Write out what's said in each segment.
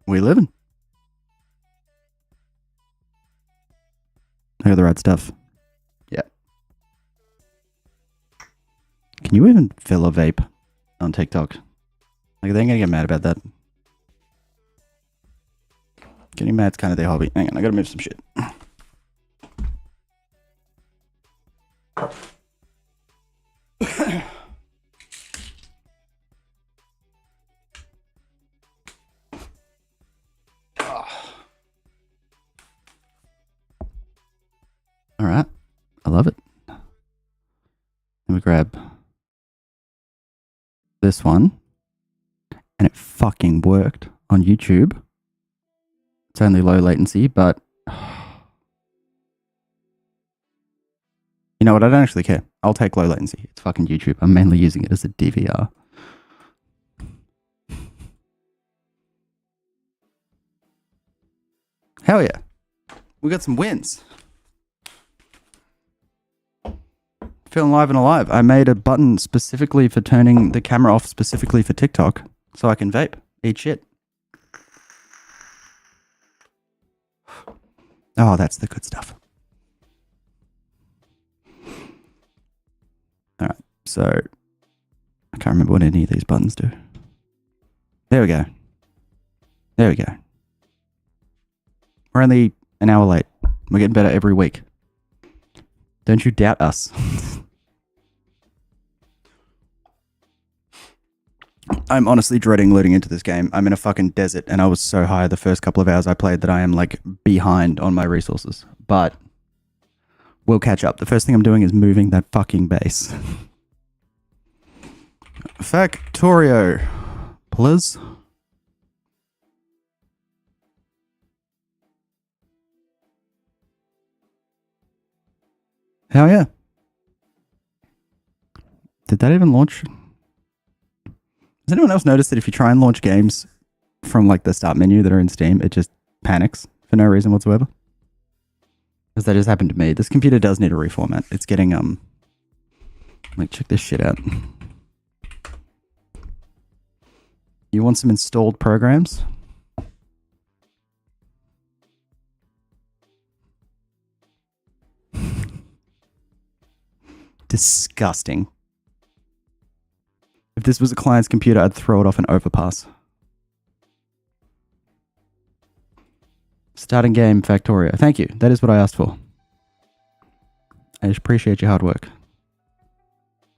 We living. I got the right stuff. Yeah. Can you even fill a vape on TikTok? Like, they're gonna get mad about that. Getting mad's kind of their hobby. Hang on, I gotta move some shit. All right. I love it. Let me grab this one. And it fucking worked on YouTube. It's only low latency, but you know what? I don't actually care. I'll take low latency. It's fucking YouTube. I'm mainly using it as a DVR. Hell yeah. We got some wins. Feeling live and alive. I made a button specifically for turning the camera off, specifically for TikTok, so I can vape, eat shit. Oh, that's the good stuff. All right, so I can't remember what any of these buttons do. There we go. There we go. We're only an hour late. We're getting better every week. Don't you doubt us. I'm honestly dreading loading into this game. I'm in a fucking desert and I was so high the first couple of hours I played that I am like behind on my resources. But we'll catch up. The first thing I'm doing is moving that fucking base. Factorio, please. Hell yeah. Did that even launch? Has anyone else noticed that if you try and launch games from like the start menu that are in Steam, it just panics for no reason whatsoever? Because that just happened to me. This computer does need a reformat. It's getting, like, check this shit out. You want some installed programs? Disgusting. If this was a client's computer, I'd throw it off an overpass. Starting game, Factorio. Thank you. That is what I asked for. I appreciate your hard work.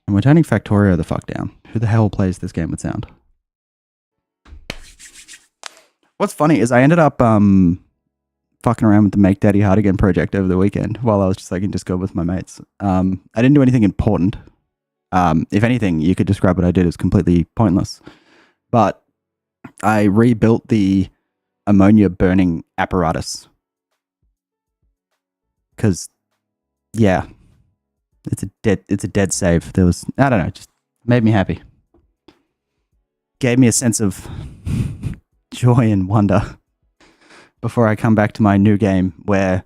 And we're turning Factorio the fuck down. Who the hell plays this game with sound? What's funny is I ended up fucking around with the Make Daddy Hard Again project over the weekend while I was just like in Discord with my mates. I didn't do anything important. If anything, you could describe what I did as completely pointless. But I rebuilt the ammonia burning apparatus. Because, yeah, it's a dead save. There was, I don't know, just made me happy. Gave me a sense of joy and wonder before I come back to my new game where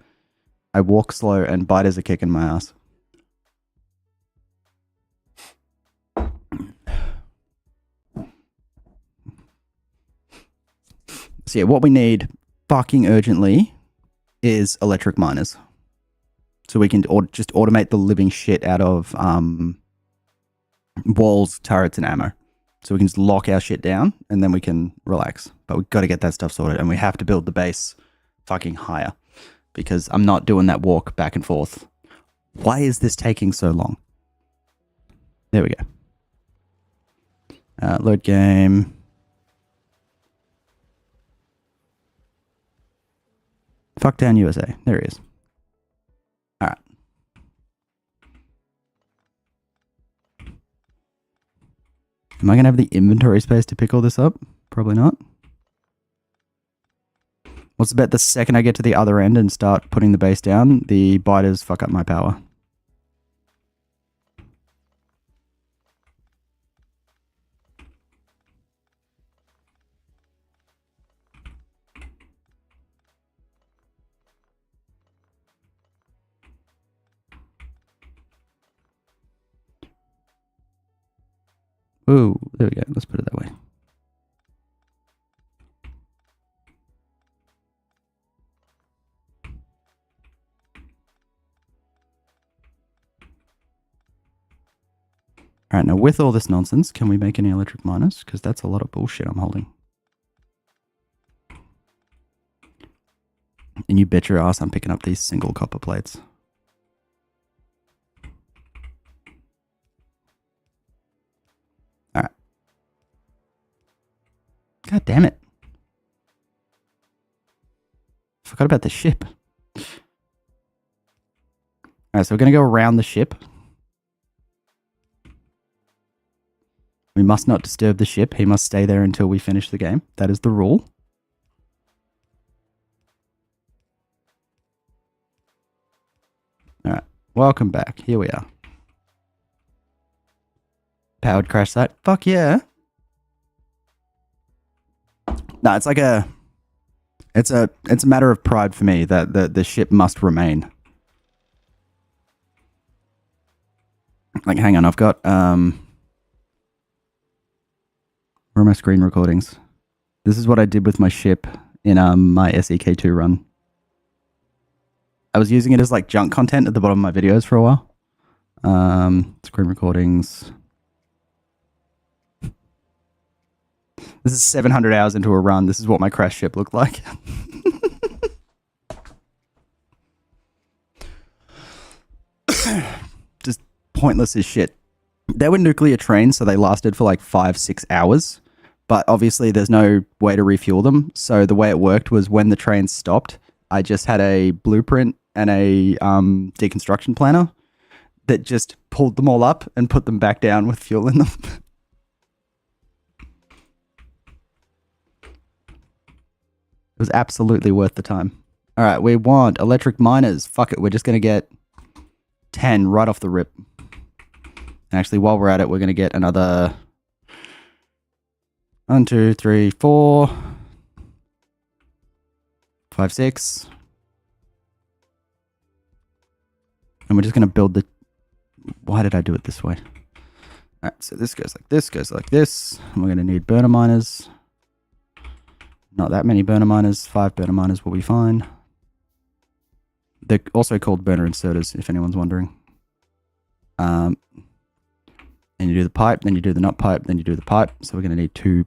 I walk slow and biters are kicking my ass. So yeah, what we need fucking urgently is electric miners. So we can just automate the living shit out of walls, turrets, and ammo. So we can just lock our shit down and then we can relax. But we've got to get that stuff sorted and we have to build the base fucking higher because I'm not doing that walk back and forth. Why is this taking so long? There we go. Load game. Fuck down USA. There he is. All right. Am I going to have the inventory space to pick all this up? Probably not. What's the bet the second I get to the other end and start putting the base down, the biters fuck up my power? Ooh, there we go. Let's put it that way. All right, now with all this nonsense, can we make any electric miners? Because that's a lot of bullshit I'm holding. And you bet your ass I'm picking up these single copper plates. All right. God damn it. Forgot about the ship. All right, so we're going to go around the ship. We must not disturb the ship. He must stay there until we finish the game. That is the rule. All right, welcome back. Here we are. Powered crash site. Fuck yeah. No, it's like a... It's a matter of pride for me that the ship must remain. Like, hang on, I've got... Where are my screen recordings? This is what I did with my ship in my SEK2 run. I was using it as like junk content at the bottom of my videos for a while. Screen recordings. This is 700 hours into a run. This is what my crash ship looked like. Just pointless as shit. They were nuclear trains, so they lasted for like 5-6 hours. But obviously there's no way to refuel them. So the way it worked was when the train stopped, I just had a blueprint and a deconstruction planner that just pulled them all up and put them back down with fuel in them. It was absolutely worth the time. All right, we want electric miners. Fuck it, we're just going to get 10 right off the rip. And actually, while we're at it, we're going to get another 1, 2, 3, 4, 5, 6. And we're just going to build the... Why did I do it this way? All right, so this goes like this, goes like this. And we're going to need burner miners. Not that many burner miners. 5 burner miners will be fine. They're also called burner inserters, if anyone's wondering. And you do the pipe, then you do the not pipe, then you do the pipe. So we're going to need 2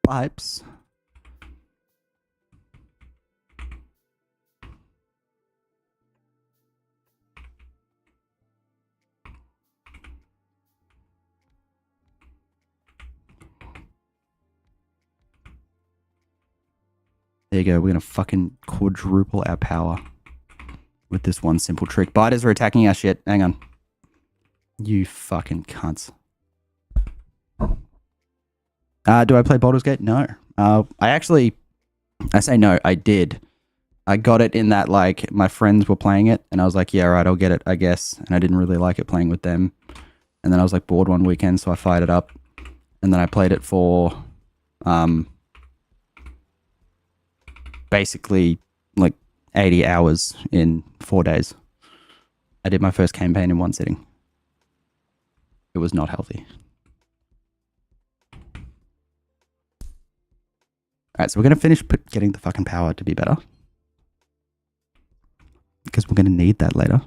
pipes. There you go. We're going to fucking quadruple our power with this one simple trick. Biters are attacking our shit. Hang on. You fucking cunts. Do I play Baldur's Gate? No. I say no, I did. I got it in that, like, my friends were playing it, and I was like, yeah, right, I'll get it, I guess. And I didn't really like it playing with them. And then I was, like, bored one weekend, so I fired it up. And then I played it for, basically, like, 80 hours in 4 days. I did my first campaign in one sitting. It was not healthy. Alright, so we're going to finish getting the fucking power to be better. Because we're going to need that later.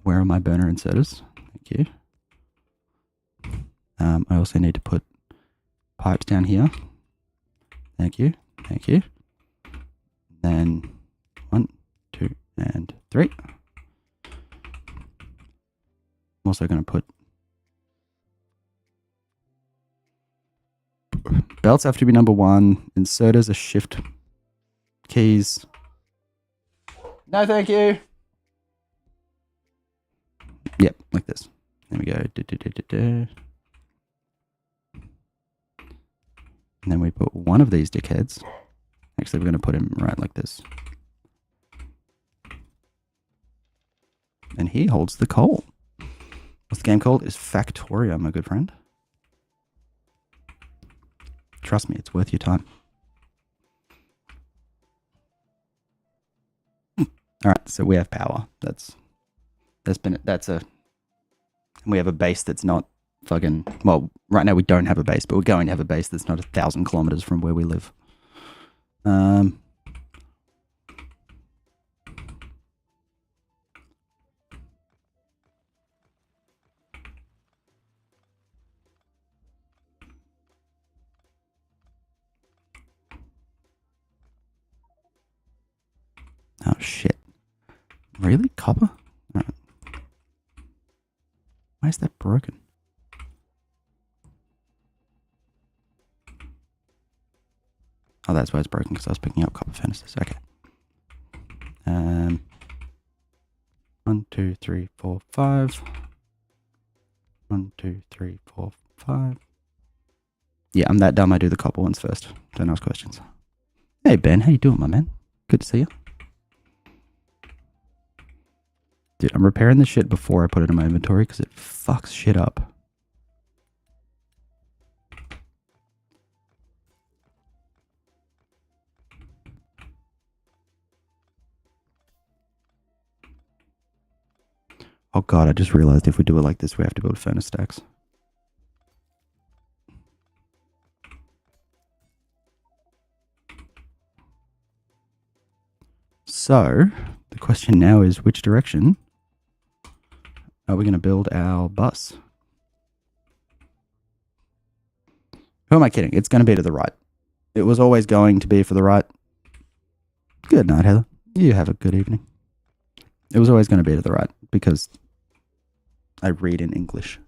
Where are my burner inserters? Thank you. I also need to put pipes down here. Thank you. Thank you. Then 1, 2, and 3. I'm also going to put belts have to be number 1. Inserters are shift keys. No, thank you. Yep, like this. There we go. And then we put one of these dickheads. Actually, we're going to put him right like this. And he holds the coal. What's the game called? It's Factoria, my good friend. Trust me, it's worth your time. Alright, so we have power. We have a base that's not fucking, well, right now we don't have a base, but we're going to have a base that's not 1,000 kilometers from where we live. Oh, shit. Really? Copper? All right. Why is that broken? Oh, that's why it's broken, because I was picking up copper furnaces. Okay. 1, 2, 3, 4, 5. 1, 2, 3, 4, 5. Yeah, I'm that dumb. I do the copper ones first. Don't ask questions. Hey, Ben. How you doing, my man? Good to see you. Dude, I'm repairing this shit before I put it in my inventory because it fucks shit up. Oh god, I just realized if we do it like this, we have to build furnace stacks. So, the question now is, which direction are we going to build our bus? Who am I kidding? It's going to be to the right. It was always going to be for the right. Good night, Heather. You have a good evening. It was always going to be to the right because I read in English.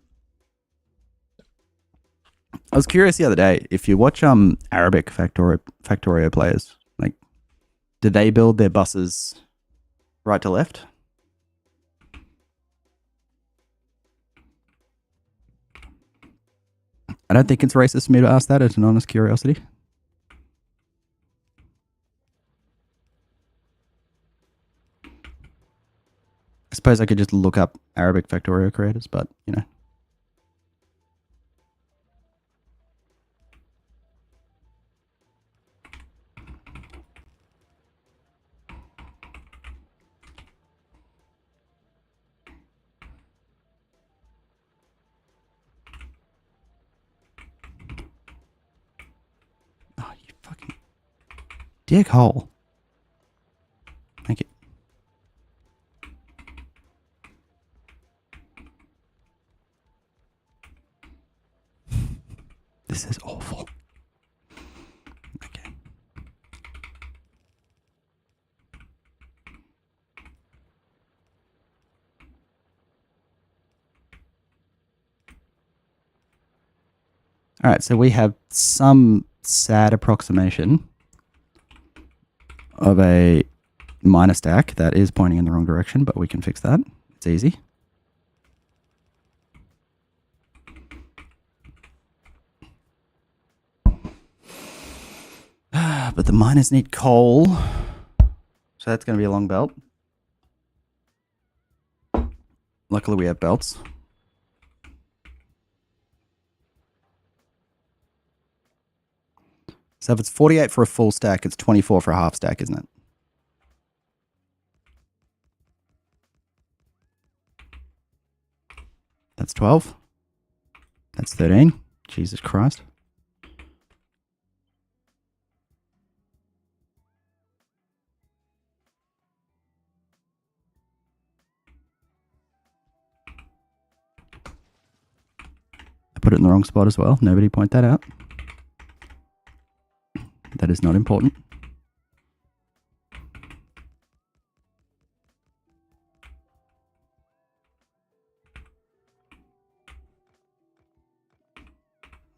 I was curious the other day, if you watch Arabic Factorio players, like, do they build their buses right to left? I don't think it's racist for me to ask that. It's an honest curiosity. I suppose I could just look up Arabic Factorio creators, but, you know. Oh, you fucking dickhole. Thank you. This is awful. Okay. All right, so we have some sad approximation of a minor stack that is pointing in the wrong direction, but we can fix that. It's easy. But the miners need coal, so that's going to be a long belt. Luckily, we have belts. So if it's 48 for a full stack, it's 24 for a half stack, isn't it? That's 12. That's 13. Jesus Christ. I put it in the wrong spot as well. Nobody point that out. That is not important.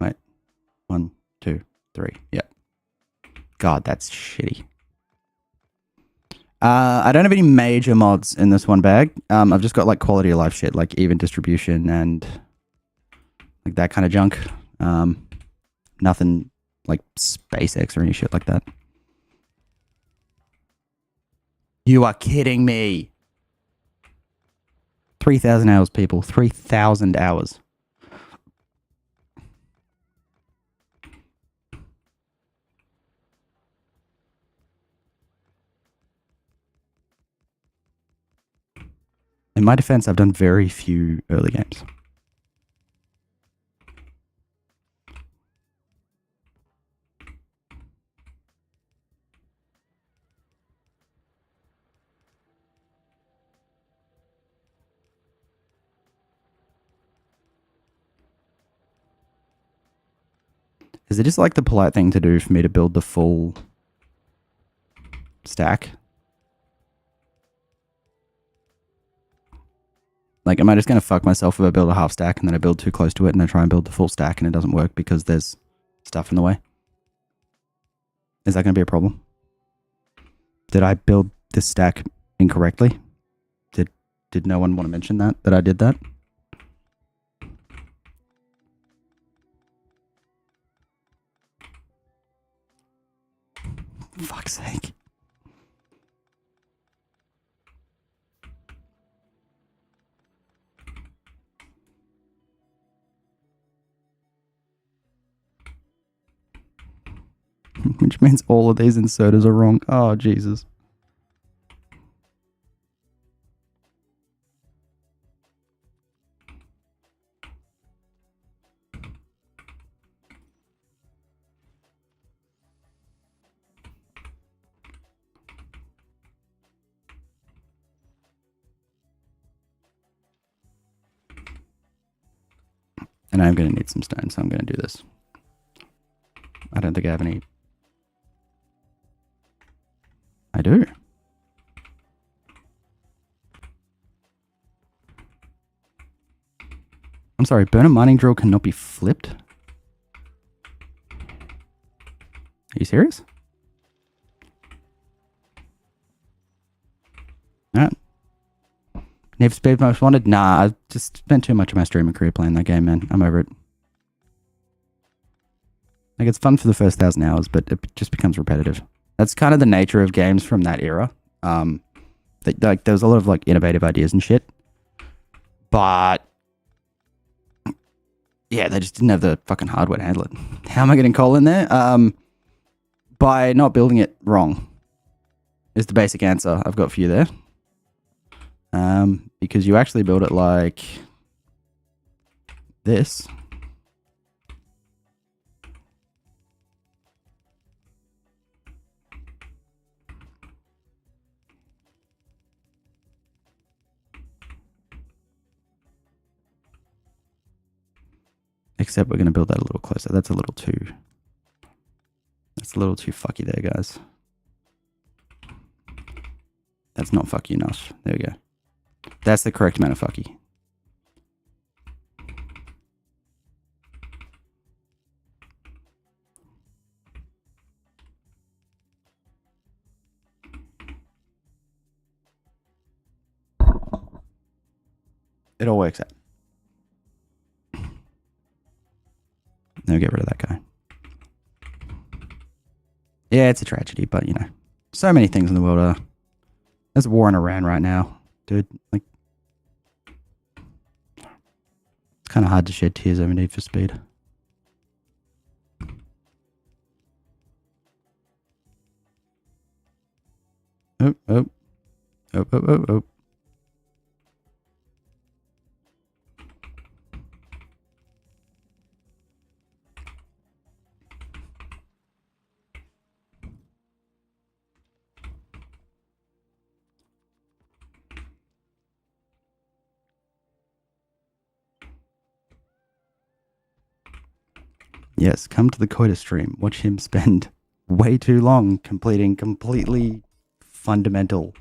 Wait. 1, 2, 3. Yep. God, that's shitty. I don't have any major mods in this one bag. I've just got like quality of life shit, like even distribution and like that kind of junk. Nothing like SpaceX or any shit like that. You are kidding me. 3,000 hours, people. 3,000 hours. In my defense, I've done very few early games. Is it just like the polite thing to do for me to build the full stack? Like, am I just going to fuck myself if I build a half stack and then I build too close to it and I try and build the full stack and it doesn't work because there's stuff in the way? Is that going to be a problem? Did I build this stack incorrectly? Did no one want to mention that I did that? For fuck's sake. Which means all of these inserters are wrong. Oh, Jesus. And I'm going to need some stone, so I'm going to do this. I don't think I have any. I do. I'm sorry, burner mining drill cannot be flipped? Are you serious? Alright. Need for Speed Most Wanted? Nah, I just spent too much of my streaming career playing that game, man. I'm over it. Like, it's fun for the first 1,000 hours, but it just becomes repetitive. That's kind of the nature of games from that era. Like, there was a lot of, like, innovative ideas and shit. But yeah, they just didn't have the fucking hardware to handle it. How am I getting coal in there? By not building it wrong is the basic answer I've got for you there. Because you actually build it like this. Except we're going to build that a little closer. That's a little too fucky there, guys. That's not fucky enough. There we go. That's the correct amount of fucky. It all works out. Now get rid of that guy. Yeah, it's a tragedy, but you know, so many things in the world are. There's a war in Iran right now, dude. Like, it's kind of hard to shed tears over Need for Speed. Oh. Yes, come to the Coda stream. Watch him spend way too long completing completely fundamental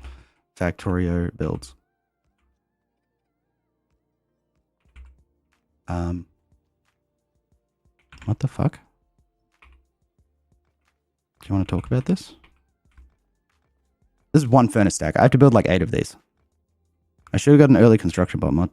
Factorio builds. What the fuck? Do you want to talk about this? This is one furnace stack. I have to build like 8 of these. I should have got an early construction bot mod.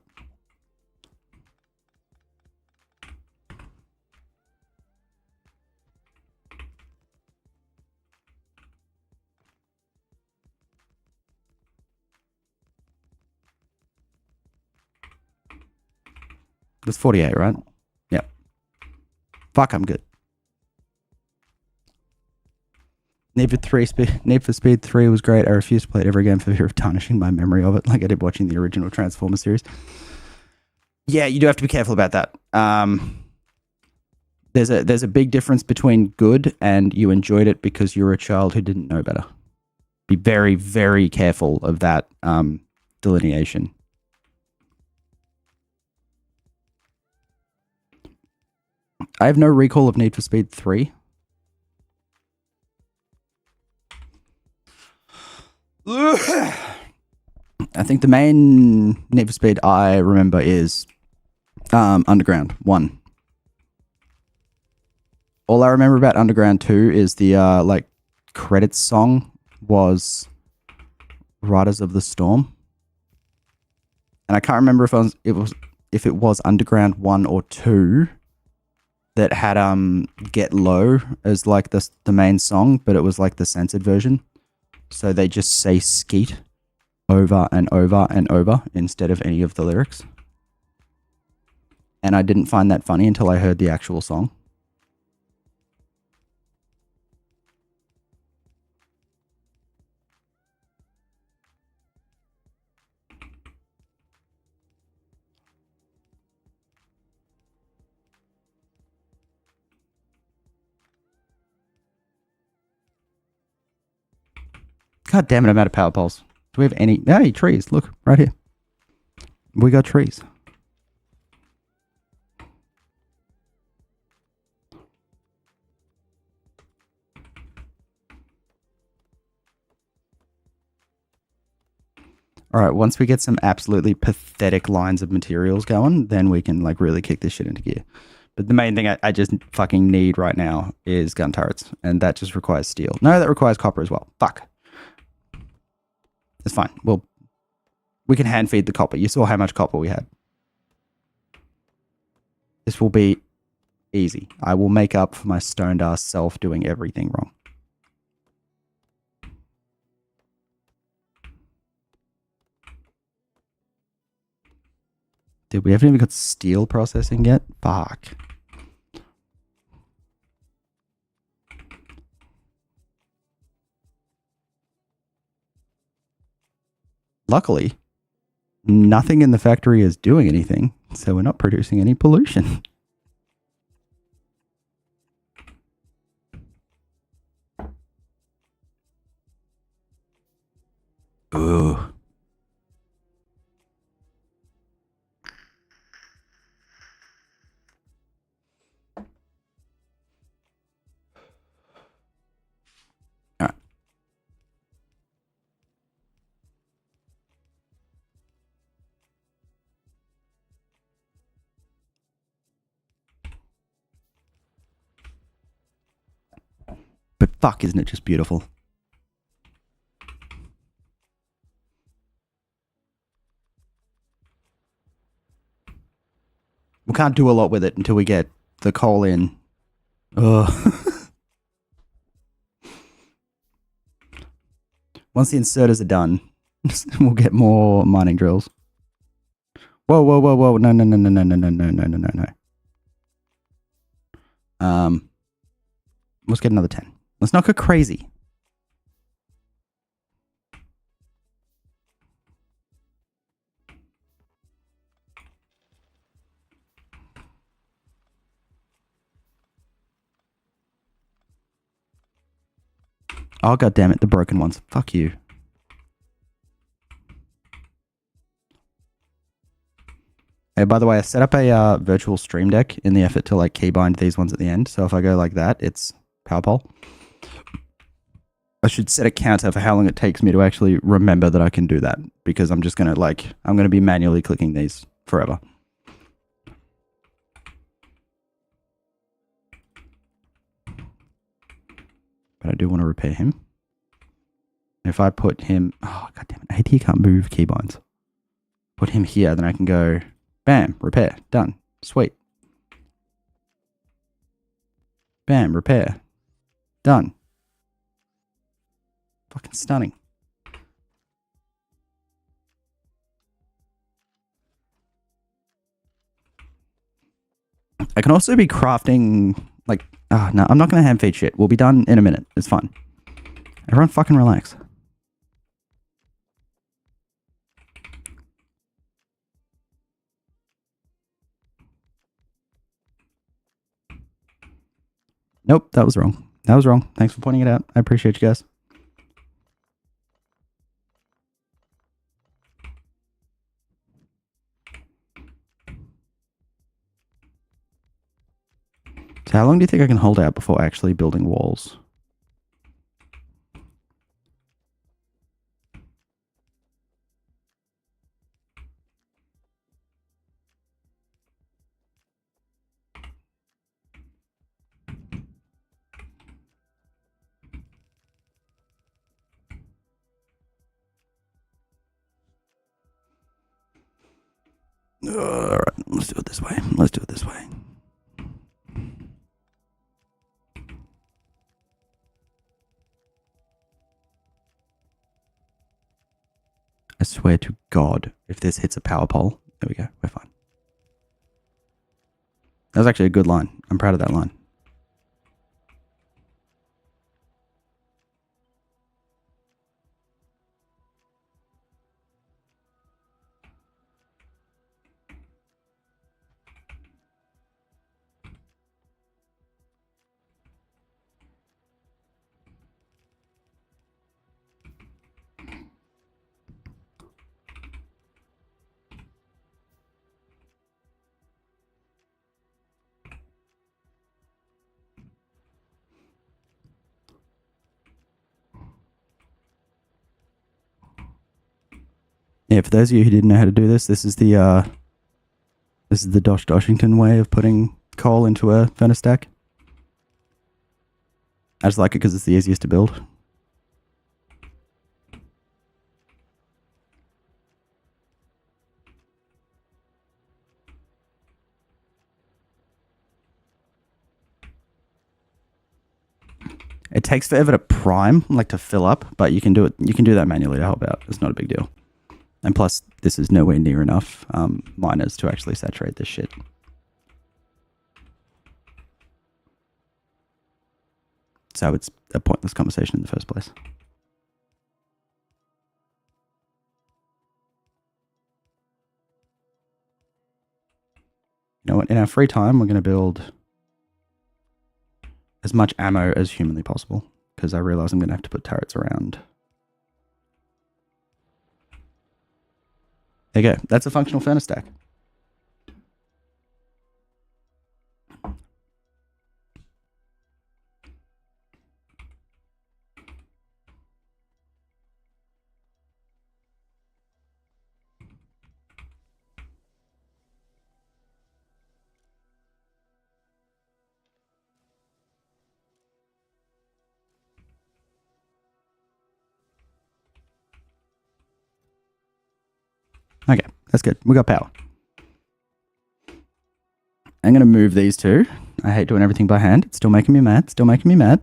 It's 48, right? Yep. Fuck, I'm good. Need for Speed 3 was great. I refuse to play it ever again for fear of tarnishing my memory of it, like I did watching the original Transformer series. Yeah, you do have to be careful about that. There's a big difference between good and you enjoyed it because you were a child who didn't know better. Be very, very careful of that delineation. I have no recall of Need for Speed 3. I think the main Need for Speed I remember is Underground 1. All I remember about Underground 2 is the like credits song was Riders of the Storm. And I can't remember if it was Underground 1 or 2 that had Get Low as like the main song, but it was like the censored version. So they just say skeet over and over and over instead of any of the lyrics. And I didn't find that funny until I heard the actual song. God damn it, I'm out of power poles. Do we have any? Hey, trees. Look, right here. We got trees. All right, once we get some absolutely pathetic lines of materials going, then we can like really kick this shit into gear. But the main thing I just fucking need right now is gun turrets, and that just requires steel. No, that requires copper as well. Fuck. It's fine. Well, we can hand feed the copper. You saw how much copper we had. This will be easy. I will make up for my stoned ass self doing everything wrong. Dude, we haven't even got steel processing yet? Fuck. Luckily, nothing in the factory is doing anything, so we're not producing any pollution. Ooh. Alright. But fuck, isn't it just beautiful? We can't do a lot with it until we get the coal in. Ugh. Once the inserters are done, we'll get more mining drills. Whoa, whoa, whoa, whoa. No, no, no, no, no, no, no, no, no, no, no, no. Let's get another 10. Let's not go crazy. Oh, god damn it, the broken ones. Fuck you. Hey, by the way, I set up a virtual stream deck in the effort to like keybind these ones at the end. So if I go like that, it's power pole. I should set a counter for how long it takes me to actually remember that I can do that, because I'm just going to like, I'm going to be manually clicking these forever. But I do want to repair him. If I put him, oh god damn it, I hate he can't move keybinds. Put him here, then I can go, bam, repair, done, sweet. Bam, repair, done. Fucking stunning. I can also be crafting, like, oh, no, I'm not going to hand feed shit. We'll be done in a minute. It's fine. Everyone fucking relax. Nope, that was wrong. That was wrong. Thanks for pointing it out. I appreciate you guys. So how long do you think I can hold out before actually building walls? Alright, let's do it this way. Let's do it this way. I swear to God, if this hits a power pole, there we go, we're fine. That was actually a good line. I'm proud of that line. Yeah, for those of you who didn't know how to do this, this is the Dosh Doshington way of putting coal into a furnace stack. I just like it because it's the easiest to build. It takes forever to prime, like to fill up, but you can do it. You can do that manually to help out. It's not a big deal. And plus, this is nowhere near enough miners to actually saturate this shit. So it's a pointless conversation in the first place. You know what? In our free time, we're going to build as much ammo as humanly possible, because I realize I'm going to have to put turrets around. There you go. That's a functional furnace stack. Okay, that's good. We got power. I'm going to move these two. I hate doing everything by hand. It's still making me mad. Still making me mad.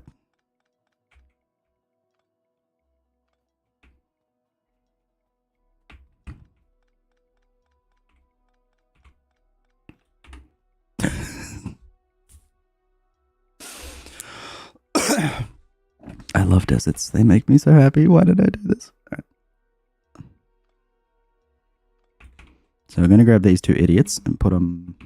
I love deserts. They make me so happy. Why did I do this? Right. So we're going to grab these two idiots and put them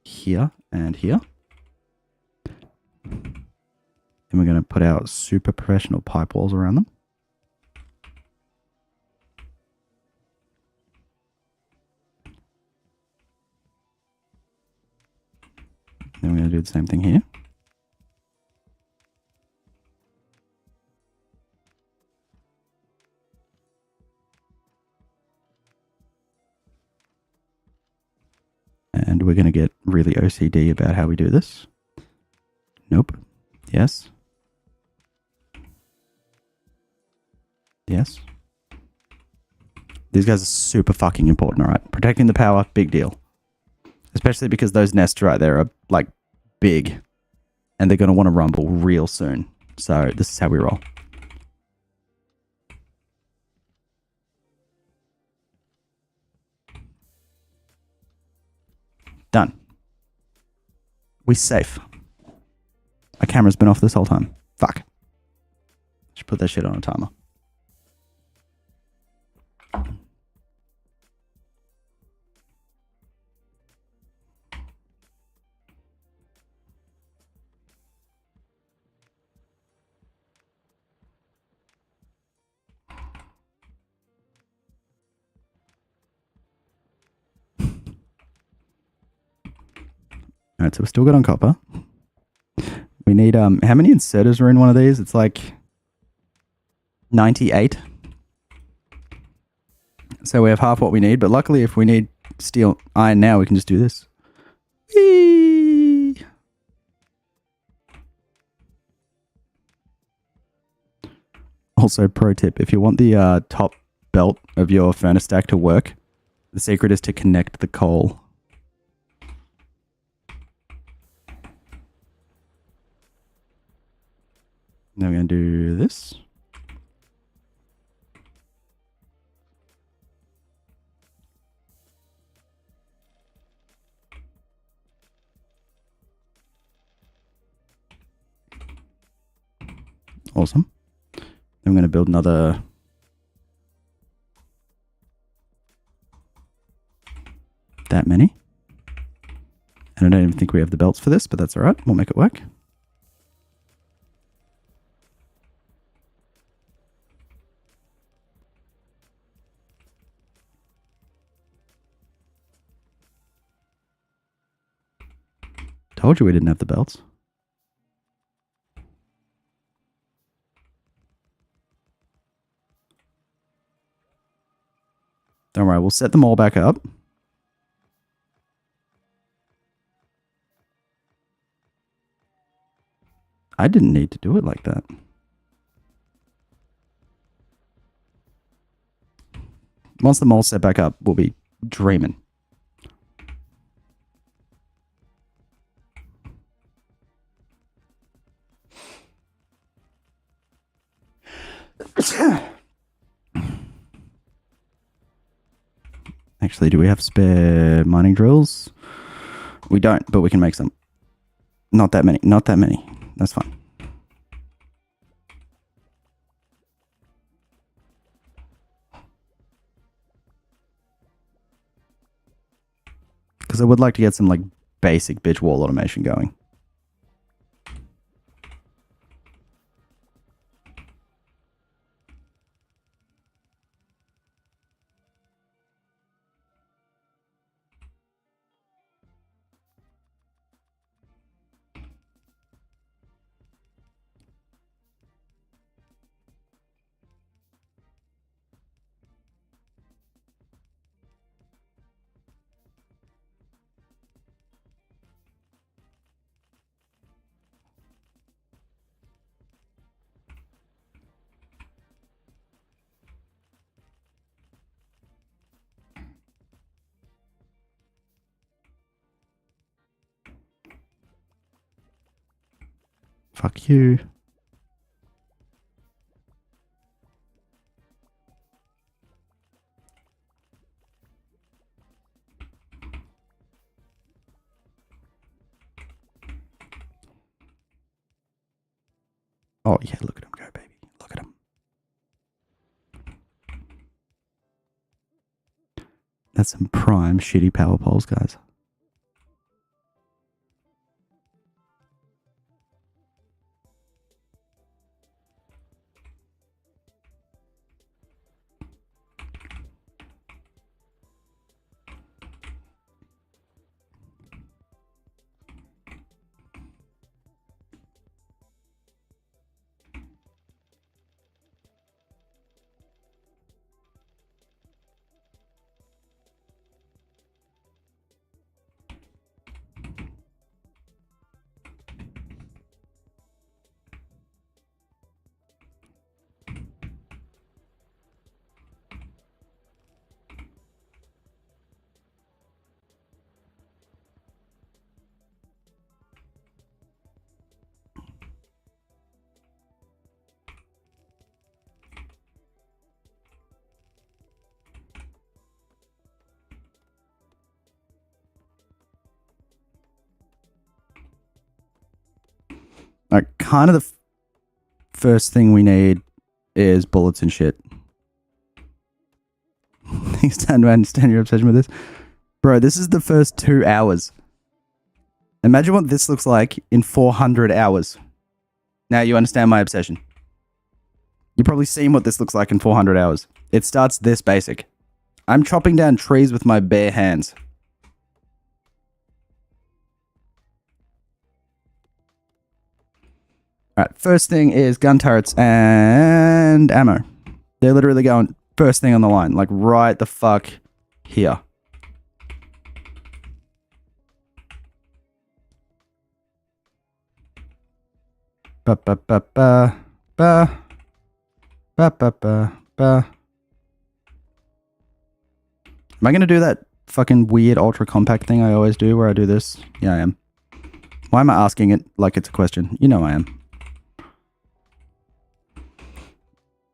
here and here. And we're going to put our super professional pipe walls around them. Then we're going to do the same thing here. And we're going to get really OCD about how we do this. Nope. Yes. Yes. These guys are super fucking important, alright? Protecting the power, big deal. Especially because those nests right there are, like, big. And they're going to want to rumble real soon. So, this is how we roll. Done. We safe. My camera's been off this whole time. Fuck. Should put that shit on a timer. Alright, so we're still good on copper. We need, how many inserters are in one of these? It's like 98. So we have half what we need, but luckily if we need steel iron now, we can just do this. Whee! Also, pro tip, if you want the top belt of your furnace stack to work, the secret is to connect the coal. Now we're going to do this. Awesome. Then I'm going to build another... that many. And I don't even think we have the belts for this, but that's all right. We'll make it work. Told you we didn't have the belts. Don't worry, we'll set them all back up. I didn't need to do it like that. Once them all set back up, we'll be dreaming. Actually, do we have spare mining drills? We don't, but we can make some. Not that many. Not that many. That's fine. Because I would like to get some like basic bitch wall automation going. Fuck you. Oh yeah, look at him go, baby. Look at him. That's some prime shitty power poles, guys. Like, kind of the first thing we need is bullets and shit. You starting to understand your obsession with this? Bro, this is the first 2 hours. Imagine what this looks like in 400 hours. Now you understand my obsession. You've probably seen what this looks like in 400 hours. It starts this basic. I'm chopping down trees with my bare hands. Alright, first thing is gun turrets and ammo. They're literally going first thing on the line, like right the fuck here. Ba ba ba ba ba. Ba, ba, ba, ba. Am I going to do that fucking weird ultra compact thing I always do where I do this? Yeah, I am. Why am I asking it like it's a question? You know I am.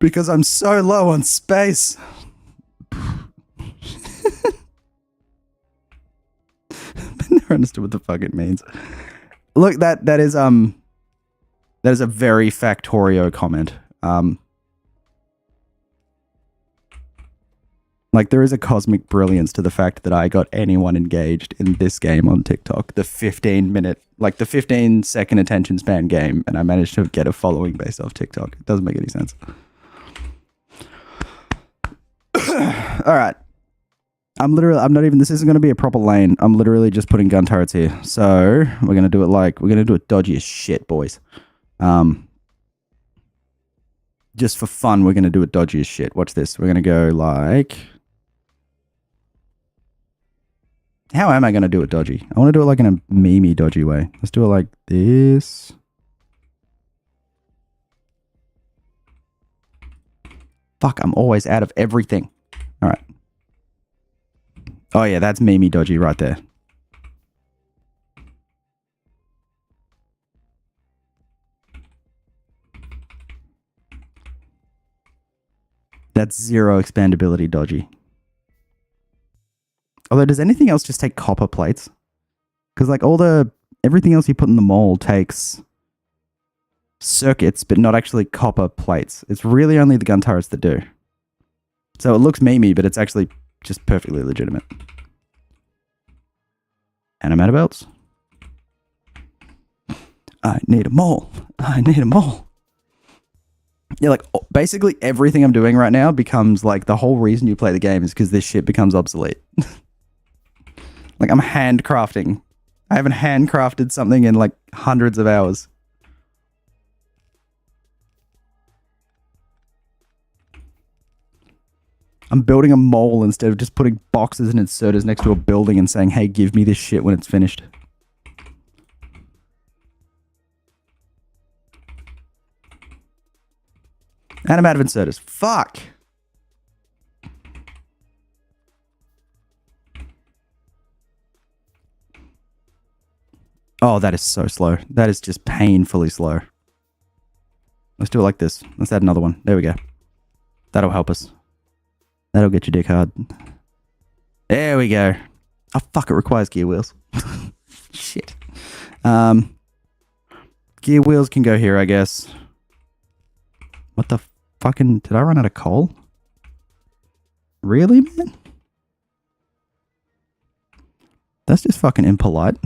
Because I'm so low on space. I never understood what the fuck it means. Look, that is a very Factorio comment. Like, there is a cosmic brilliance to the fact that I got anyone engaged in this game on TikTok. The 15-second attention span game, and I managed to get a following based off TikTok. It doesn't make any sense. All right. This isn't going to be a proper lane. I'm literally just putting gun turrets here. So, we're going to do it dodgy as shit, boys. Just for fun, we're going to do it dodgy as shit. Watch this. We're going to go like... How am I going to do it dodgy? I want to do it like in a meme-y dodgy way. Let's do it like this. Fuck, I'm always out of everything. All right. Oh yeah, that's meme-y dodgy right there. That's zero expandability dodgy. Although, does anything else just take copper plates? Because like everything else you put in the mold takes circuits, but not actually copper plates. It's really only the gun turrets that do. So it looks memey, but it's actually just perfectly legitimate. Animator belts. I need a mole. I need a mole. Yeah, like basically everything I'm doing right now becomes like the whole reason you play the game is because this shit becomes obsolete. Like I'm handcrafting. I haven't handcrafted something in like hundreds of hours. I'm building a mole instead of just putting boxes and inserters next to a building and saying, hey, give me this shit when it's finished. And I'm out of inserters. Fuck. Oh, that is so slow. That is just painfully slow. Let's do it like this. Let's add another one. There we go. That'll help us. That'll get your dick hard. There we go. Oh, fuck, it requires gear wheels. Shit. Gear wheels can go here, I guess. What the fucking... Did I run out of coal? Really, man? That's just fucking impolite.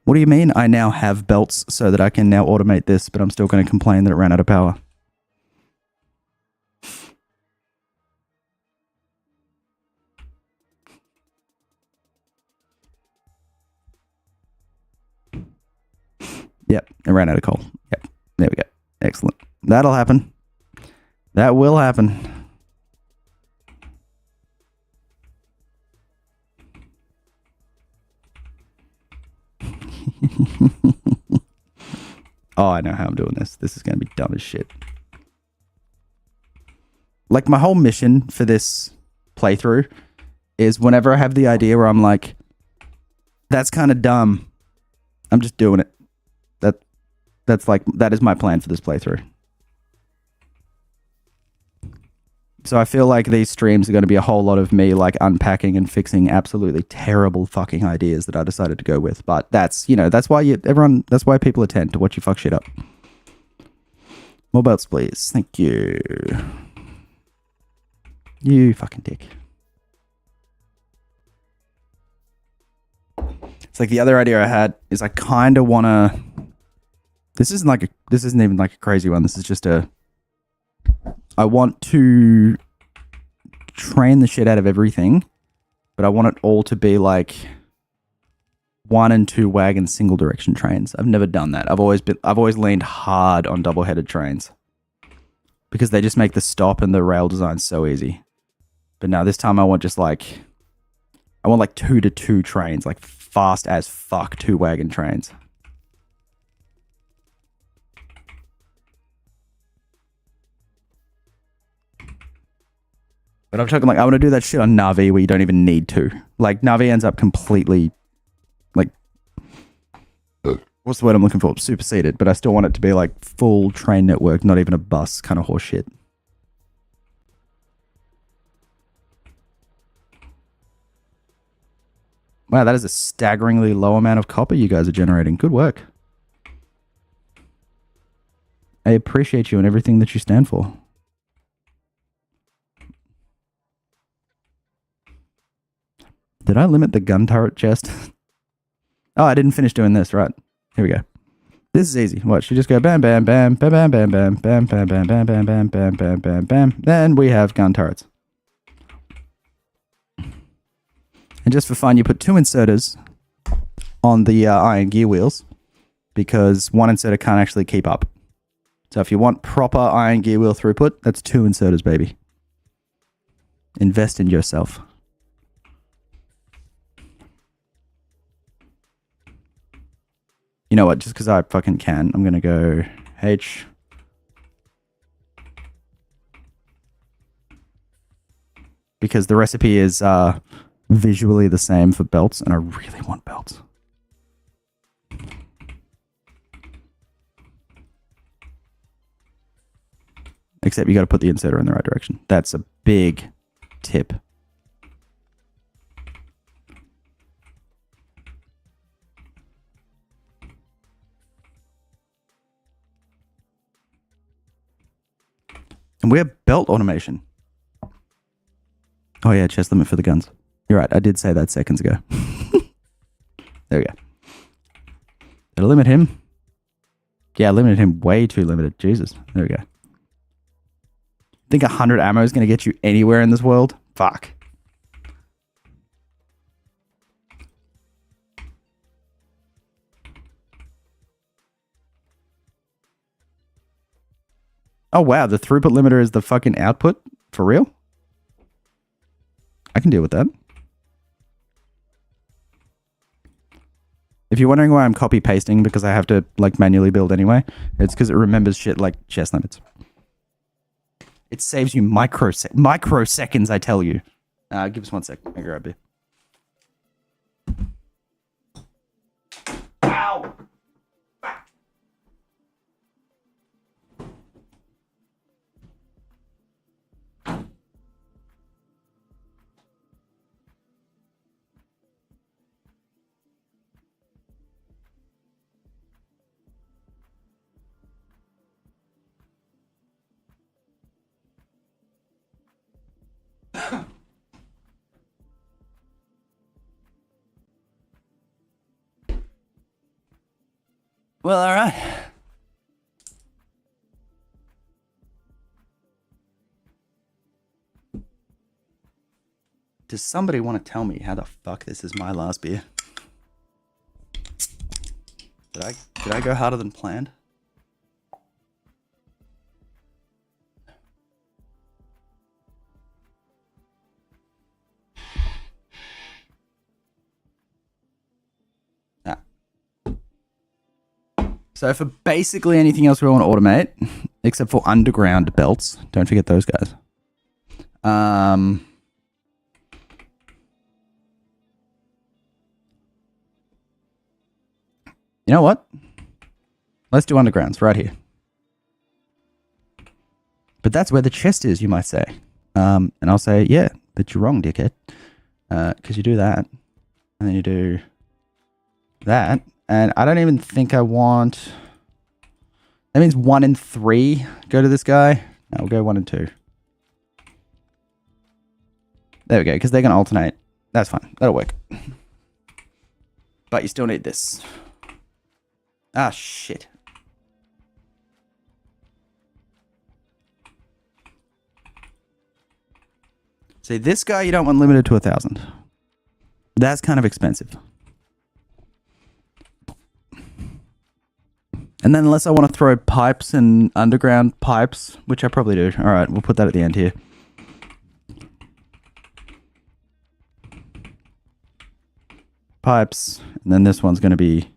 What do you mean I now have belts so that I can now automate this, but I'm still going to complain that it ran out of power? Yep, it ran out of coal. Yep, there we go. Excellent. That'll happen. That will happen. Oh, I know how I'm doing this. This is going to be dumb as shit. Like, my whole mission for this playthrough is whenever I have the idea where I'm like, that's kind of dumb, I'm just doing it. That is my plan for this playthrough. So I feel like these streams are going to be a whole lot of me like unpacking and fixing absolutely terrible fucking ideas that I decided to go with. But that's, you know, that's why that's why people attend, to watch you fuck shit up. More belts, please. Thank you. You fucking dick. It's like the other idea I had is I kind of want to... This isn't even like a crazy one. This is just I want to train the shit out of everything, but I want it all to be like 1 and 2 wagon single direction trains. I've never done that. I've always leaned hard on double headed trains because they just make the stop and the rail design so easy. But now this time I want like 2-to-2 trains, like fast as fuck 2 wagon trains. But I'm talking like, I want to do that shit on Navi where you don't even need to. Like, Navi ends up completely, like, what's the word I'm looking for? Superseded. But I still want it to be like full train network, not even a bus kind of horse shit. Wow, that is a staggeringly low amount of copper you guys are generating. Good work. I appreciate you and everything that you stand for. Did I limit the gun turret chest? Oh, I didn't finish doing this. Right. Here we go. This is easy. Watch. You just go bam, bam, bam, bam, bam, bam, bam, bam, bam, bam, bam, bam, bam, bam, bam, bam, bam. Then we have gun turrets. And just for fun, you put 2 inserters on the iron gear wheels because 1 inserter can't actually keep up. So if you want proper iron gear wheel throughput, that's 2 inserters, baby. Invest in yourself. You know what? Just because I fucking can, I'm going to go H. Because the recipe is visually the same for belts, and I really want belts. Except you got to put the inserter in the right direction. That's a big tip. And we have belt automation. Oh yeah, chest limit for the guns. You're right, I did say that seconds ago. There we go. Did I limit him? Yeah, I limited him way too limited. Jesus. There we go. Think 100 ammo is going to get you anywhere in this world? Fuck. Oh wow, the throughput limiter is the fucking output? For real? I can deal with that. If you're wondering why I'm copy pasting because I have to like manually build anyway, it's because it remembers shit like chest limits. It saves you microseconds, I tell you. Give us 1 sec. I'll grab you. Ow! Well, all right. Does somebody want to tell me how the fuck this is my last beer? Did I go harder than planned? So for basically anything else we want to automate, except for underground belts, don't forget those guys. You know what? Let's do undergrounds right here. But that's where the chest is, you might say. And I'll say, yeah, but you're wrong, dickhead. Because you do that, and then you do that. And I don't even think I want... That means 1 and 3 go to this guy. No, we'll go 1 and 2. There we go, because they're going to alternate. That's fine. That'll work. But you still need this. Ah, shit. See, this guy you don't want limited to 1,000. That's kind of expensive. And then unless I want to throw pipes and underground pipes, which I probably do. All right, we'll put that at the end here. Pipes. And then this one's going to be...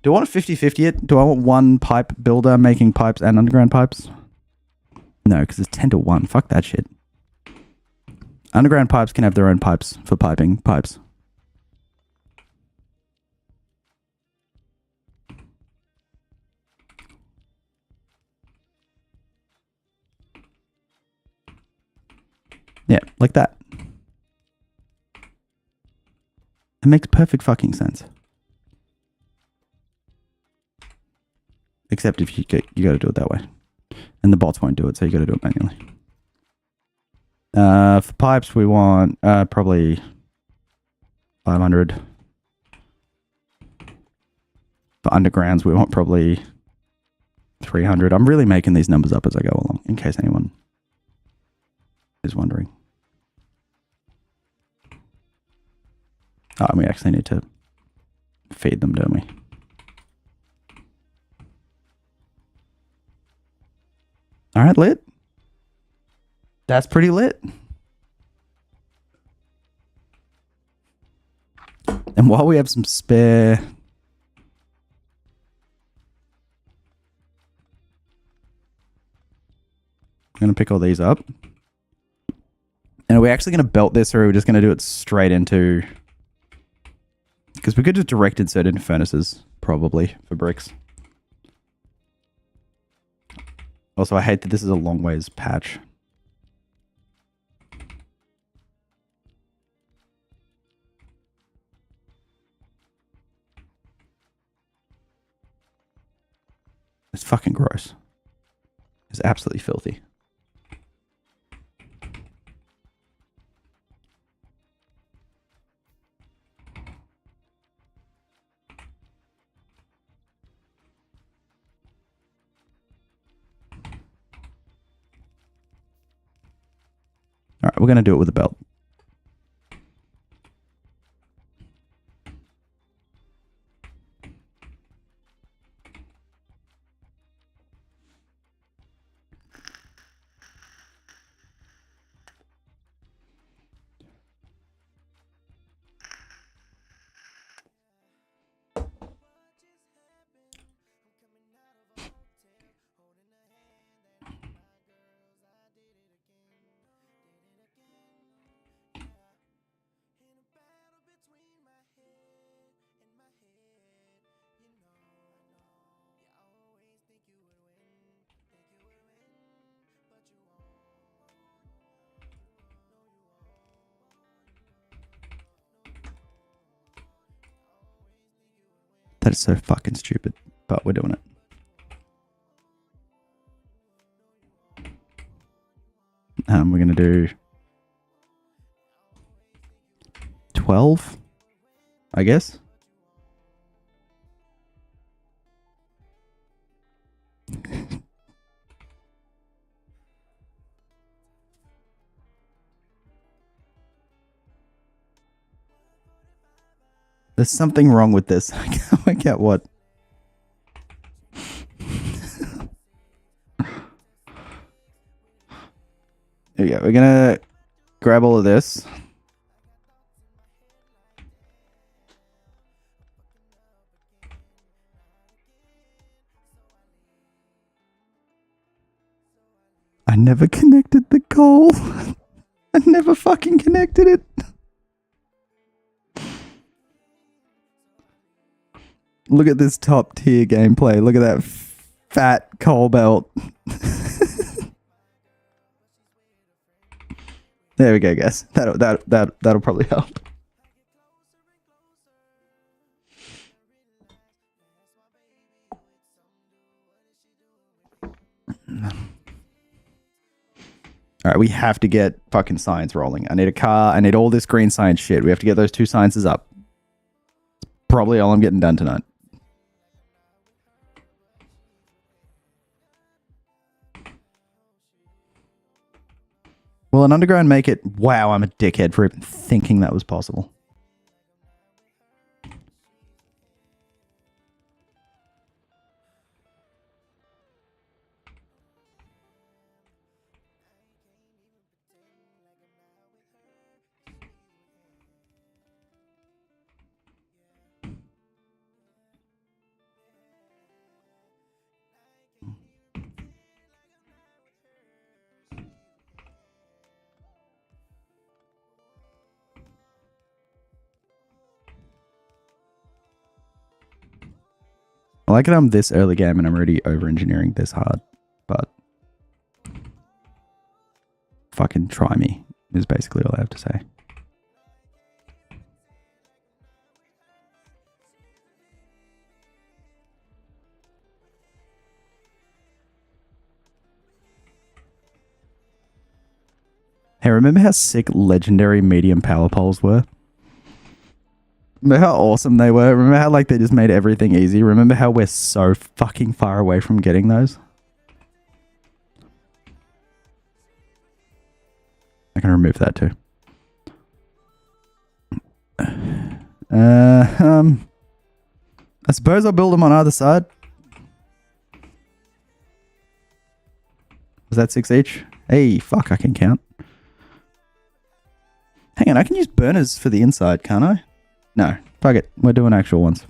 Do I want a 50-50 it? Do I want one pipe builder making pipes and underground pipes? No, because it's 10 to 1. Fuck that shit. Underground pipes can have their own pipes for piping pipes. Yeah, like that. It makes perfect fucking sense. Except if you got to do it that way. And the bots won't do it, so you got to do it manually. For pipes, we want probably 500. For undergrounds, we want probably 300. I'm really making these numbers up as I go along, in case anyone is wondering. Oh, and we actually need to feed them, don't we? All right, lit. That's pretty lit. And while we have some spare... I'm going to pick all these up. And are we actually going to belt this, or are we just going to do it straight into... Because we could just direct insert into furnaces, probably, for bricks. Also, I hate that this is a long ways patch. It's fucking gross. It's absolutely filthy. All right, we're going to do it with a belt. That is so fucking stupid, but we're doing it. We're going to do 12, I guess. There's something wrong with this. I can't work out what. There we go. We're going to grab all of this. I never connected the coal. I never fucking connected it. Look at this top tier gameplay. Look at that fat coal belt. There we go, guys. That'll probably help. All right, we have to get fucking science rolling. I need a car. I need all this green science shit. We have to get those 2 sciences up. Probably all I'm getting done tonight. Will an underground make it? Wow, I'm a dickhead for even thinking that was possible. I like it I'm this early game and I'm already over-engineering this hard. But fucking try me is basically all I have to say. Hey, remember how sick legendary medium power poles were? Remember how awesome they were? Remember how like they just made everything easy? Remember how we're so fucking far away from getting those? I can remove that too. I suppose I'll build them on either side. Was that 6 each? Hey, fuck, I can count. Hang on, I can use burners for the inside, can't I? No, fuck it. We're doing actual ones.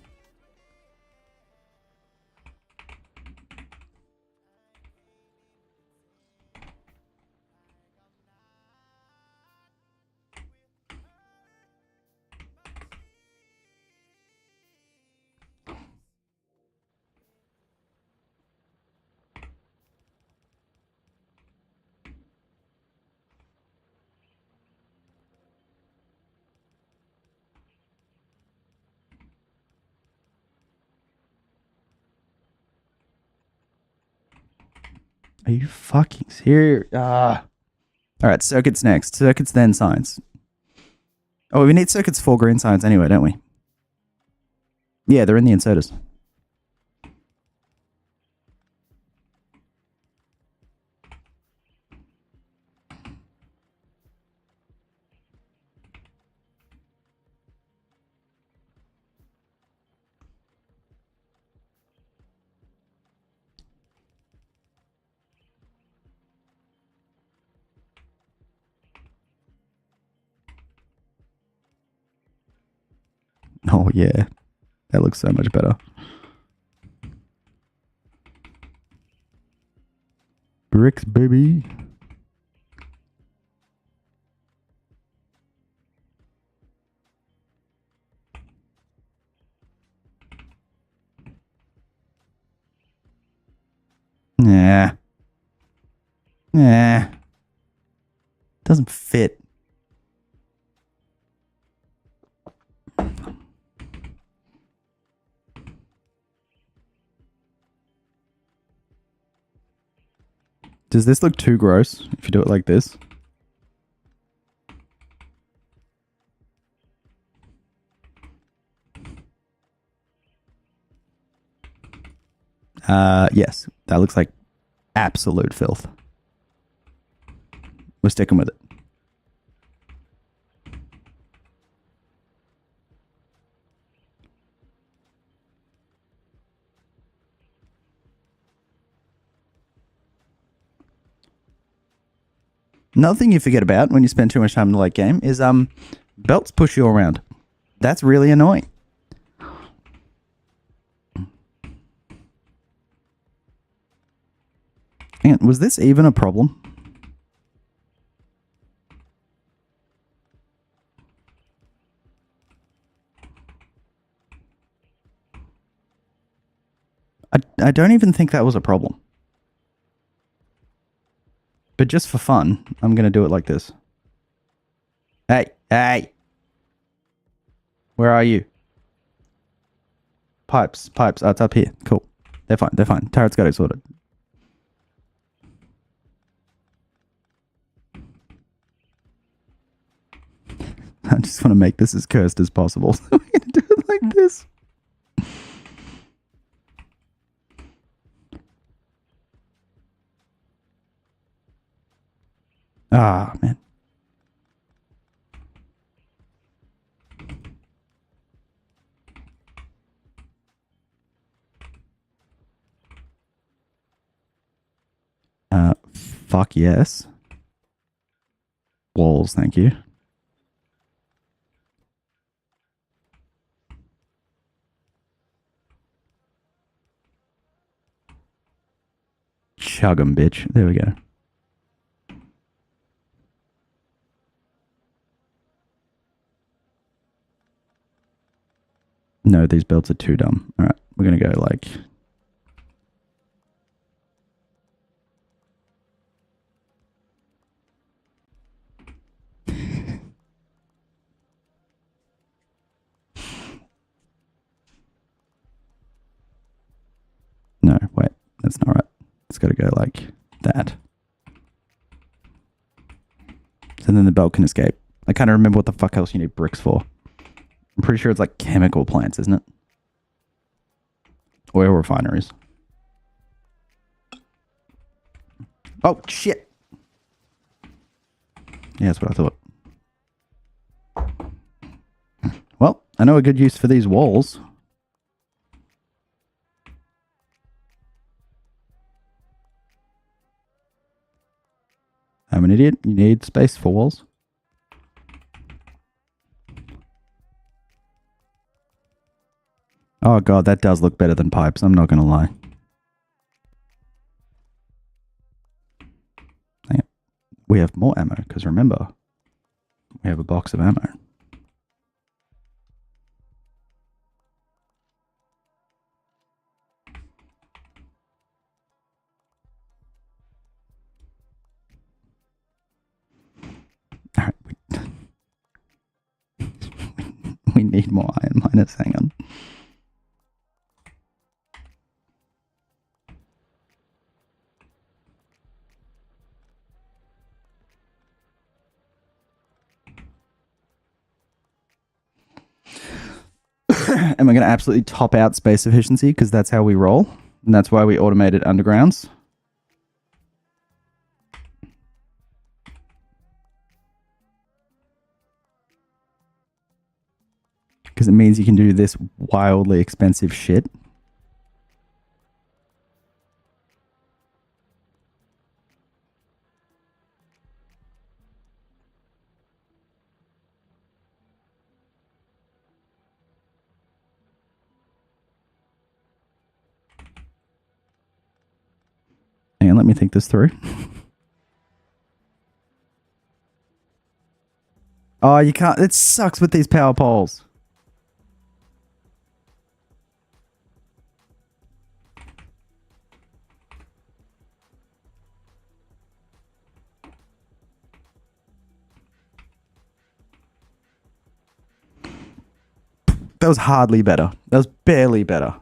Are you fucking serious? Alright, circuits next. Circuits then science. Oh, we need circuits for green science anyway, don't we? Yeah, they're in the inserters. Oh, yeah. That looks so much better. Bricks, baby. Nah. Nah. Doesn't fit. Does this look too gross if you do it like this? Yes. That looks like absolute filth. We're sticking with it. Another thing you forget about when you spend too much time in the late game is belts push you around. That's really annoying. Hang on, was this even a problem? I don't even think that was a problem. But just for fun, I'm going to do it like this. Hey, hey. Where are you? Pipes. Oh, it's up here. Cool. They're fine. Turret's got it sorted. I just want to make this as cursed as possible. So we're going to do it like this. Ah, man. Fuck yes. Walls, thank you. Chug 'em, bitch. There we go. No, these belts are too dumb. All right, we're going to go like got to go like that. So then the belt can escape. I can't remember what the fuck else you need bricks for. I'm pretty sure it's like chemical plants, isn't it? Oil refineries. Oh, shit. Yeah, that's what I thought. Well, I know a good use for these walls. I'm an idiot. You need space for walls. Oh god, that does look better than pipes. I'm not going to lie. Hang on. We have more ammo, because remember, we have a box of ammo. Alright. We need more iron miners. Hang on. And we're going to absolutely top out space efficiency because that's how we roll. And that's why we automated undergrounds. Because it means you can do this wildly expensive shit. Hang on, let me think this through. Oh, you can't. It sucks with these power poles. That was hardly better. That was barely better.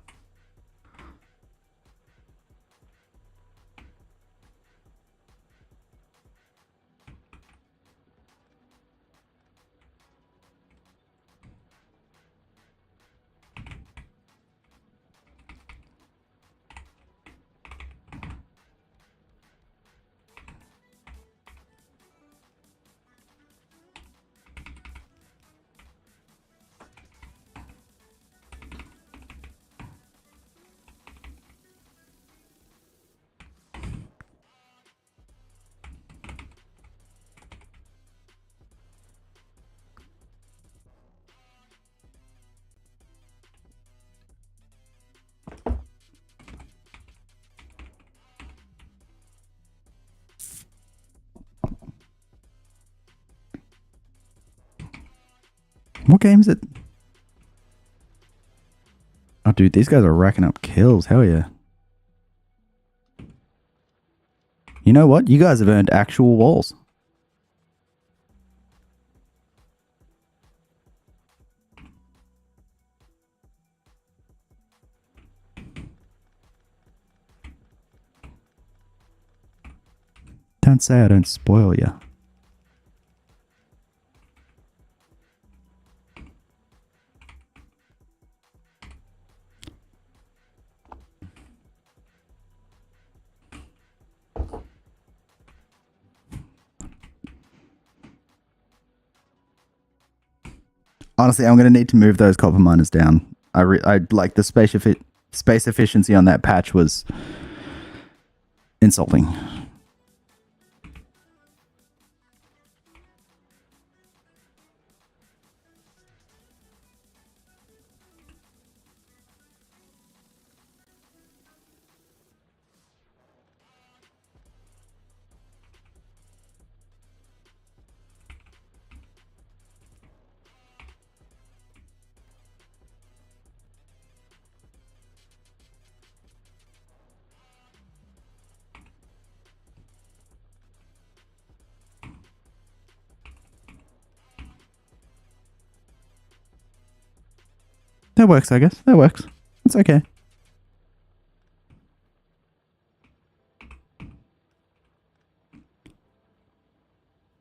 What game is it? Oh, dude, these guys are racking up kills. Hell yeah. You know what? You guys have earned actual walls. Don't say I don't spoil you. Honestly, I'm going to need to move those copper miners down. I like the space efficiency on that patch was insulting. That works, I guess. That works. It's okay.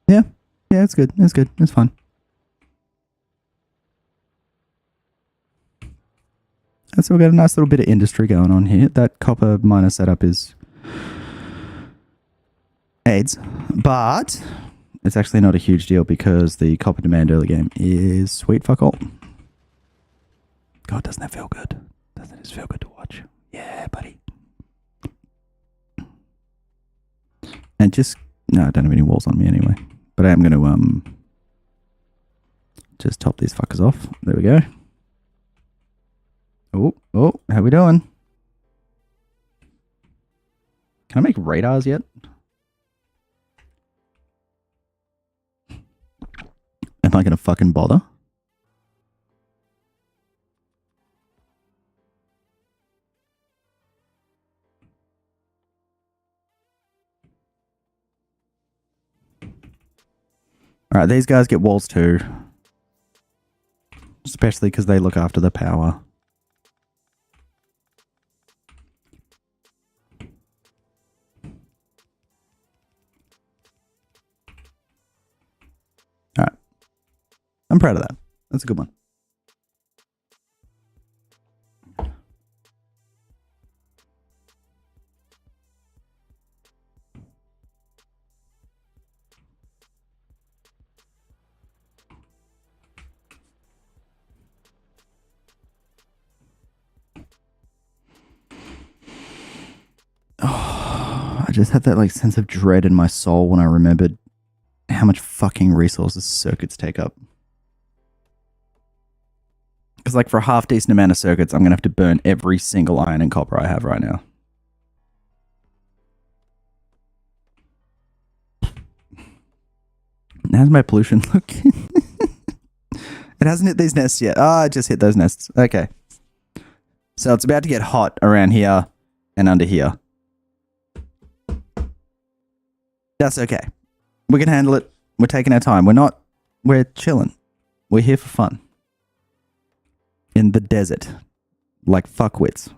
Yeah, it's good. It's good. It's fun. And so we've got a nice little bit of industry going on here. That copper miner setup is AIDS, but it's actually not a huge deal because the copper demand early game is sweet fuck all. God, doesn't that feel good? Doesn't it just feel good to watch? Yeah, buddy. And just, no, I don't have any walls on me anyway. But I am going to just top these fuckers off. There we go. Oh, how we doing? Can I make radars yet? Am I going to fucking bother? Alright, these guys get walls too. Especially because they look after the power. Alright. I'm proud of that. That's a good one. Oh, I just had that like sense of dread in my soul when I remembered how much fucking resources circuits take up. Because like for a half decent amount of circuits, I'm going to have to burn every single iron and copper I have right now. How's my pollution look? It hasn't hit these nests yet. Oh, it just hit those nests. Okay. So it's about to get hot around here and under here. That's okay. We can handle it. We're taking our time. We're chilling. We're here for fun. In the desert. Like fuckwits.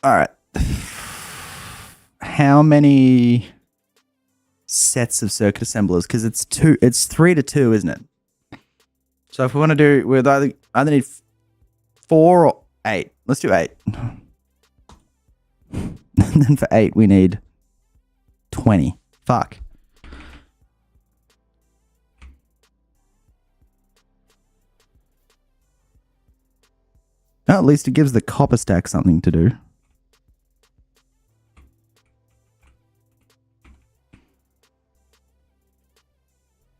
Alright. How many sets of circuit assemblers? Because it's 3 to 2, isn't it? So if we want to do, we'd either need 4 or 8. Let's do 8. And then for 8 we need 20. Fuck. Oh, at least it gives the copper stack something to do.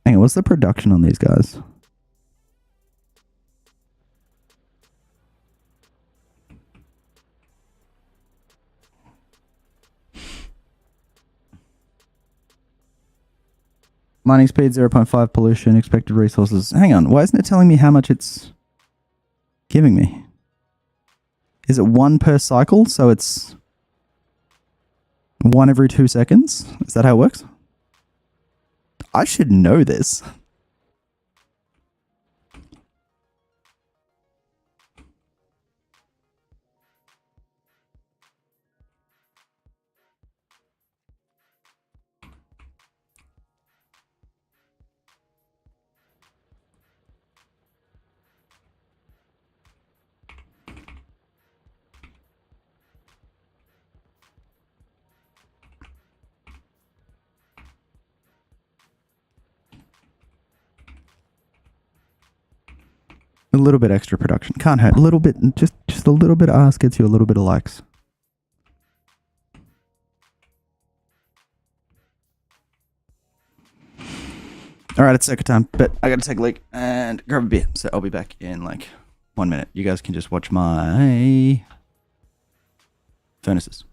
Hang on, what's the production on these guys? Mining speed 0.5 pollution, expected resources. Hang on, why isn't it telling me how much it's giving me? Is it 1 per cycle? So it's 1 every 2 seconds? Is that how it works? I should know this. A little bit extra production. Can't hurt. A little bit, just a little bit of ass gets you a little bit of likes. Alright, it's circuit time, but I gotta take a leak and grab a beer. So I'll be back in like 1 minute. You guys can just watch my furnaces.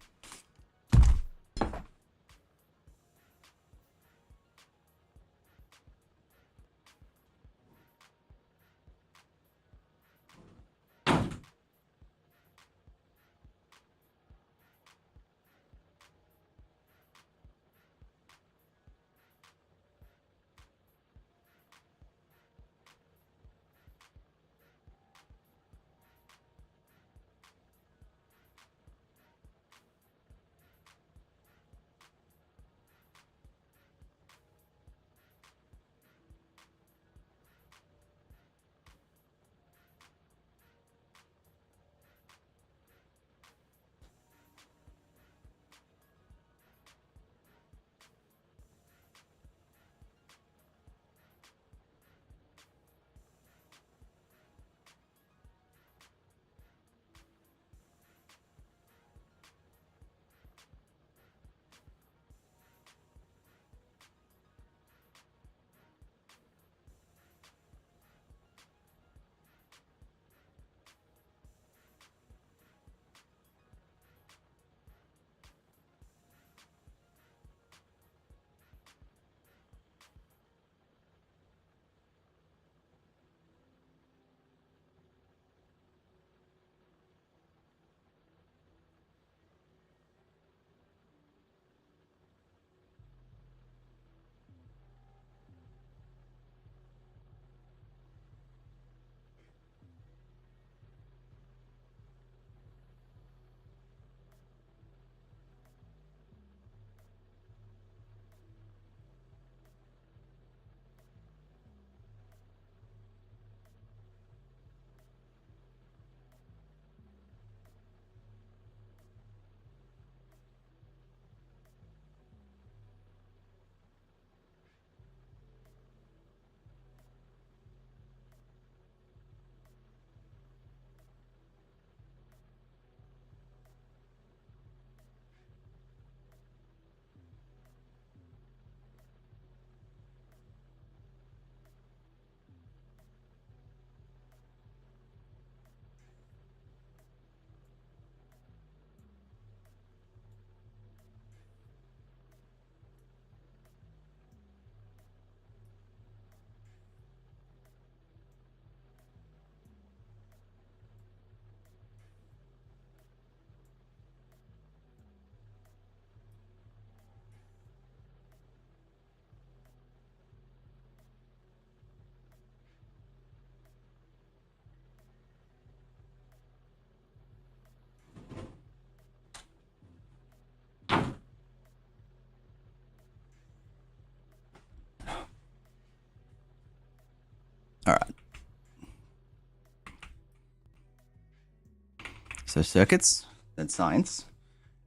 So circuits, then science.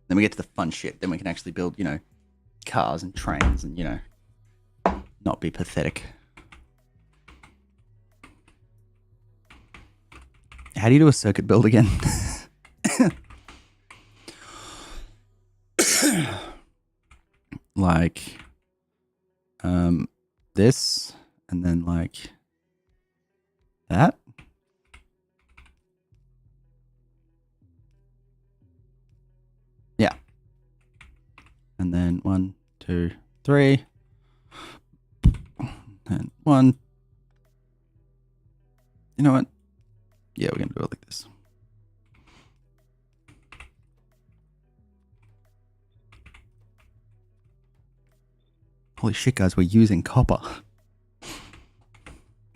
Then we get to the fun shit. Then we can actually build, cars and trains and, not be pathetic. How do you do a circuit build again? Like, this, and then like that. Yeah. And then 1, 2, 3. And 1. You know what? Yeah, we're going to do it like this. Holy shit, guys, we're using copper.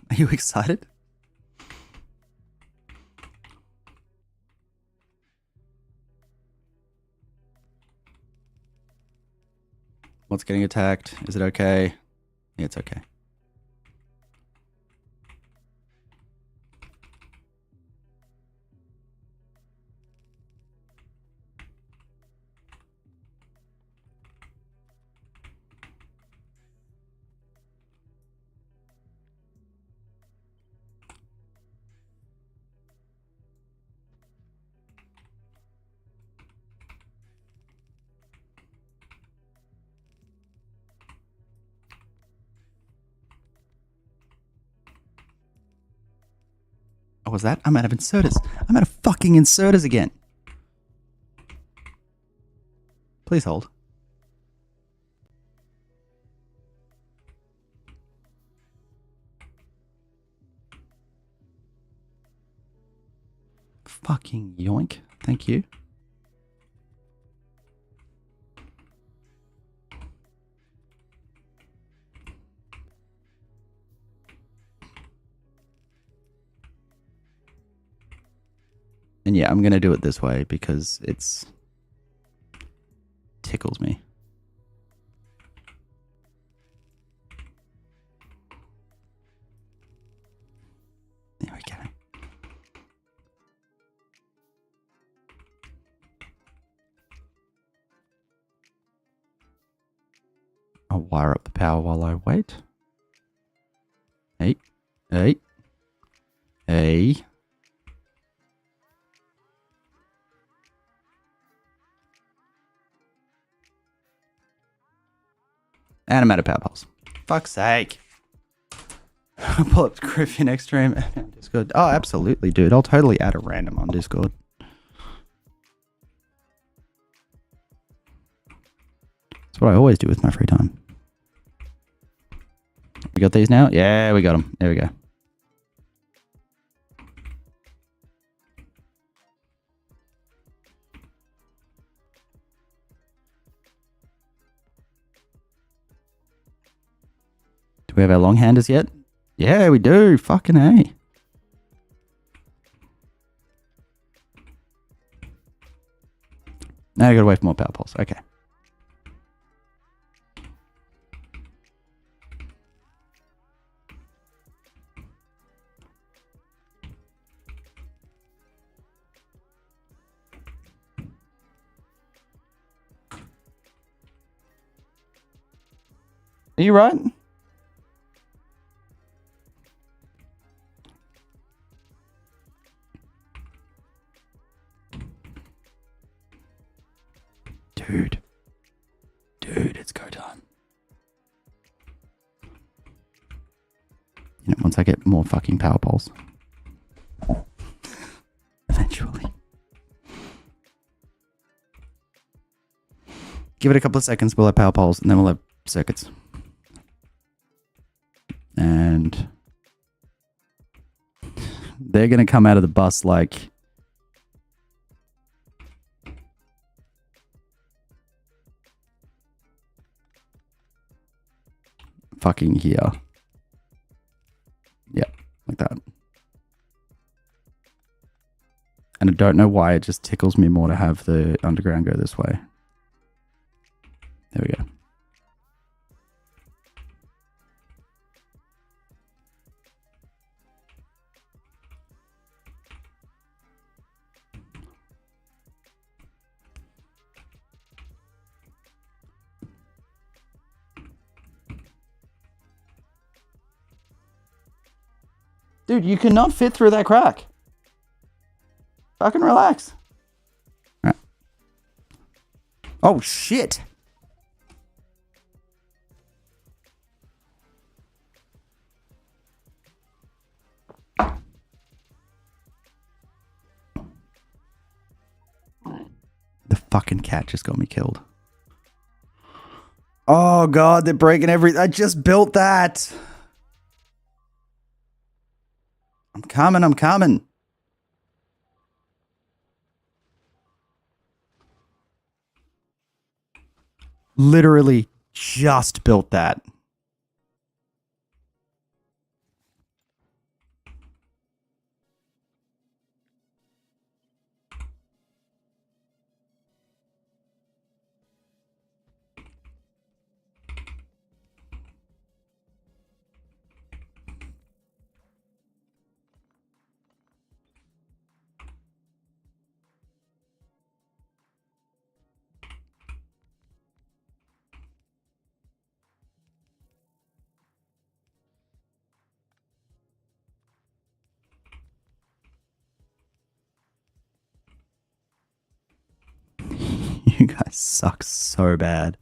Are you excited? What's getting attacked? Is it okay? Yeah, it's okay. Oh, was that? I'm out of inserters. I'm out of fucking inserters again. Please hold. Fucking yoink. Thank you. And yeah, I'm going to do it this way because it's tickles me. There we go. I'll wire up the power while I wait. Hey. Hey. Hey. And I'm out of power poles. Fuck's sake. Pull up Griffin Extreme and Discord. Oh, absolutely, dude. I'll totally add a random on Discord. That's what I always do with my free time. We got these now? Yeah, we got them. There we go. Do we have our long-handers yet? Yeah, we do. Fucking A. Now I gotta wait for more power poles. Okay. Are you right? Dude. Dude, it's go time. You know, once I get more fucking power poles. Eventually. Give it a couple of seconds, we'll have power poles, and then we'll have circuits. And they're going to come out of the bus like... fucking here. Yeah, like that. And I don't know why it just tickles me more to have the underground go this way. There we go. Dude, you cannot fit through that crack. Fucking relax. All right. Oh, shit. The fucking cat just got me killed. Oh, God, they're breaking everything. I just built that. I'm coming. Literally just built that. You guys suck so bad.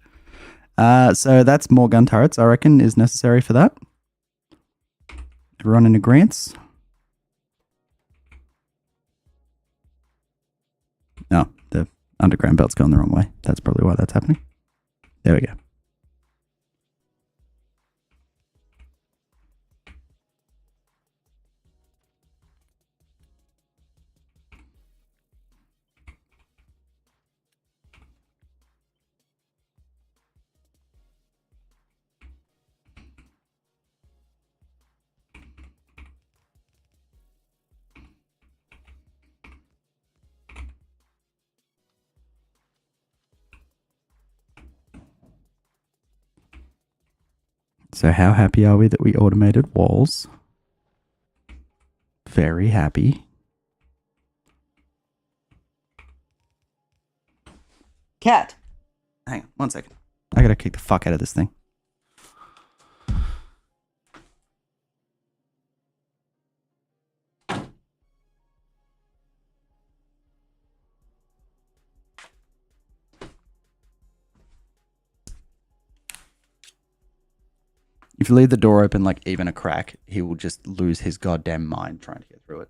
So that's more gun turrets, I reckon, is necessary for that. Everyone in agreement? No, the underground belt's going the wrong way. That's probably why that's happening. There we go. So how happy are we that we automated walls? Very happy. Cat! Hang on, 1 second. I gotta kick the fuck out of this thing. If you leave the door open, like even a crack, he will just lose his goddamn mind trying to get through it.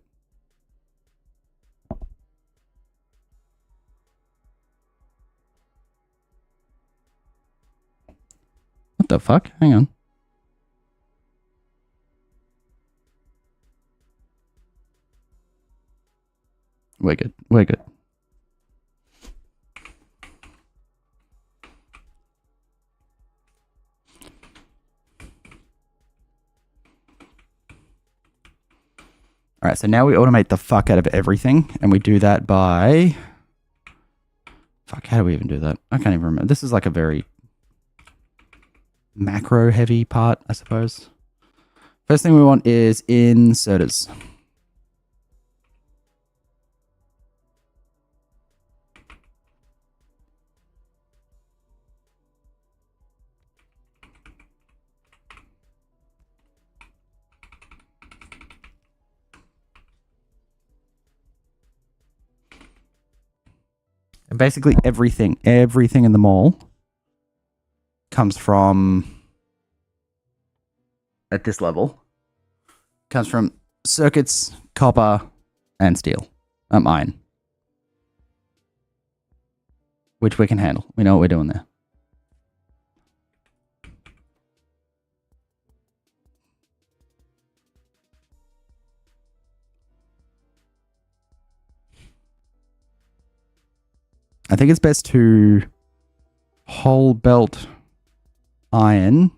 What the fuck? Hang on. We're good. We're good. All right, so now we automate the fuck out of everything, and we do that by... Fuck, how do we even do that? I can't even remember. This is like a very macro-heavy part, I suppose. First thing we want is inserters. And basically everything in the mall comes from, at this level, comes from circuits, copper, and steel. Iron. Which we can handle. We know what we're doing there. I think it's best to whole belt iron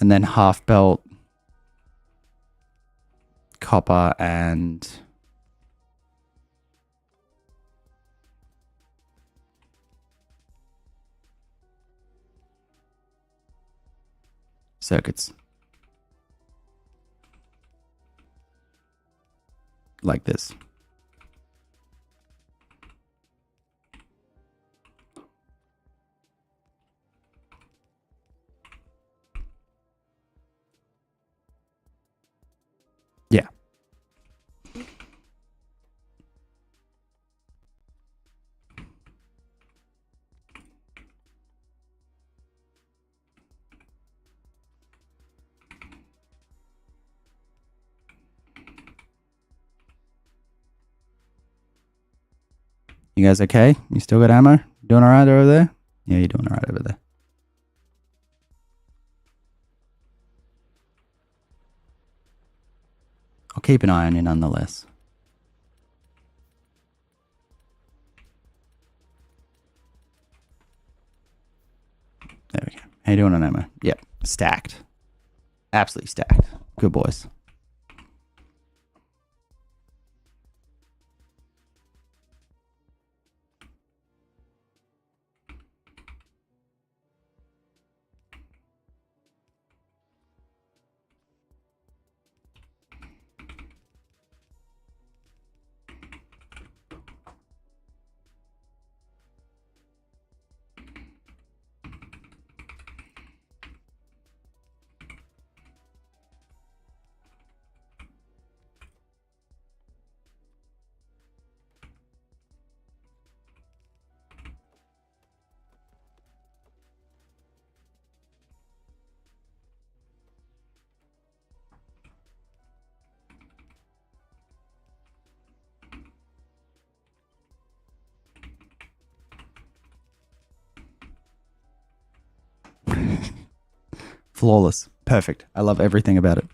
and then half belt copper and circuits. like this. Yeah. You guys okay? You still got ammo? Doing all right over there? Yeah, you're doing all right over there. I'll keep an eye on you nonetheless. There we go. How you doing on ammo? Yep. Stacked. Absolutely stacked. Good boys. Flawless. Perfect. I love everything about it.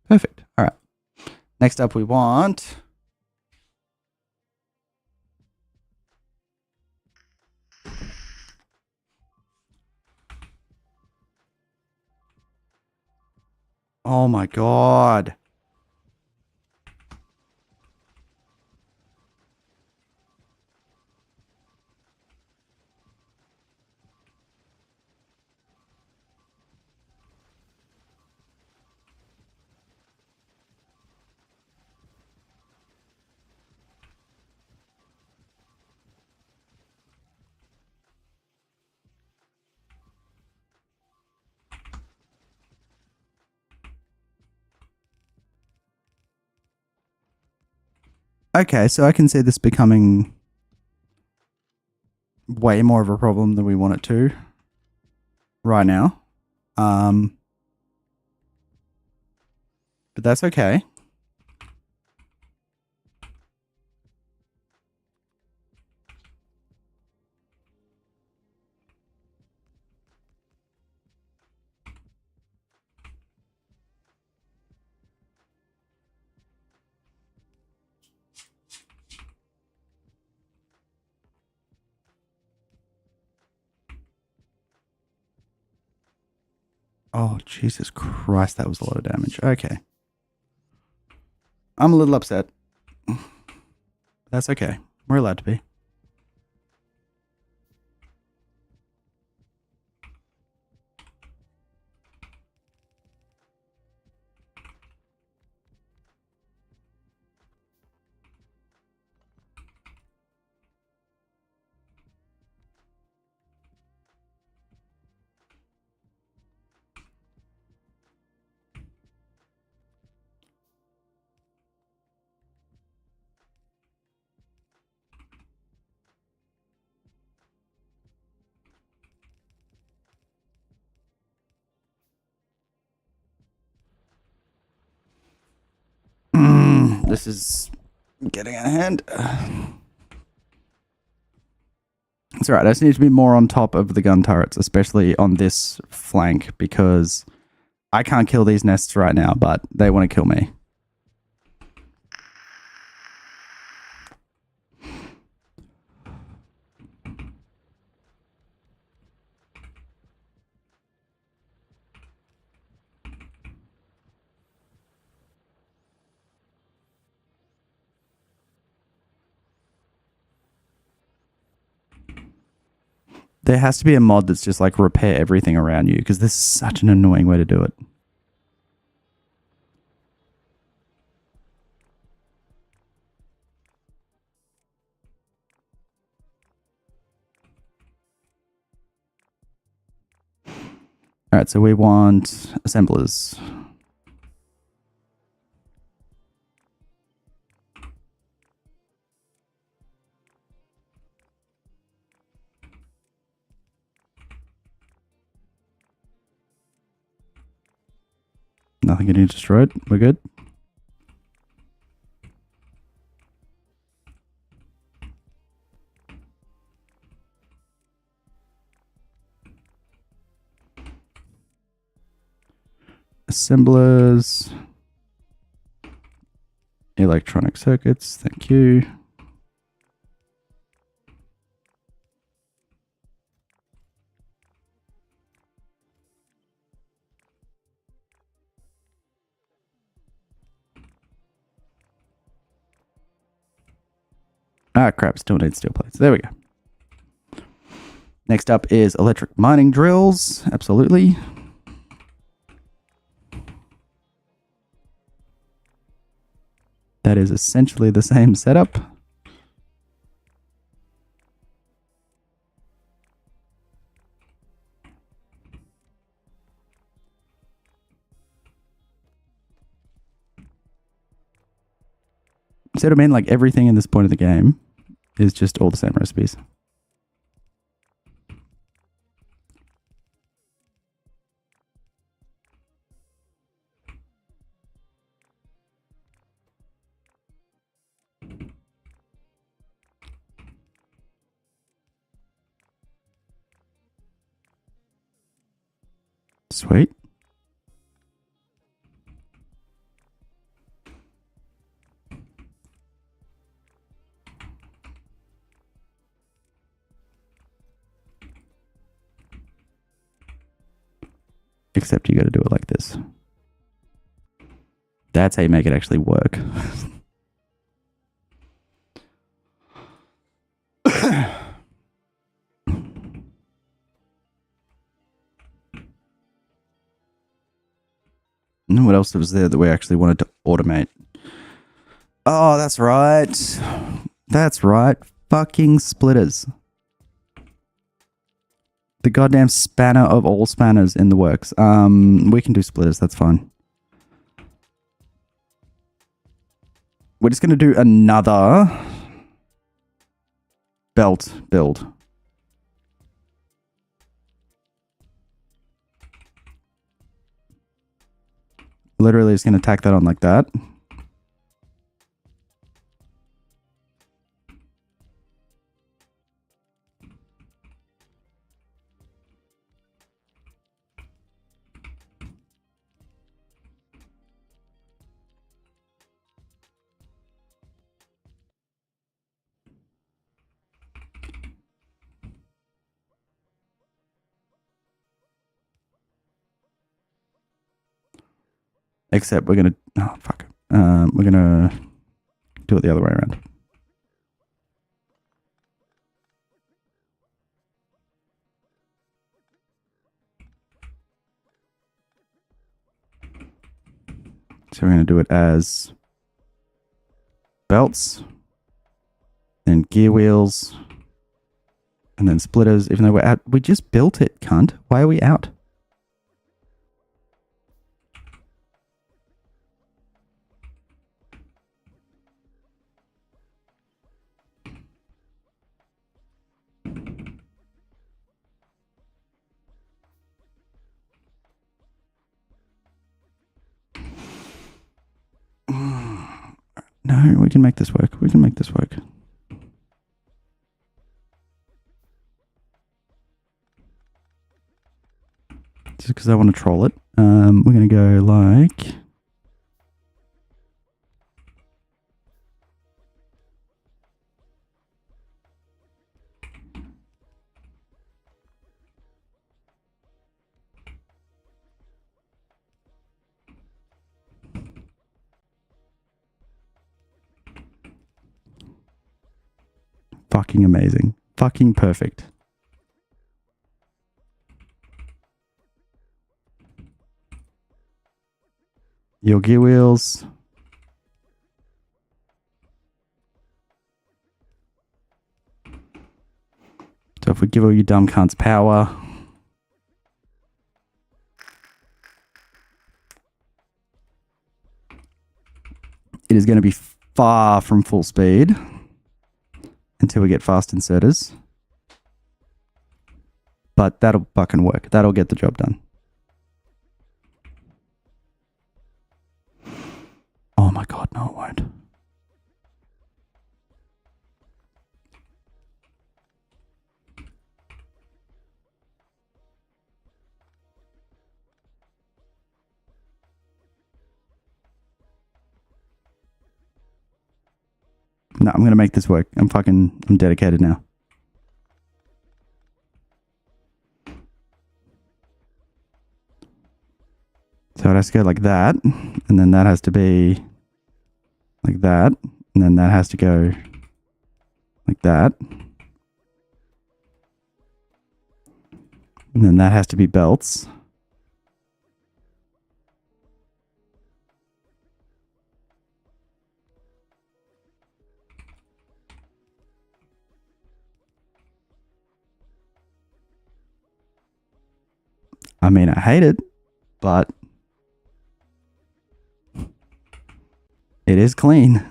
Perfect. All right. Next up, we want... Oh my god. Okay, so I can see this becoming way more of a problem than we want it to right now. But that's okay. Oh, Jesus Christ, that was a lot of damage. Okay. I'm a little upset. That's okay. We're allowed to be. This is getting out of hand. It's alright. I just need to be more on top of the gun turrets, especially on this flank, because I can't kill these nests right now, but they want to kill me. There has to be a mod that's just like repair everything around you, because this is such an annoying way to do it. All right, so we want assemblers. Nothing getting destroyed. We're good. Assemblers. Electronic circuits. Thank you. Ah, crap. Still need steel plates. There we go. Next up is electric mining drills. Absolutely. That is essentially the same setup. See what I mean? Like everything in this point of the game is just all the same recipes. Sweet. Except you got to do it like this. That's how you make it actually work. And what else was there that we actually wanted to automate? Oh, that's right. That's right. Fucking splitters. The goddamn spanner of all spanners in the works. We can do splitters. That's fine. We're just going to do another belt build. Literally just going to tack that on like that. Except we're going to... Oh, fuck. We're going to do it the other way around. So we're going to do it as belts, then gear wheels, and then splitters, even though we're out. We just built it, cunt. Why are we out? No, we can make this work. We can make this work. Just because I want to troll it. We're going to go like... Fucking amazing. Fucking perfect. Your gear wheels. So if we give all you dumb cunts power. It is going to be far from full speed. Until we get fast inserters. But that'll fucking work. That'll get the job done. Oh my god, no it won't. No, I'm going to make this work. I'm dedicated now. So it has to go like that. And then that has to be like that. And then that has to go like that. And then that has to be belts. I mean, I hate it, but it is clean.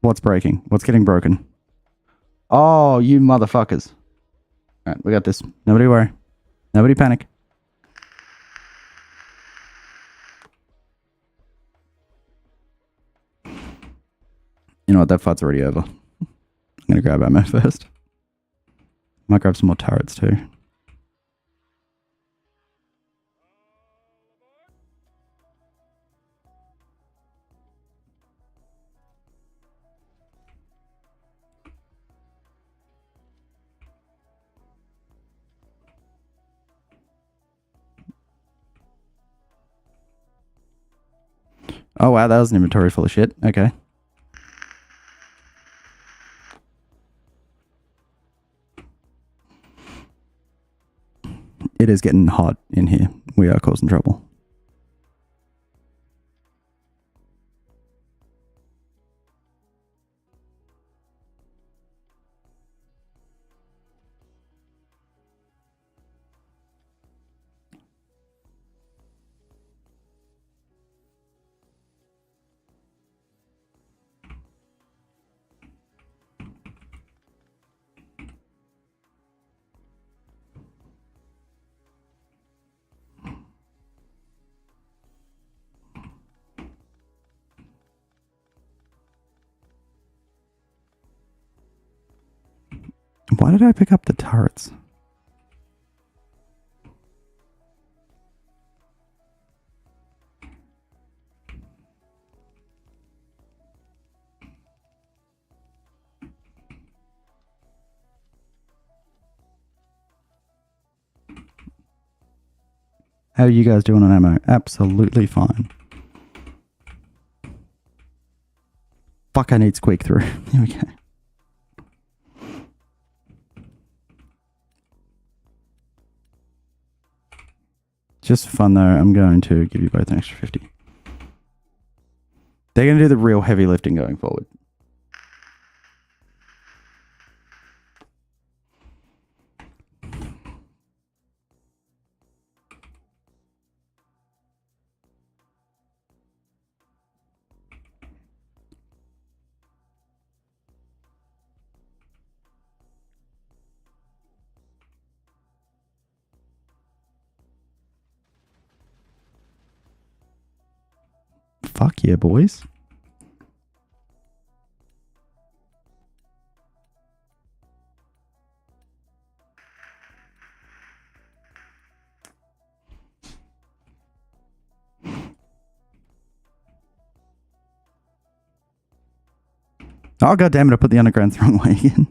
What's breaking? What's getting broken? Oh, you motherfuckers. All right, we got this. Nobody worry. Nobody panic. You know what? That fight's already over. I'm going to grab ammo first. Might grab some more turrets too. Oh wow, that was an inventory full of shit. Okay. It is getting hot in here. We are causing trouble. Why did I pick up the turrets? How are you guys doing on ammo? Absolutely fine. Fuck, I need squeak through. Here we go. Just for fun though, I'm going to give you both an extra 50. They're going to do the real heavy lifting going forward. Fuck yeah, boys. Oh, god damn it, I put the underground the wrong way again.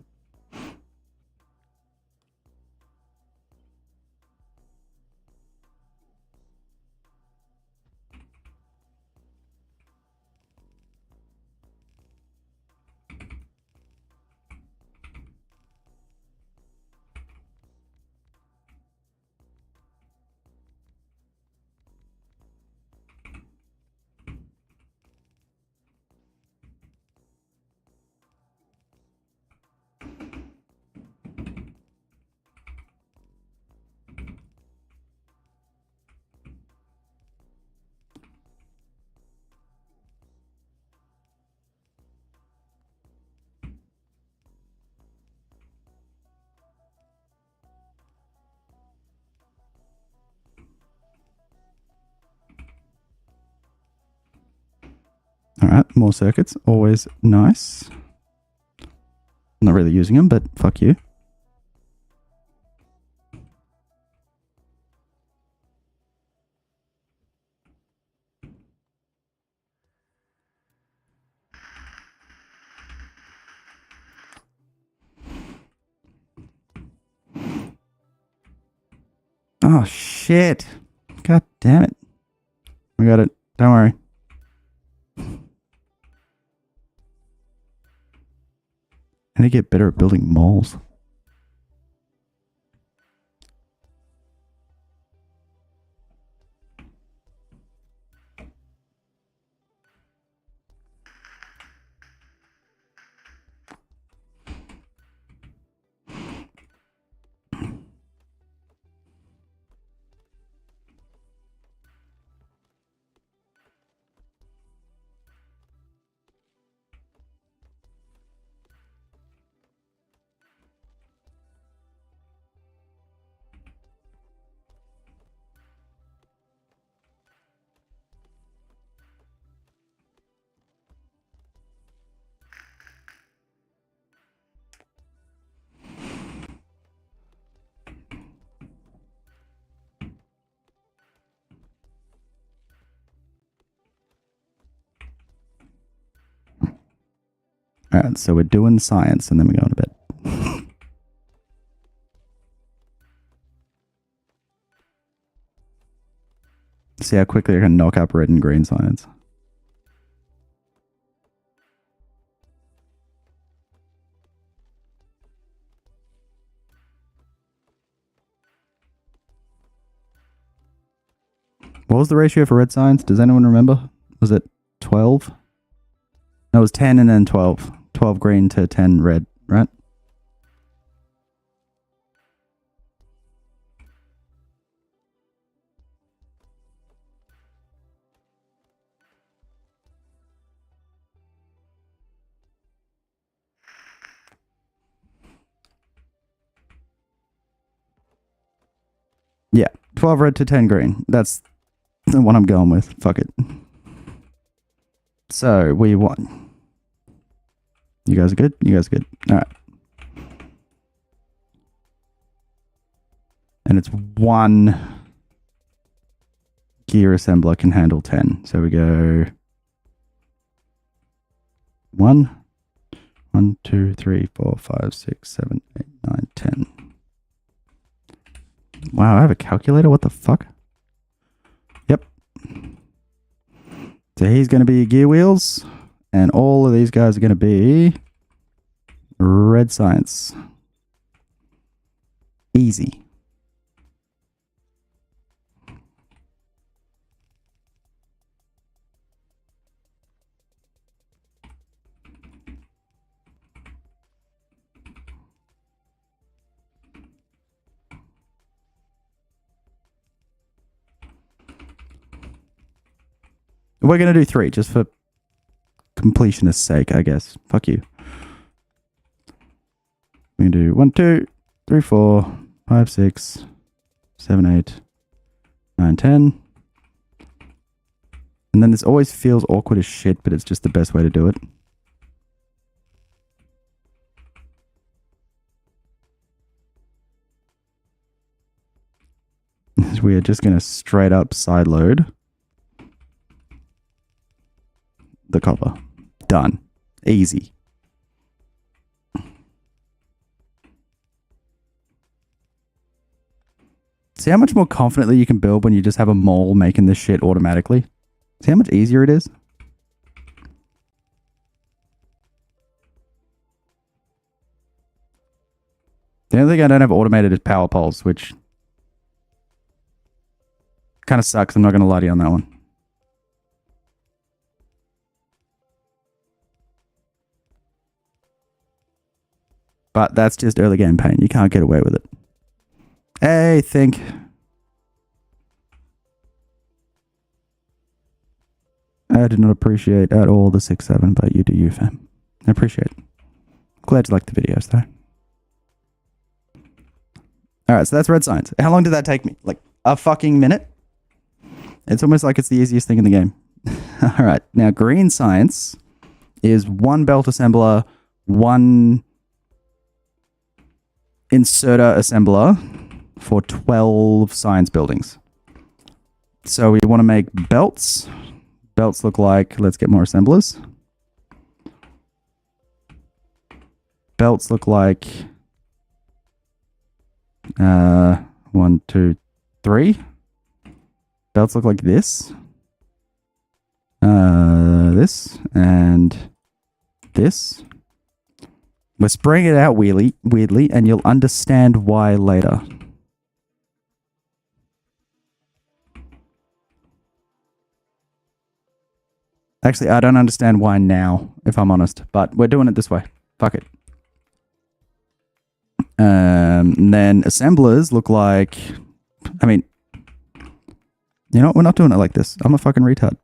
Alright, more circuits. Always nice. Not really using them, but fuck you. Oh, shit. God damn it. We got it. Don't worry. I need to get better at building moles. Alright, so we're doing science and then we're going to bed. See how quickly I can knock up red and green science. What was the ratio for red science? Does anyone remember? Was it 12? No, it was 10 and then 12. 12 green to 10 red, right? Yeah, 12 red to 10 green. That's the one I'm going with. Fuck it. So, we won. You guys are good? You guys are good. Alright. And it's one gear assembler can handle 10. So we go 1, 2, 3, 4, 5, 6, 7, 8, 9, 10. Wow, I have a calculator? What the fuck? Yep. So he's going to be gear wheels. And all of these guys are going to be red science. Easy. We're going to do 3 just for completionist's sake, I guess. Fuck you. We can do 1, 2, 3, 4, 5, 6, 7, 8, 9, 10. And then this always feels awkward as shit, but it's just the best way to do it. We are just going to straight up side load the copper. Done. Easy. See how much more confidently you can build when you just have a mole making this shit automatically? See how much easier it is? The only thing I don't have automated is power poles, which kind of sucks. I'm not going to lie to you on that one. But that's just early game pain. You can't get away with it. Hey, think. I did not appreciate at all the 6-7, but you do you, fam. I appreciate it. Glad you liked the videos, though. Alright, so that's red science. How long did that take me? Like a fucking minute? It's almost like it's the easiest thing in the game. Alright, now green science is one belt assembler, one inserter assembler for 12 science buildings. So we want to make belts. Belts look like, let's get more assemblers. Belts look like 1, 2, 3. Belts look like this. This and this. We're spraying it out weirdly, and you'll understand why later. Actually, I don't understand why now, if I'm honest, but we're doing it this way. Fuck it. And then assemblers look like, I mean, you know what? We're not doing it like this. I'm a fucking retard.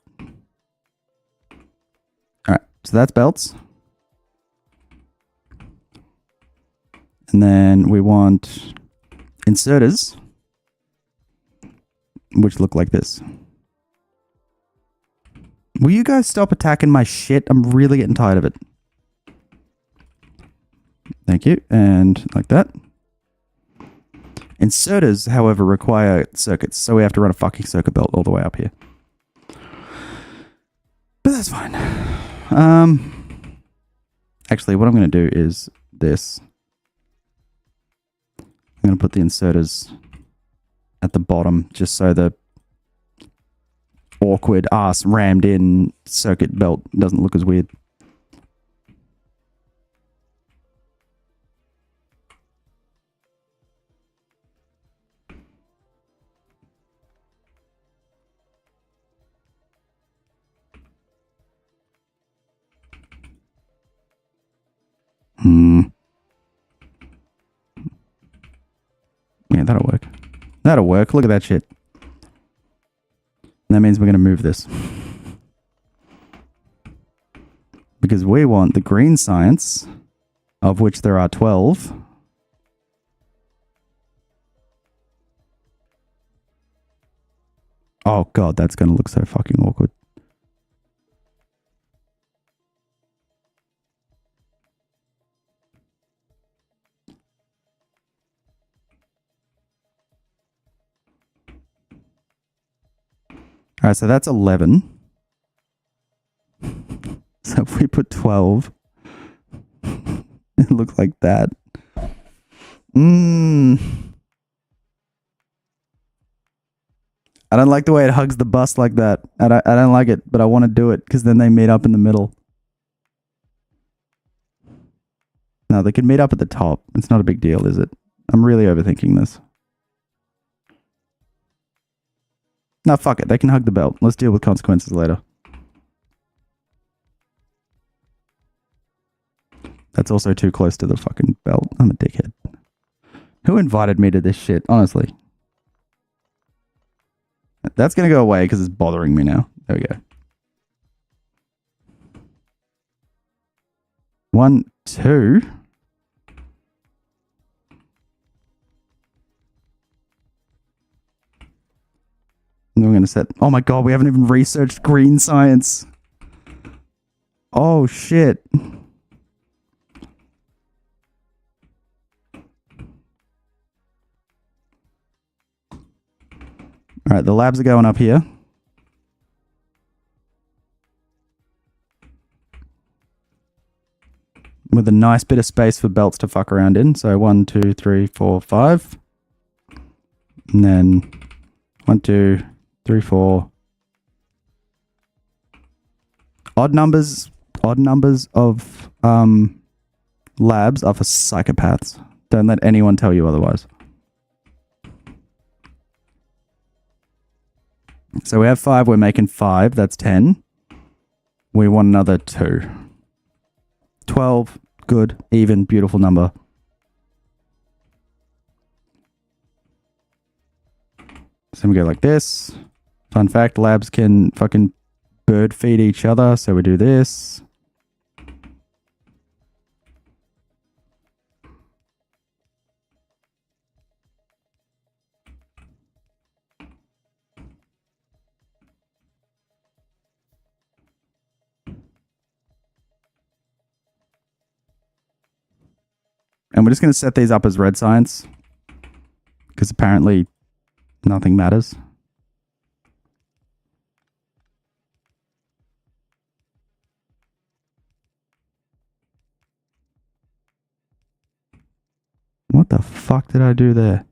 Alright, so that's belts. And then we want inserters, which look like this. Will you guys stop attacking my shit? I'm really getting tired of it. Thank you. And like that. Inserters, however, require circuits, so we have to run a fucking circuit belt all the way up here. But that's fine. Actually, what I'm going to do is this. I'm going to put the inserters at the bottom, just so the awkward ass rammed in circuit belt doesn't look as weird. Yeah, that'll work. That'll work. Look at that shit. That means we're going to move this. Because we want the green science, of which there are 12. Oh god, that's going to look so fucking awkward. Alright, so that's 11. So if we put 12, it looks like that. I don't like the way it hugs the bus like that. I don't like it, but I want to do it because then they meet up in the middle. No, they could meet up at the top. It's not a big deal, is it? I'm really overthinking this. No, fuck it. They can hug the belt. Let's deal with consequences later. That's also too close to the fucking belt. I'm a dickhead. Who invited me to this shit, honestly? That's going to go away because it's bothering me now. There we go. 1, 2. And then we're going going to set... Oh my god, we haven't even researched green science. Oh shit. Alright, the labs are going up here. With a nice bit of space for belts to fuck around in. So 1, 2, 3, 4, 5. And then 1, 2, 3, 4. Odd numbers of labs are for psychopaths. Don't let anyone tell you otherwise. So we have 5, we're making 5, that's 10. We want another 2. 12, good, even, beautiful number. So we go like this. Fun fact, labs can fucking bird feed each other, so we do this. And we're just going to set these up as red science. Because apparently nothing matters. What the fuck did I do there?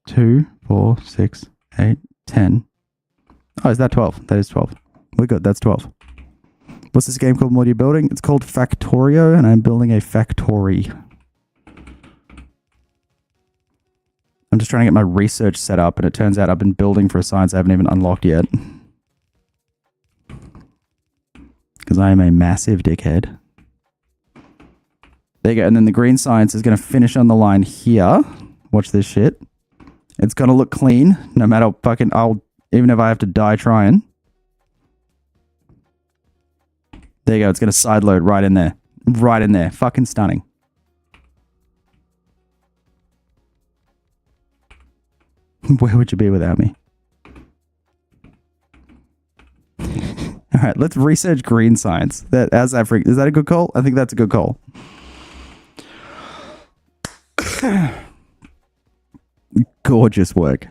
2, 4, 6, 8, 10. Oh, is that 12? That is 12. We're good. That's 12. What's this game called? What are you building? It's called Factorio, and I'm building a factory. I'm just trying to get my research set up, and it turns out I've been building for a science I haven't even unlocked yet. Because I am a massive dickhead. There you go. And then the green science is going to finish on the line here. Watch this shit. It's going to look clean, no matter fucking... even if I have to die trying. There you go. It's going to side load right in there. Right in there. Fucking stunning. Where would you be without me? Alright, let's research green science. Is that a good call? I think that's a good call. Gorgeous work.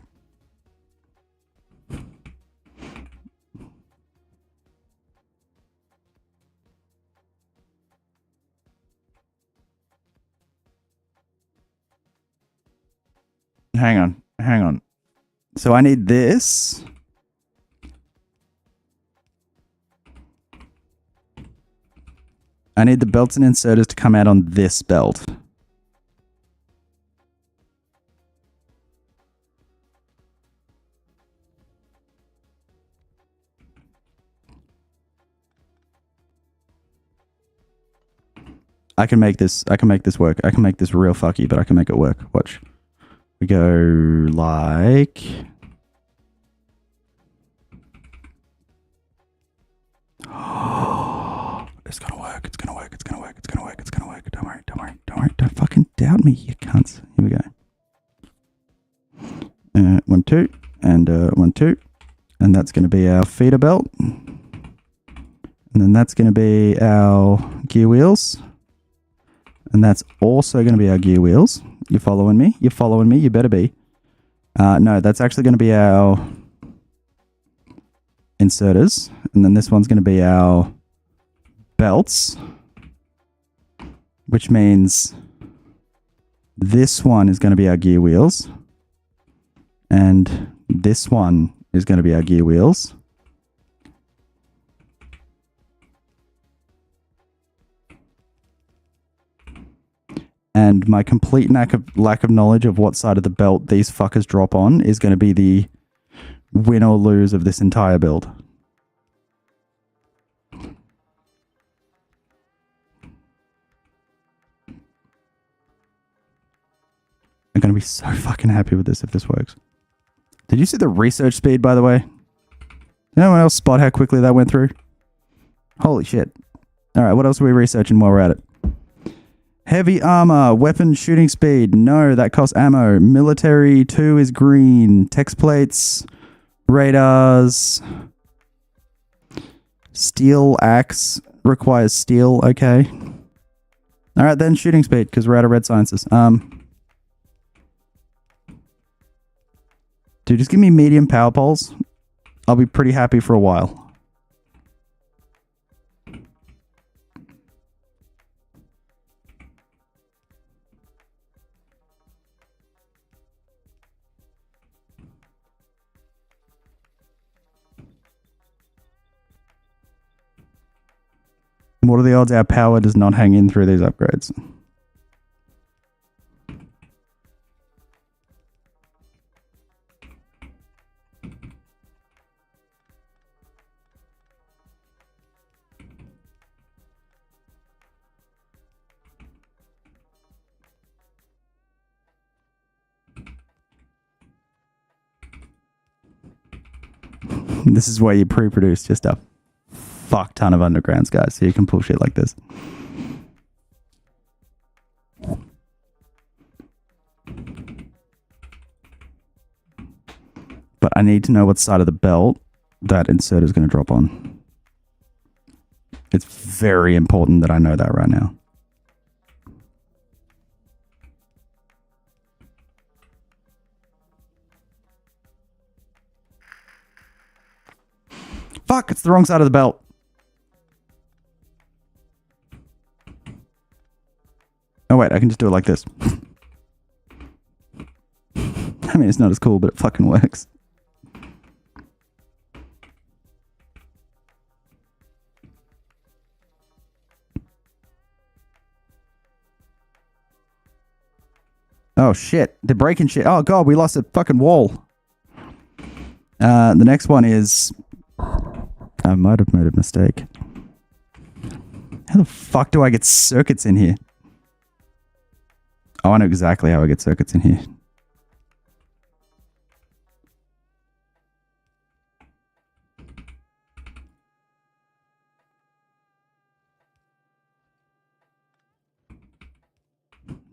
Hang on. So I need this. I need the belts and inserters to come out on this belt. I can make this work. I can make this real fucky, but I can make it work. Watch. We go like... It's gonna work. It's gonna work. It's gonna work. It's gonna work. It's gonna work. Don't worry. Don't worry. Don't worry. Don't fucking doubt me, you cunts. Here we go. 1, 2, and 1, 2, and that's gonna be our feeder belt, and then that's gonna be our gear wheels, and that's also gonna be our gear wheels. You following me? You're following me? You better be. No, that's actually gonna be our inserters, and then this one's gonna be our belts, which means this one is going to be our gear wheels, and this one is going to be our gear wheels, and my complete lack of knowledge of what side of the belt these fuckers drop on is going to be the win or lose of this entire build. I'm going to be so fucking happy with this if this works. Did you see the research speed, by the way? Did anyone else spot how quickly that went through? Holy shit. Alright, what else are we researching while we're at it? Heavy armor, weapon shooting speed. No, that costs ammo. Military 2 is green. Text plates, Radars. Steel axe requires steel. Okay. All right, then shooting speed because we're out of red sciences. Dude, just give me medium power poles. I'll be pretty happy for a while. What are the odds our power does not hang in through these upgrades? This is where you pre-produce just a fuck ton of undergrounds, guys, so you can pull shit like this. But I need to know what side of the belt that insert is going to drop on. It's very important that I know that right now. Fuck, it's the wrong side of the belt. Oh wait, I can just do it like this. I mean, it's not as cool, but it fucking works. Oh shit, they're breaking shit. Oh god, we lost a fucking wall. The next one is... I might have made a mistake. How the fuck do I get circuits in here? Oh, I know exactly how I get circuits in here.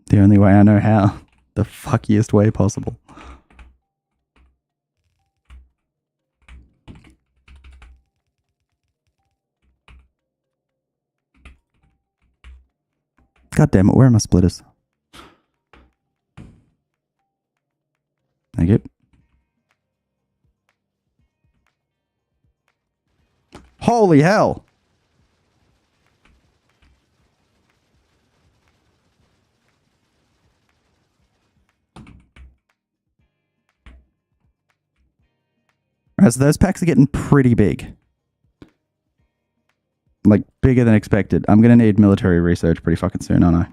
The only way I know how. The fuckiest way possible. God damn it, where are my splitters? Thank you. Holy hell! Alright, so those packs are getting pretty big. Like, bigger than expected. I'm gonna need military research pretty fucking soon, aren't I?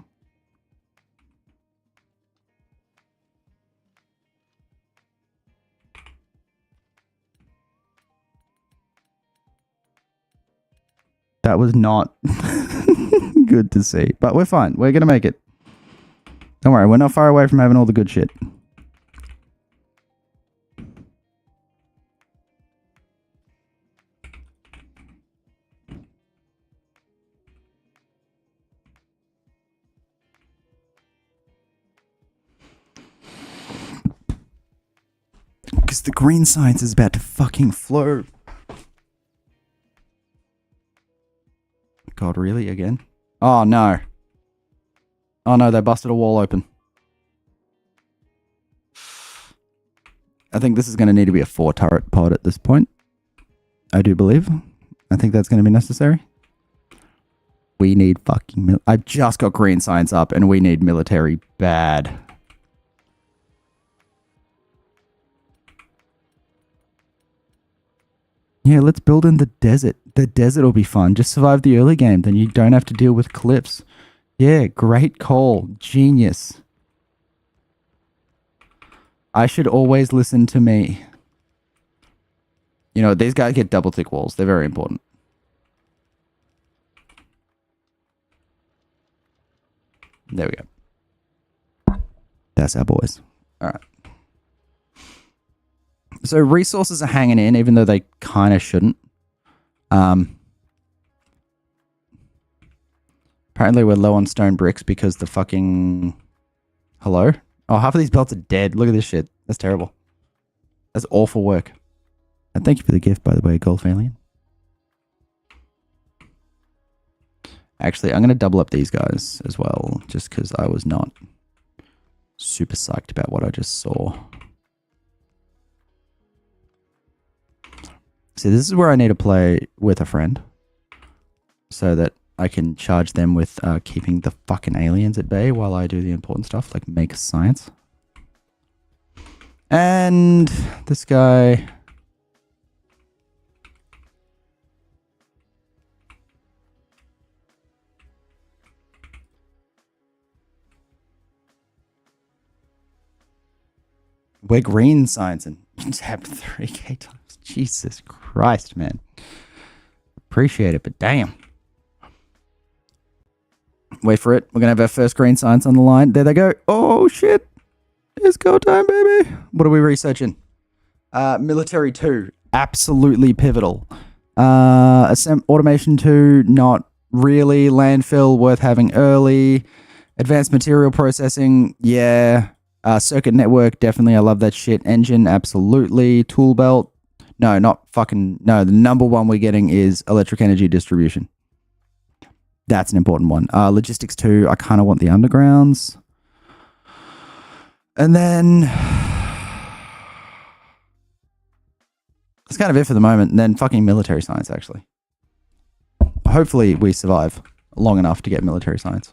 That was not good to see. But we're fine. We're gonna make it. Don't worry, we're not far away from having all the good shit. Because the green science is about to fucking flow. God, really? Again? Oh, no. Oh, no, they busted a wall open. I think this is going to need to be a 4-turret pod at this point. I do believe. I think that's going to be necessary. We need fucking... I've just got green science up and we need military bad. Yeah, let's build in the desert. The desert will be fun. Just survive the early game, then you don't have to deal with cliffs. Yeah, great call. Genius. I should always listen to me. You know, these guys get double thick walls. They're very important. There we go. That's our boys. All right. So resources are hanging in, even though they kind of shouldn't. Apparently we're low on stone bricks because the fucking... Hello? Oh, half of these belts are dead. Look at this shit. That's terrible. That's awful work. And thank you for the gift, by the way, Golf Alien. Actually, I'm going to double up these guys as well, just because I was not super psyched about what I just saw. See, this is where I need to play with a friend so that I can charge them with keeping the fucking aliens at bay while I do the important stuff, like make science. And this guy... We're green science and tapped 3k times. Jesus Christ, man. Appreciate it, but damn. Wait for it. We're going to have our first green science on the line. There they go. Oh, shit. It's go time, baby. What are we researching? Military 2. Absolutely pivotal. Automation 2. Not really. Landfill. Worth having early. Advanced material processing. Yeah. Circuit network, definitely. I love that shit. Engine, absolutely. Tool belt. No, not fucking... No, the number one we're getting is electric energy distribution. That's an important one. Logistics 2, I kind of want the undergrounds. And then... That's kind of it for the moment. And then fucking military science, actually. Hopefully we survive long enough to get military science.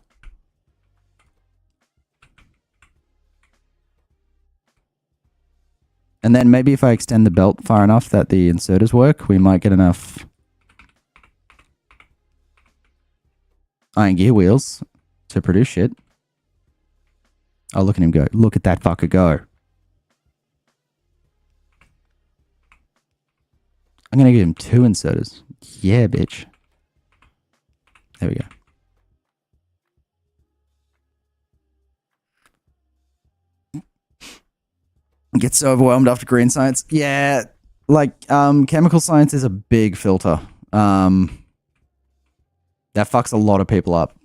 And then maybe if I extend the belt far enough that the inserters work, we might get enough iron gear wheels to produce shit. Oh, look at him go. Look at that fucker go. I'm going to give him 2 inserters. Yeah, bitch. There we go. Get so overwhelmed after green science. Yeah, like chemical science is a big filter. That fucks a lot of people up.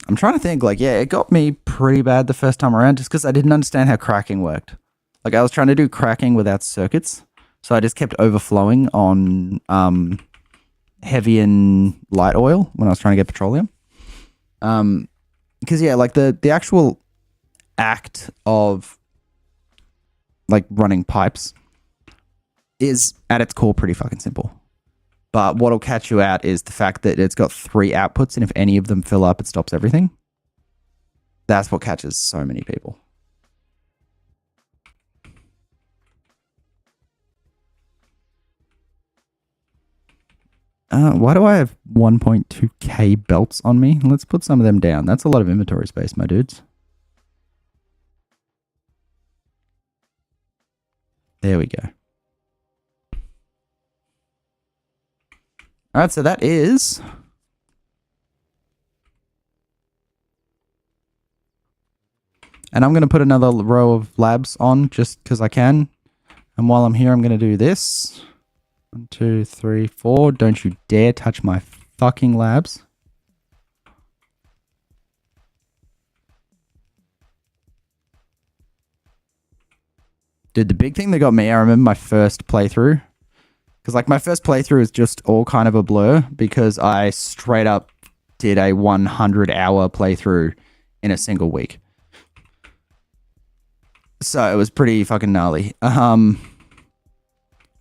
I'm trying to think, like, yeah, it got me pretty bad the first time around just because I didn't understand how cracking worked. Like, I was trying to do cracking without circuits, so I just kept overflowing on heavy and light oil when I was trying to get petroleum. Because, yeah, like, the actual act of like running pipes is at its core pretty fucking simple, but what'll catch you out is the fact that it's got 3 outputs, and if any of them fill up, it stops everything. That's what catches so many people. Why do I have 1.2k belts on me? Let's put some of them down. That's a lot of inventory space, my dudes. There we go. All right, so that is... And I'm going to put another row of labs on just because I can. And while I'm here, I'm going to do this. 1, 2, 3, 4. Don't you dare touch my fucking labs. Dude, the big thing that got me, I remember my first playthrough. Because, like, my first playthrough is just all kind of a blur because I straight up did a 100-hour playthrough in a single week. So, it was pretty fucking gnarly. But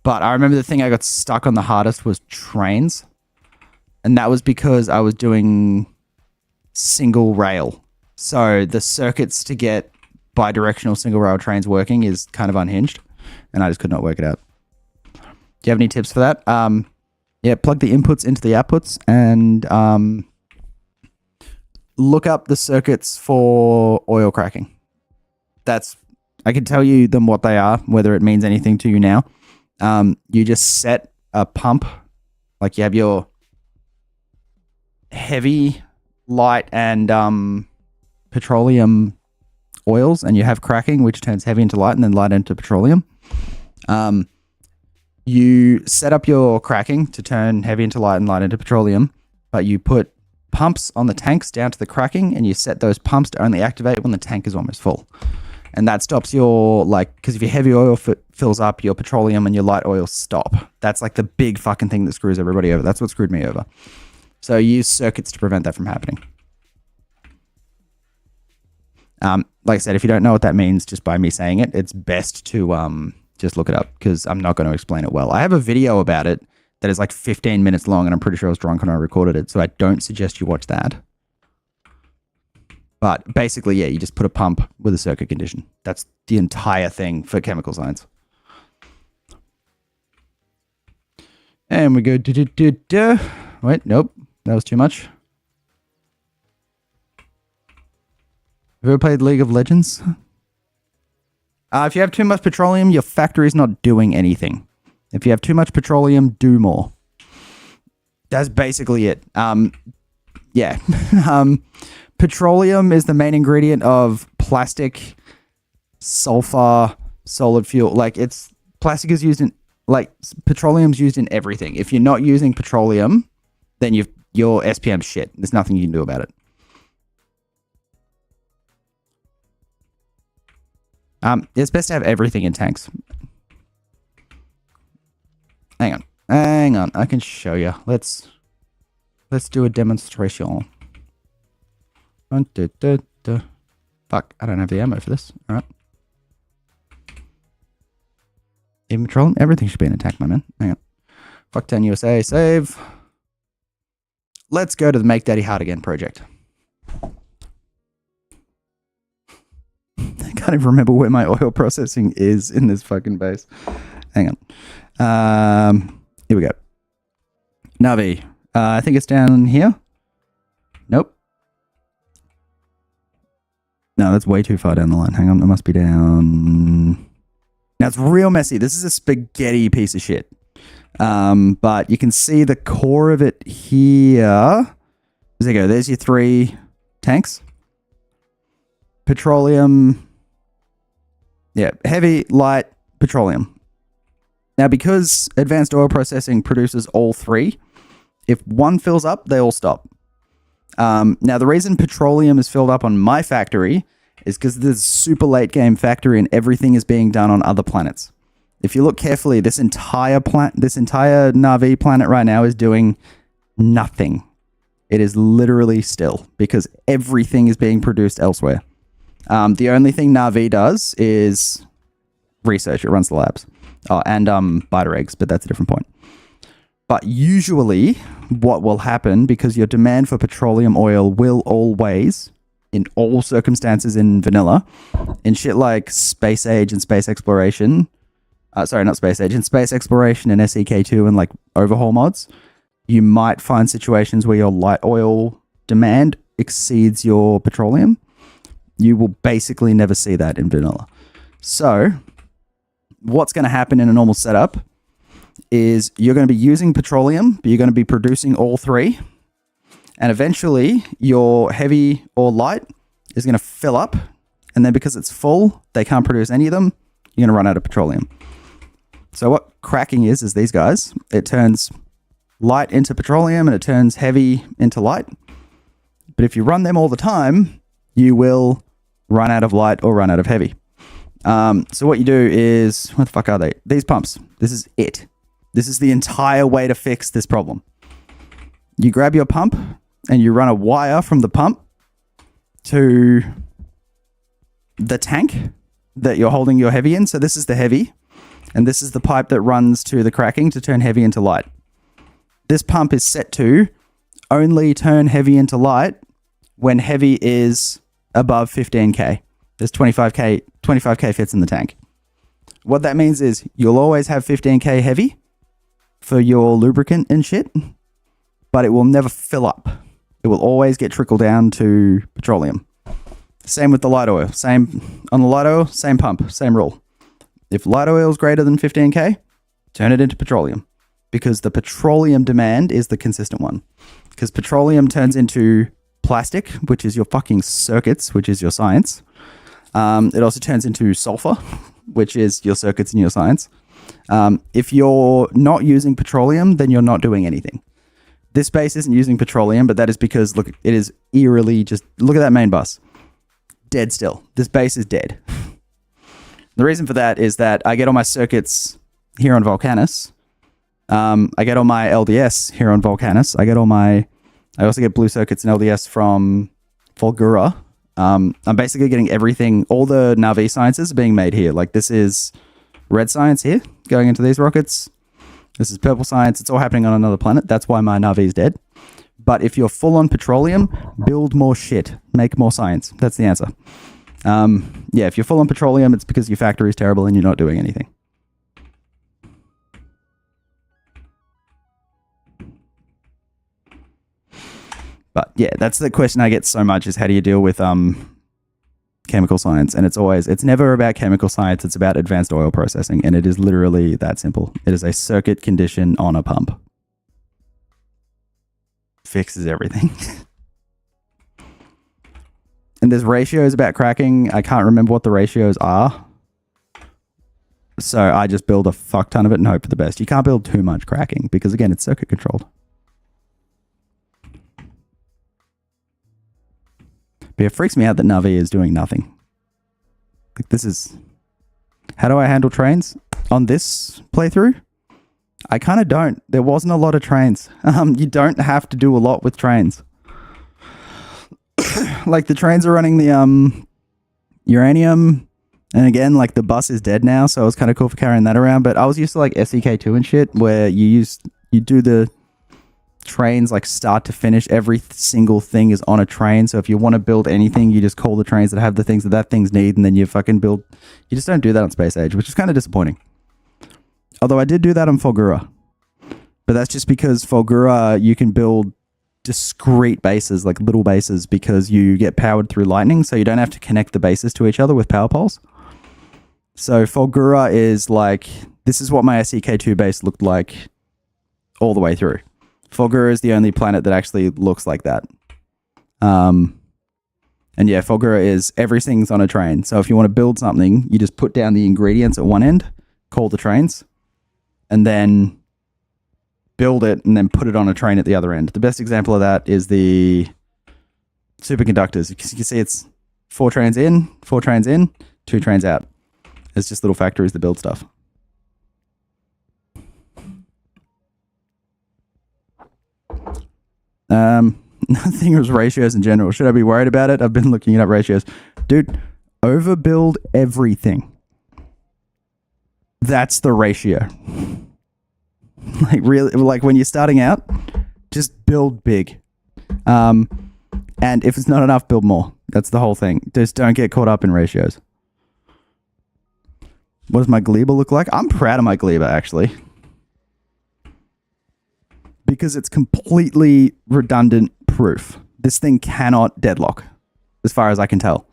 I remember the thing I got stuck on the hardest was trains. And that was because I was doing single rail. So, the circuits to get bi-directional single rail trains working is kind of unhinged, and I just could not work it out. Do you have any tips for that? Yeah, plug the inputs into the outputs and look up the circuits for oil cracking. I can tell you them what they are, whether it means anything to you now. You just set a pump, like you have your heavy, light, and petroleum oils, and you have cracking, which turns heavy into light and then light into petroleum. You set up your cracking to turn heavy into light and light into petroleum, but you put pumps on the tanks down to the cracking, and you set those pumps to only activate when the tank is almost full. And that stops your, like, because if your heavy oil fills up, your petroleum and your light oil stop. That's like the big fucking thing that screws everybody over. That's what screwed me over. So use circuits to prevent that from happening. Like I said, if you don't know what that means, just by me saying it, it's best to just look it up, because I'm not going to explain it well. I have a video about it that is like 15 minutes long, and I'm pretty sure I was drunk when I recorded it, so I don't suggest you watch that. But basically, yeah, you just put a pump with a circuit condition. That's the entire thing for chemical science. And we go... Wait, nope. That was too much. Have you ever played League of Legends? If you have too much petroleum, your factory's not doing anything. If you have too much petroleum, do more. That's basically it. Yeah. Petroleum is the main ingredient of plastic, sulfur, solid fuel. Like, it's... Plastic is used in... Like, petroleum's used in everything. If you're not using petroleum, then your SPM's shit. There's nothing you can do about it. It's best to have everything in tanks. Hang on. I can show you. Let's do a demonstration. Fuck, I don't have the ammo for this. All right. Even petroleum, everything should be in a tank, my man. Hang on. Fuck 10 USA, save. Let's go to the Make Daddy Hard Again project. I can't even remember where my oil processing is in this fucking base. Hang on. Here we go. Navi. I think it's down here. Nope. No, that's way too far down the line. Hang on. It must be down. Now, it's real messy. This is a spaghetti piece of shit. But you can see the core of it here. There you go. There's your 3 tanks. Petroleum. Yeah, heavy, light, petroleum. Now, because advanced oil processing produces all 3, if one fills up, they all stop. Now, the reason petroleum is filled up on my factory is because there's a super late game factory and everything is being done on other planets. If you look carefully, this entire Na'vi planet right now is doing nothing. It is literally still because everything is being produced elsewhere. The only thing Na'vi does is research. It runs the labs. Oh, and biter eggs, but that's a different point. But usually what will happen, because your demand for petroleum oil will always, in all circumstances in vanilla, in shit like space age and space exploration, sorry, not space age, in space exploration and SEK2 and like overhaul mods, you might find situations where your light oil demand exceeds your petroleum. You will basically never see that in vanilla. So what's going to happen in a normal setup is you're going to be using petroleum, but you're going to be producing all 3. And eventually your heavy or light is going to fill up. And then because it's full, they can't produce any of them. You're going to run out of petroleum. So what cracking is these guys, it turns light into petroleum and it turns heavy into light. But if you run them all the time, you will run out of light or run out of heavy. So what you do is, what the fuck are they? These pumps. This is it. This is the entire way to fix this problem. You grab your pump and you run a wire from the pump to the tank that you're holding your heavy in. So this is the heavy, and this is the pipe that runs to the cracking to turn heavy into light. This pump is set to only turn heavy into light when heavy is above 15K. There's 25K fits in the tank. What that means is you'll always have 15K heavy for your lubricant and shit, but it will never fill up. It will always get trickled down to petroleum. Same with the light oil. Same on the light oil, same pump, same rule. If light oil is greater than 15K, turn it into petroleum, because the petroleum demand is the consistent one. Because petroleum turns into plastic, which is your fucking circuits, which is your science. It also turns into sulfur, which is your circuits and your science. If you're not using petroleum, then you're not doing anything. This base isn't using petroleum, but that is because, look, it is eerily just... Look at that main bus. Dead still. This base is dead. The reason for that is that I get all my circuits here on Volcanus. I get all my LDS here on Volcanus. I also get blue circuits and LDS from Fulgura. I'm basically getting everything, all the Na'vi sciences are being made here. Like this is red science here, going into these rockets. This is purple science. It's all happening on another planet. That's why my Na'vi is dead. But if you're full on petroleum, build more shit. Make more science. That's the answer. Yeah, if you're full on petroleum, it's because your factory is terrible and you're not doing anything. But yeah, that's the question I get so much is how do you deal with chemical science? And it's never about chemical science. It's about advanced oil processing. And it is literally that simple. It is a circuit condition on a pump. Fixes everything. And there's ratios about cracking. I can't remember what the ratios are. So I just build a fuck ton of it and hope for the best. You can't build too much cracking because, again, it's circuit controlled. But it freaks me out that Na'vi is doing nothing. Like this is... How do I handle trains? On this playthrough? I kind of don't. There wasn't a lot of trains. You don't have to do a lot with trains. Like the trains are running the uranium, and again, like the bus is dead now, so it was kind of cool for carrying that around. But I was used to like SEK2 and shit, where you do the trains like start to finish. Every single thing is on a train. So if you want to build anything, you just call the trains that have the things that things need, and then you fucking build. You just don't do that on Space Age, which is kind of disappointing. Although I did do that on Fulgura, but that's just because Fulgura you can build discrete bases, like little bases, because you get powered through lightning, so you don't have to connect the bases to each other with power poles. So Fulgura is like, this is what my SEK2 base looked like all the way through. Fulgura is the only planet that actually looks like that. And yeah, Fulgura is everything's on a train. So if you want to build something, you just put down the ingredients at one end, call the trains, and then build it and then put it on a train at the other end. The best example of that is the superconductors. You can see it's 4 trains in, 2 trains out. It's just little factories that build stuff. Nothing was ratios in general. Should I be worried about it? I've been looking up ratios. Dude, overbuild everything. That's the ratio. Like really, like when you're starting out, just build big. And if it's not enough, build more. That's the whole thing. Just don't get caught up in ratios. What does my gleba look like? I'm proud of my gleba, actually. Because it's completely redundant proof. This thing cannot deadlock, as far as I can tell.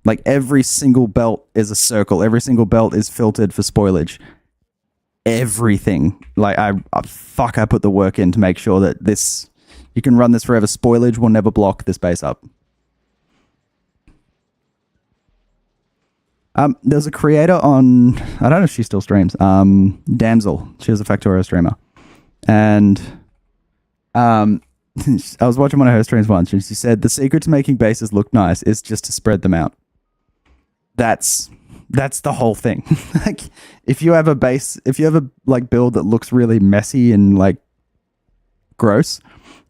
Like every single belt is a circle. Every single belt is filtered for spoilage. Everything. Like I put the work in to make sure that this, you can run this forever. Spoilage will never block this base up. There's a creator on, I don't know if she still streams, Damsel. She was a Factorio streamer. And I was watching one of her streams once, and she said the secret to making bases look nice is just to spread them out. That's the whole thing. Like if you have a like build that looks really messy and like gross,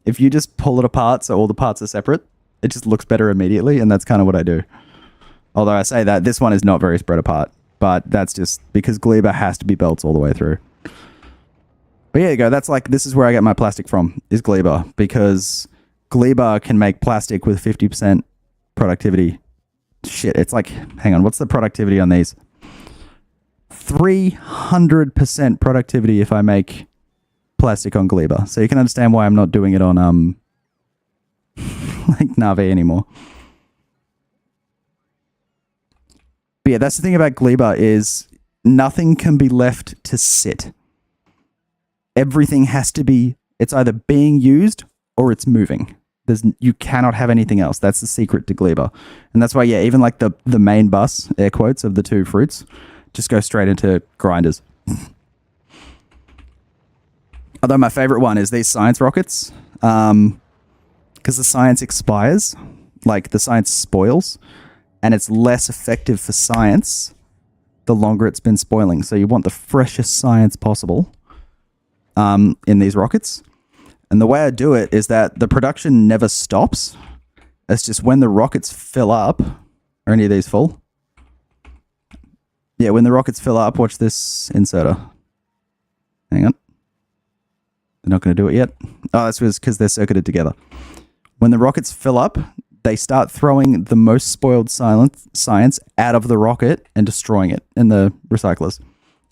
if you just pull it apart so all the parts are separate, it just looks better immediately, and that's kind of what I do. Although I say that this one is not very spread apart, but that's just because gleba has to be belts all the way through. But yeah, you go. That's like, this is where I get my plastic from, is gleba, because gleba can make plastic with 50% productivity. Shit, it's like, hang on, what's the productivity on these? 300% productivity if I make plastic on gleba. So you can understand why I'm not doing it on like Na'vi anymore. But yeah, that's the thing about gleba, is nothing can be left to sit. Everything has to be, it's either being used or it's moving. You cannot have anything else. That's the secret to gleba. And that's why, yeah, even like the main bus, air quotes, of the 2 fruits, just go straight into grinders. Although my favorite one is these science rockets, because the science expires, like the science spoils, and it's less effective for science the longer it's been spoiling. So you want the freshest science possible in these rockets. And the way I do it is that the production never stops. It's just when the rockets fill up. Are any of these full? Yeah, when the rockets fill up, watch this inserter. Hang on. They're not going to do it yet. Oh, that's because they're circuited together. When the rockets fill up, they start throwing the most spoiled science out of the rocket and destroying it in the recyclers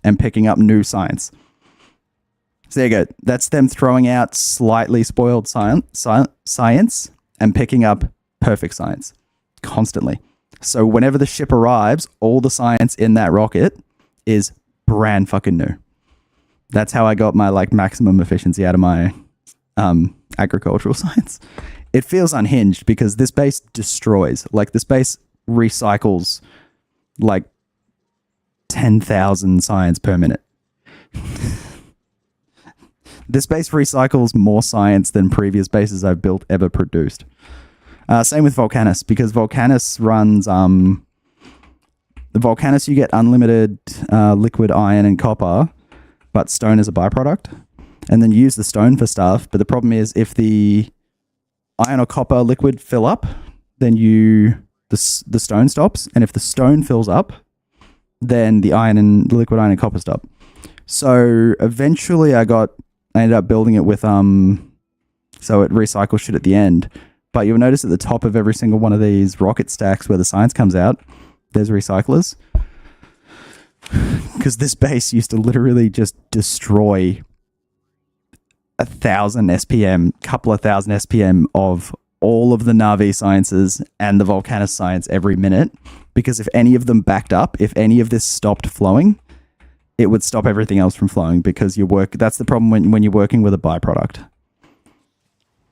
and picking up new science. So there you go. That's them throwing out slightly spoiled science and picking up perfect science constantly. So whenever the ship arrives, all the science in that rocket is brand fucking new. That's how I got my like maximum efficiency out of my agricultural science. It feels unhinged because this base destroys. Like this base recycles like 10,000 science per minute. This base recycles more science than previous bases I've built ever produced. Same with Volcanus, because Volcanus runs... the Volcanus, you get unlimited liquid iron and copper, but stone is a byproduct. And then you use the stone for stuff. But the problem is if the iron or copper liquid fill up, then the stone stops. And if the stone fills up, then the liquid iron and copper stop. So eventually I ended up building it with, so it recycles shit at the end. But you'll notice at the top of every single one of these rocket stacks where the science comes out, there's recyclers. Because this base used to literally just destroy 1,000 SPM, couple of thousand SPM of all of the Na'vi sciences and the Volcanus science every minute. Because if any of them backed up, if any of this stopped flowing, it would stop everything else from flowing because that's the problem when you're working with a byproduct.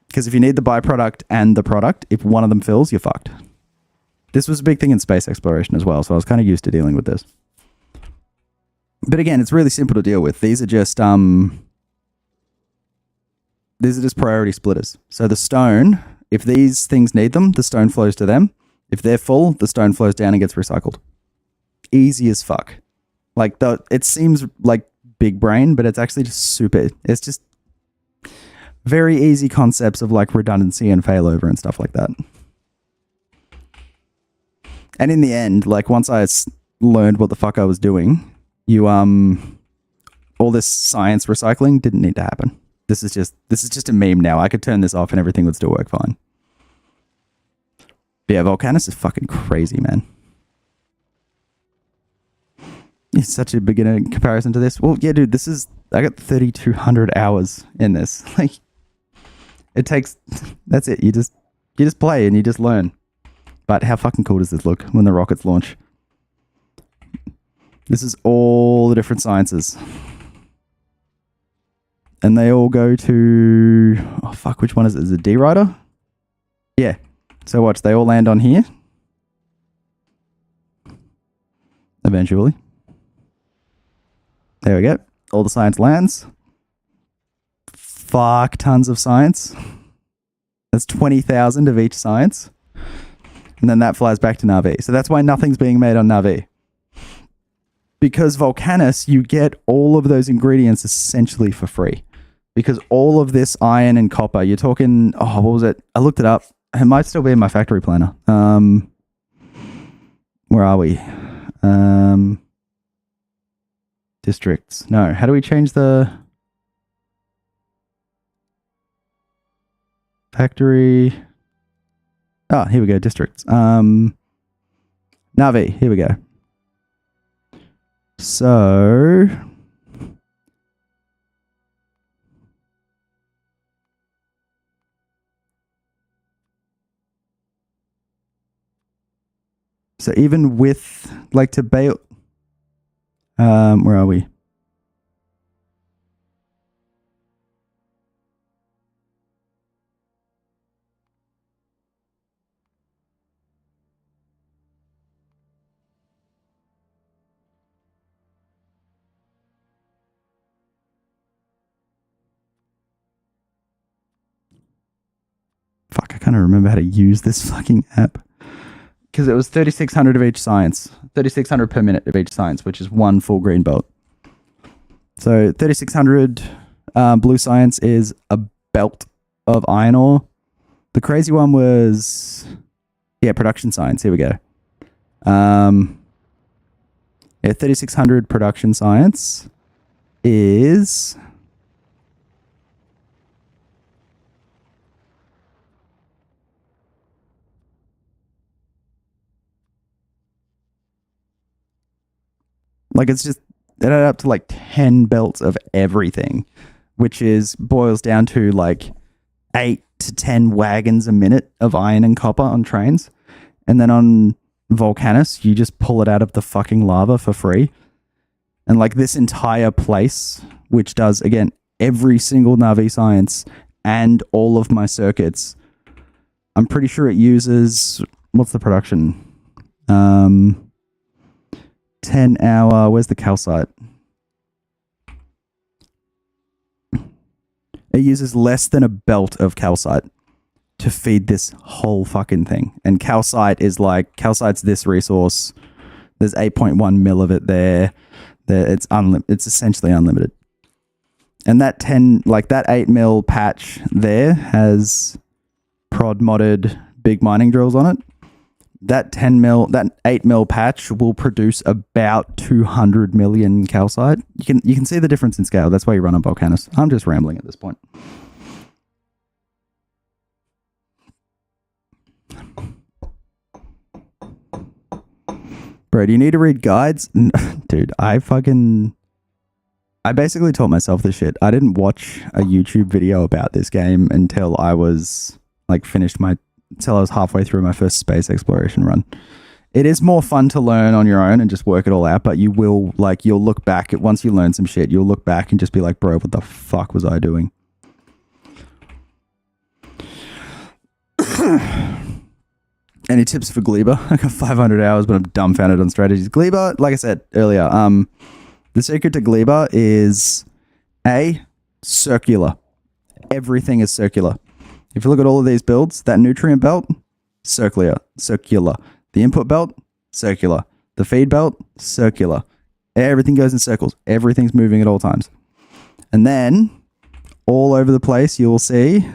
Because if you need the byproduct and the product, if one of them fills, you're fucked. This was a big thing in space exploration as well, so I was kind of used to dealing with this. But again, it's really simple to deal with. These are just priority splitters. So the stone, if these things need them, the stone flows to them. If they're full, the stone flows down and gets recycled. Easy as fuck. Like it seems like big brain, but it's actually just super. It's just very easy concepts of like redundancy and failover and stuff like that. And in the end, like once I learned what the fuck I was doing, all this science recycling didn't need to happen. This is just a meme now. I could turn this off and everything would still work fine. But yeah, Volcanus is fucking crazy, man. It's such a beginner in comparison to this. Well, yeah, dude, I got 3,200 hours in this. Like, it takes, that's it. You just play and you just learn. But how fucking cool does this look when the rockets launch? This is all the different sciences. And they all go to, oh fuck, which one is it? Is it D-Rider? Yeah. So watch, they all land on here. Eventually. There we go. All the science lands. Fuck tons of science. That's 20,000 of each science. And then that flies back to Na'vi. So that's why nothing's being made on Na'vi. Because Volcanus, you get all of those ingredients essentially for free. Because all of this iron and copper, you're talking, what was it? I looked it up. It might still be in my factory planner. Where are we? Districts. No, how do we change the factory? Oh, here we go. Districts. Na'vi. Here we go. So even with like to bail, where are we? Fuck, I can't remember how to use this fucking app. because it was 3,600 of each science, 3,600 per minute of each science, which is one full green belt. So 3,600 blue science is a belt of iron ore. The crazy one was, production science. Here we go. 3,600 production science is like, it's just, it added up to like 10 belts of everything, which boils down to like 8 to 10 wagons a minute of iron and copper on trains. And then on Volcanus, you just pull it out of the fucking lava for free. And like this entire place, which does, again, every single Navi science and all of my circuits, I'm pretty sure it uses, what's the production? 10-hour, where's the calcite? It uses less than a belt of calcite to feed this whole fucking thing. And calcite's this resource. There's 8.1 mil of it there. It's essentially unlimited. And that 8 mil patch there has prod modded big mining drills on it. That 8 mil patch will produce about 200 million calcite. You can see the difference in scale. That's why you run on Volcanus. I'm just rambling at this point. Bro, do you need to read guides? Dude, I basically taught myself this shit. I didn't watch a YouTube video about this game until I was until I was halfway through my first space exploration run. It is more fun to learn on your own and just work it all out, but you'll look back once you learn some shit, you'll look back and just be like, bro, what the fuck was I doing? Any tips for Gleba? I got 500 hours, but I'm dumbfounded on strategies. Gleba, like I said earlier, the secret to Gleba is circular. Everything is circular. If you look at all of these builds, that nutrient belt, circular. The input belt, circular. The feed belt, circular. Everything goes in circles. Everything's moving at all times. And then, all over the place, you'll see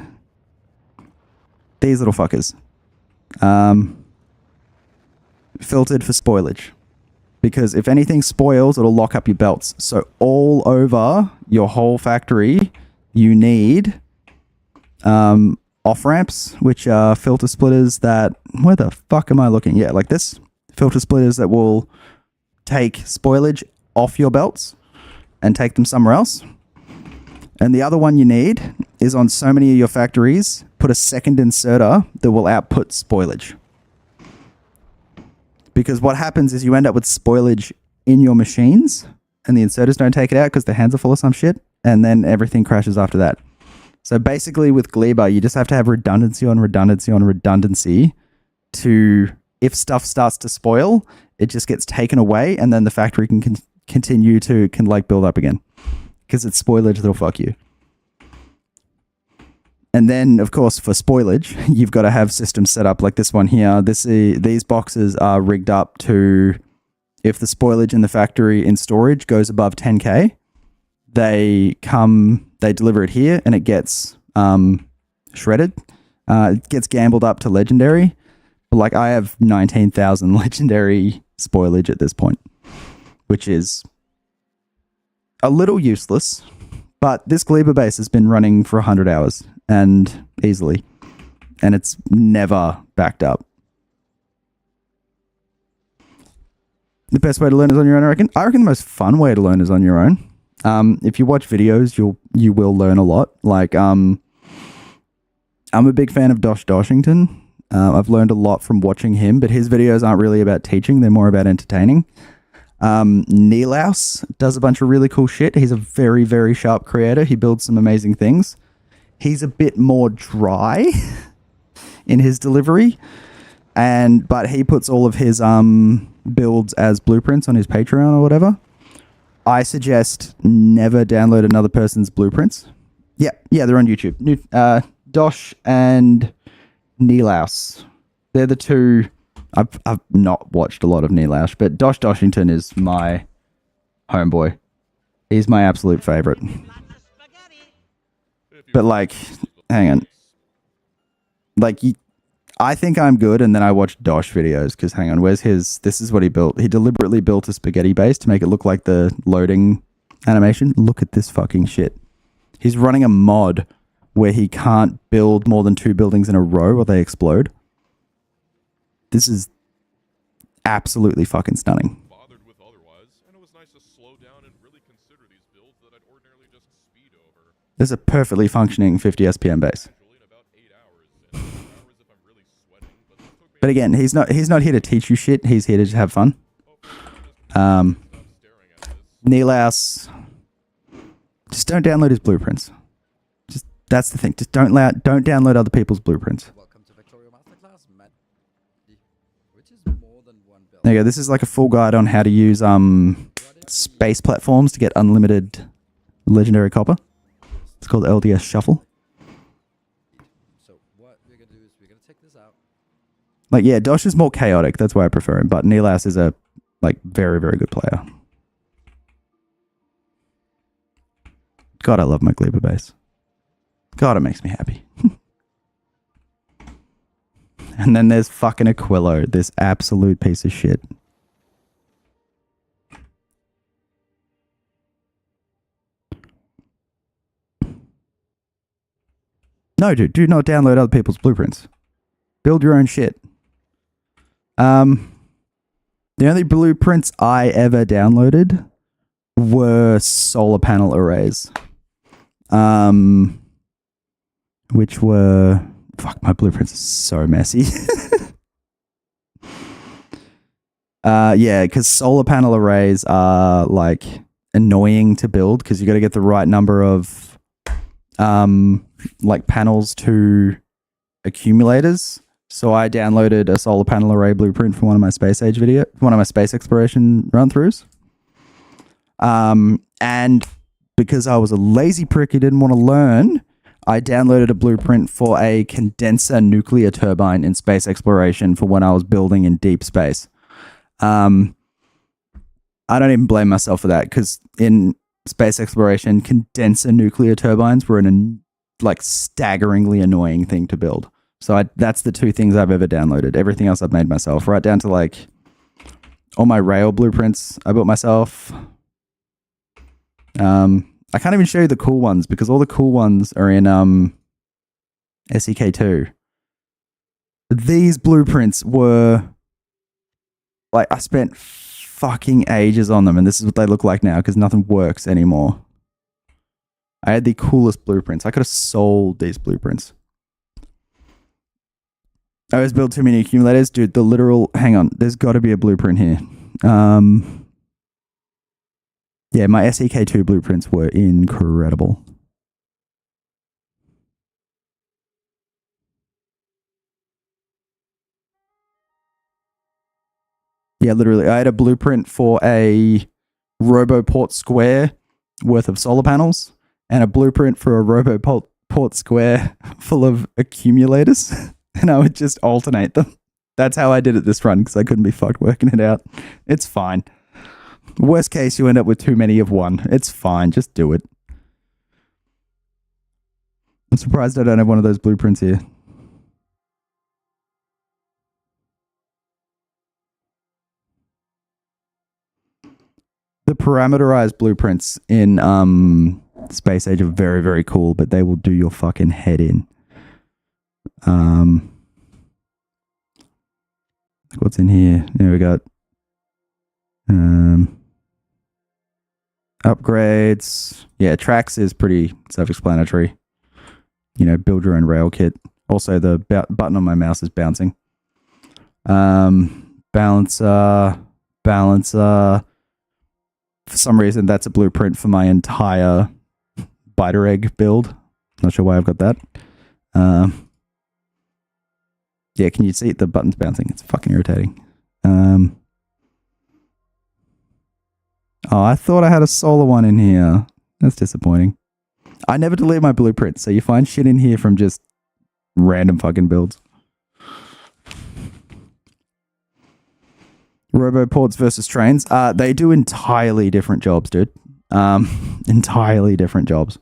these little fuckers. Filtered for spoilage. Because if anything spoils, it'll lock up your belts. So all over your whole factory, you need off-ramps, which are filter splitters that... Where the fuck am I looking? Yeah, like this. Filter splitters that will take spoilage off your belts and take them somewhere else. And the other one you need is on so many of your factories, put a second inserter that will output spoilage. Because what happens is you end up with spoilage in your machines and the inserters don't take it out because their hands are full of some shit, and then everything crashes after that. So basically with Gleba, you just have to have redundancy on redundancy on redundancy to, if stuff starts to spoil, it just gets taken away and then the factory can continue to build up again. Because it's spoilage that'll fuck you. And then, of course, for spoilage, you've got to have systems set up like this one here. These boxes are rigged up to, if the spoilage in the factory in storage goes above 10k, they deliver it here and it gets shredded. It gets gambled up to legendary. But I have 19,000 legendary spoilage at this point, which is a little useless. But this Gleba base has been running for 100 hours and easily, and it's never backed up. The best way to learn is on your own, I reckon. I reckon the most fun way to learn is on your own. If you watch videos, you will learn a lot. I'm a big fan of Dosh Doshington. I've learned a lot from watching him, but his videos aren't really about teaching. They're more about entertaining. Neelaus does a bunch of really cool shit. He's a very, very sharp creator. He builds some amazing things. He's a bit more dry in his delivery, but he puts all of his builds as blueprints on his Patreon or whatever. I suggest never download another person's blueprints. Yeah, they're on YouTube. Dosh and Neelaus. They're the two I've not watched a lot of Neelash, but Dosh Doshington is my homeboy. He's my absolute favorite. But like, hang on. Like, I think I'm good, and then I watch Dosh videos because hang on, where's his? This is what he built. He deliberately built a spaghetti base to make it look like the loading animation. Look at this fucking shit. He's running a mod where he can't build more than 2 buildings in a row or they explode. This is absolutely fucking stunning. There's a perfectly functioning 50 SPM base. But again, he's not here to teach you shit. He's here to just have fun. Neelaus, just don't download his blueprints. Just that's the thing. Just don't download other people's blueprints. There you go. This is like a full guide on how to use space platforms to get unlimited legendary copper. It's called LDS Shuffle. So what we're gonna do is we're gonna take this out. Like, yeah, Dosh is more chaotic. That's why I prefer him. But Neelaus is a like very, very good player. God, I love my Gleba base. God, it makes me happy. And then there's fucking Aquilo, this absolute piece of shit. No, dude, do not download other people's blueprints. Build your own shit. The only blueprints I ever downloaded were solar panel arrays. Which were... Fuck, my blueprints are so messy. Yeah, because solar panel arrays are, like, annoying to build because you got to get the right number of, like, panels to accumulators. So I downloaded a solar panel array blueprint for one of my space exploration run-throughs. And because I was a lazy prick who didn't want to learn, I downloaded a blueprint for a condenser nuclear turbine in space exploration for when I was building in deep space. I don't even blame myself for that because in space exploration, condenser nuclear turbines were like staggeringly annoying thing to build. So that's the 2 things I've ever downloaded. Everything else I've made myself, right down to like all my rail blueprints I built myself. I can't even show you the cool ones because all the cool ones are in SEK2. These blueprints were like I spent fucking ages on them, and this is what they look like now because nothing works anymore. I had the coolest blueprints. I could have sold these blueprints. I always build too many accumulators. Dude, the literal... Hang on. There's got to be a blueprint here. Yeah, my SEK2 blueprints were incredible. Yeah, literally. I had a blueprint for a Roboport square worth of solar panels and a blueprint for a Roboport square full of accumulators. And I would just alternate them. That's how I did it this run because I couldn't be fucked working it out. It's fine. Worst case, you end up with too many of one. It's fine. Just do it. I'm surprised I don't have one of those blueprints here. The parameterized blueprints in Space Age are very, very cool, but they will do your fucking head in. What's in here? There we got upgrades. Yeah, tracks is pretty self-explanatory. You know, build your own rail kit. Also, the button on my mouse is bouncing. Balancer. For some reason, that's a blueprint for my entire biter egg build. Not sure why I've got that. Yeah, can you see it? The button's bouncing? It's fucking irritating. Oh, I thought I had a solar one in here. That's disappointing. I never delete my blueprints, so you find shit in here from just random fucking builds. Roboports versus trains. They do entirely different jobs, dude. Entirely different jobs.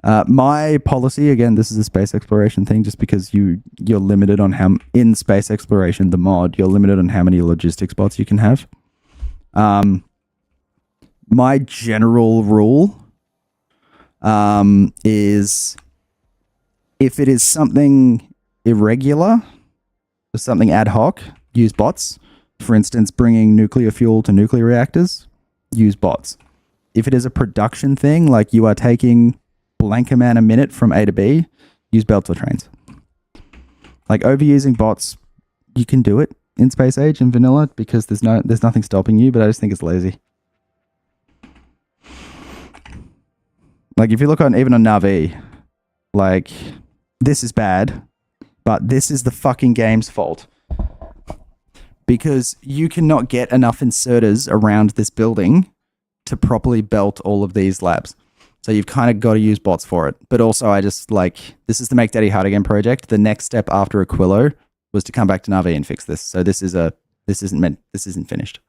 My policy, again, this is a space exploration thing, just because you're limited on how, in space exploration, the mod, you're limited on how many logistics bots you can have. My general rule is if it is something irregular or something ad hoc, use bots. For instance, bringing nuclear fuel to nuclear reactors, use bots. If it is a production thing, like you are taking blank amount a minute from A to B, use belts or trains. Like overusing bots, you can do it in Space Age and vanilla because there's nothing stopping you, but I just think it's lazy. Like if you look even on Navi, like this is bad, but this is the fucking game's fault. Because you cannot get enough inserters around this building to properly belt all of these labs. So you've kind of got to use bots for it. But also I just this is the Make Daddy Hard Again project. The next step after Aquilo was to come back to Navi and fix this. So this isn't finished.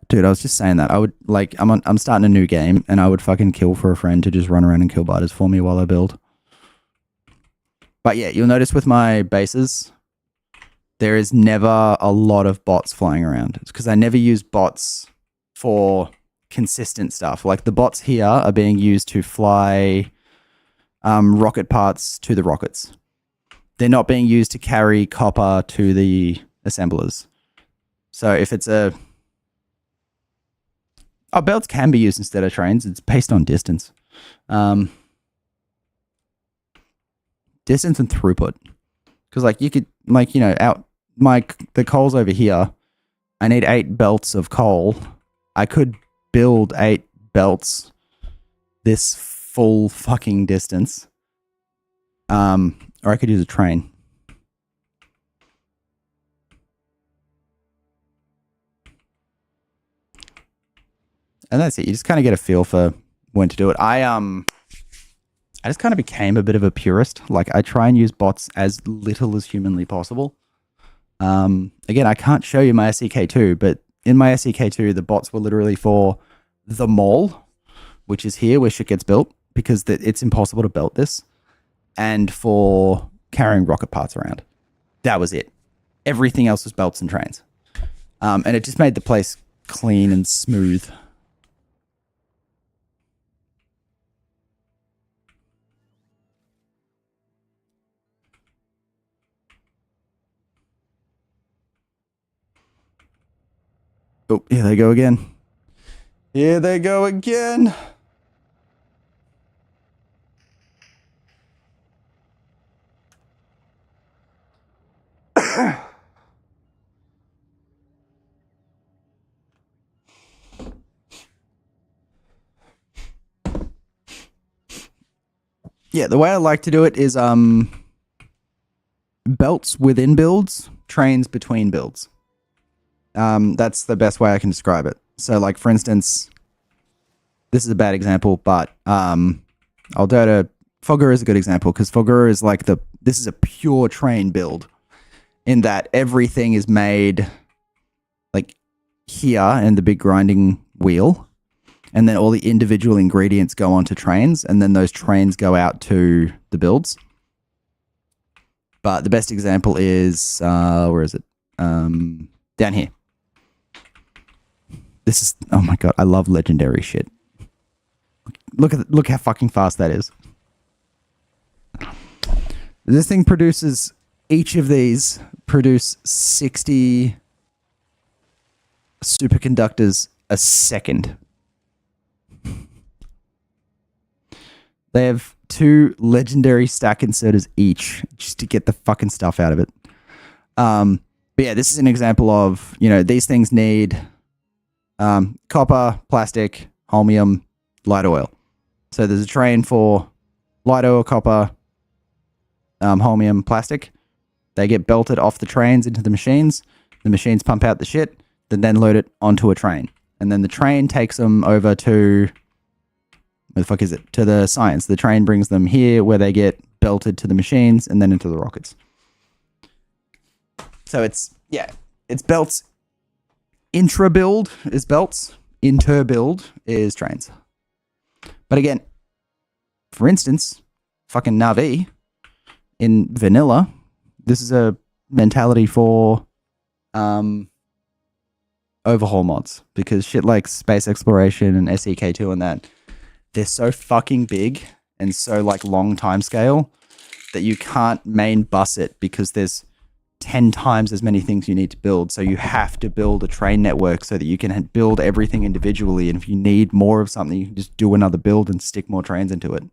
Dude, I was just saying that. I would I'm starting a new game and I would fucking kill for a friend to just run around and kill biters for me while I build. But yeah, you'll notice with my bases, there is never a lot of bots flying around. It's because I never use bots for consistent stuff. Like the bots here are being used to fly rocket parts to the rockets. They're not being used to carry copper to the assemblers. So if it's belts can be used instead of trains. It's based on distance. Distance and throughput. Because you could, the coal's over here. I need 8 belts of coal. I could build 8 belts this full fucking distance. Or I could use a train. And that's it. You just kind of get a feel for when to do it. I just kind of became a bit of a purist. I try and use bots as little as humanly possible. Again, I can't show you my SEK2, but in my SEK2, the bots were literally for the mall, which is here where shit gets built, because it's impossible to belt this, and for carrying rocket parts around. That was it. Everything else was belts and trains. And it just made the place clean and smooth. Oh, here they go again. Here they go again. Yeah, the way I like to do it is belts within builds, trains between builds. That's the best way I can describe it. So, for instance, this is a bad example, but I'll go to Fogger is a good example, because Fogger is this is a pure train build, in that everything is made here in the big grinding wheel, and then all the individual ingredients go onto trains, and then those trains go out to the builds. But the best example is where is it? Down here. This is, oh my god, I love legendary shit. Look how fucking fast that is. This thing produces, each of these produce 60 superconductors a second. They have 2 legendary stack inserters each, just to get the fucking stuff out of it. But yeah, this is an example of, these things need copper, plastic, holmium, light oil. So there's a train for light oil, copper, holmium, plastic. They get belted off the trains into the machines. The machines pump out the shit, then load it onto a train. And then the train takes them over to, where the fuck is it? To the science. The train brings them here where they get belted to the machines and then into the rockets. So it's belts. Intra build is belts. Inter build is trains. But again, for instance, fucking Navi in vanilla, this is a mentality for overhaul mods, because shit like space exploration and SEK2 and that, they're so fucking big and so like long time scale that you can't main bus it, because there's 10 times as many things you need to build. So you have to build a train network so that you can build everything individually. And if you need more of something, you can just do another build and stick more trains into it.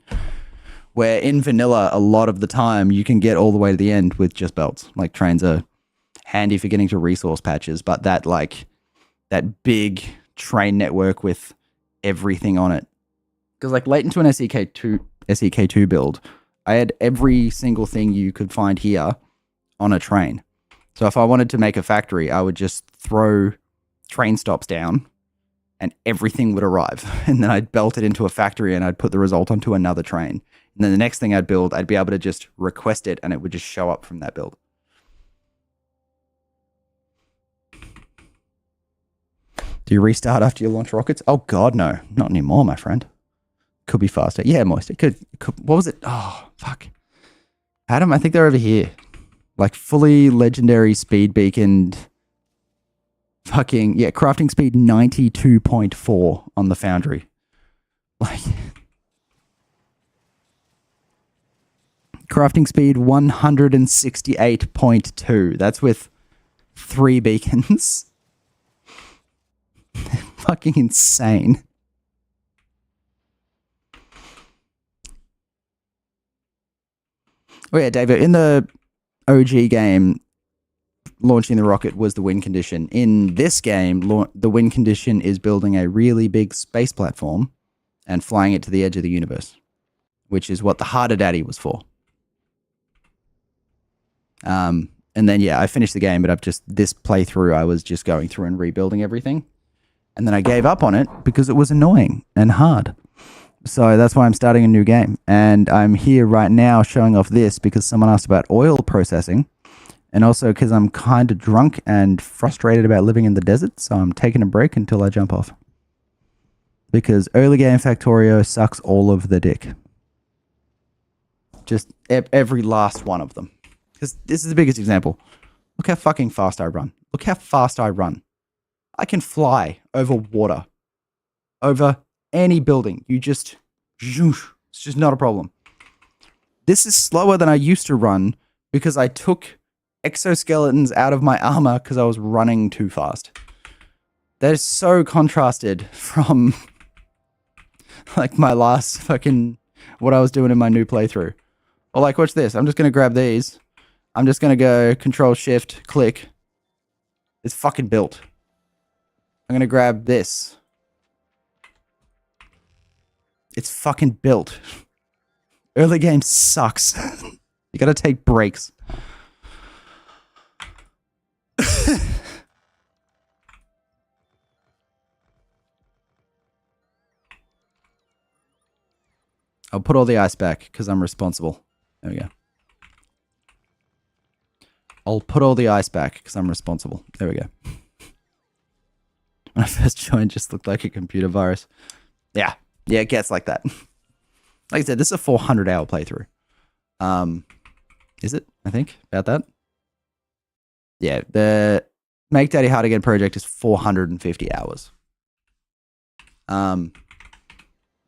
Where in vanilla, a lot of the time, you can get all the way to the end with just belts. Like, trains are handy for getting to resource patches, but that big train network with everything on it. Because like late into an SEK2 build, I had every single thing you could find here on a train. So if I wanted to make a factory, I would just throw train stops down and everything would arrive. And then I'd belt it into a factory and I'd put the result onto another train. And then the next thing I'd build, I'd be able to just request it and it would just show up from that build. Do you restart after you launch rockets? Oh God, no. Not anymore, my friend. Could be faster. Yeah, Moist. It could. What was it? Oh, fuck. Adam, I think they're over here. Like fully legendary speed beaconed. Fucking, yeah, crafting speed 92.4 on the Foundry. Like, crafting speed 168.2. That's with 3 beacons. Fucking insane. Oh yeah, David, in the OG game, launching the rocket was the win condition. In this game, the win condition is building a really big space platform and flying it to the edge of the universe, which is what the Harder Daddy was for. And then, yeah, I finished the game, but this playthrough, I was just going through and rebuilding everything. And then I gave up on it because it was annoying and hard. So that's why I'm starting a new game. And I'm here right now showing off this because someone asked about oil processing. And also because I'm kind of drunk and frustrated about living in the desert. So I'm taking a break until I jump off. Because early game Factorio sucks all of the dick. Just every last one of them. Because this is the biggest example. Look how fucking fast I run. Look how fast I run. I can fly over water. Over any building. It's just not a problem. This is slower than I used to run because I took exoskeletons out of my armor because I was running too fast. That is so contrasted from like my last fucking what I was doing in my new playthrough. Or like, watch this. I'm just going to grab these. I'm just going to go Control Shift click. It's fucking built. I'm going to grab this. It's fucking built. Early game sucks. You gotta take breaks. I'll put all the ice back because I'm responsible. There we go. I'll put all the ice back because I'm responsible. There we go. When I first joined, it just looked like a computer virus. Yeah. Yeah, it gets like that. Like I said, this is a 400-hour playthrough. Is it? I think about that. Yeah, the Make Daddy Hard Again project is 450 hours. My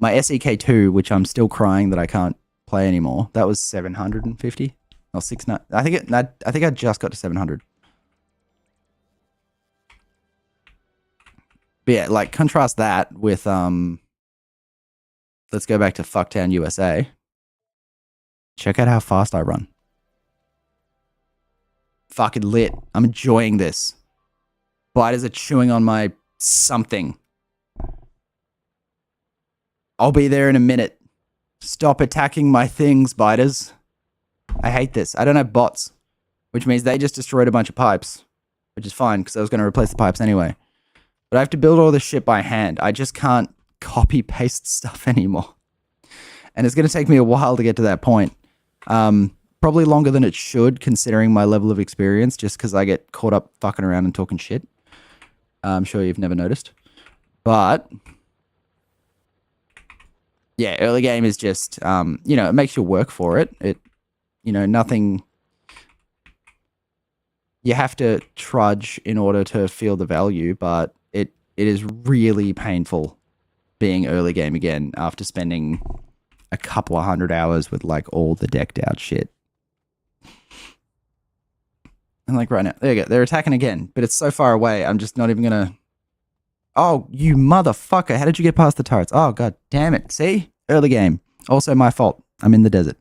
SEK2, which I'm still crying that I can't play anymore, that was 750 or 690. I think I just got to 700. But yeah, like contrast that with let's go back to Fucktown, USA. Check out how fast I run. Fucking lit. I'm enjoying this. Biters are chewing on my something. I'll be there in a minute. Stop attacking my things, biters. I hate this. I don't have bots, which means they just destroyed a bunch of pipes, which is fine because I was going to replace the pipes anyway. But I have to build all this shit by hand. I just can't copy paste stuff anymore. And it's going to take me a while to get to that point. Probably longer than it should, considering my level of experience, just because I get caught up fucking around and talking shit. I'm sure you've never noticed. But yeah, early game is just, it makes you work for it. Nothing. You have to trudge in order to feel the value, but it is really painful being early game again after spending a couple of 100 hours with like all the decked out shit. And like right now, there you go. They're attacking again, but it's so far away. I'm just not even gonna. Oh, you motherfucker! How did you get past the turrets? Oh god damn it! See, early game. Also my fault. I'm in the desert.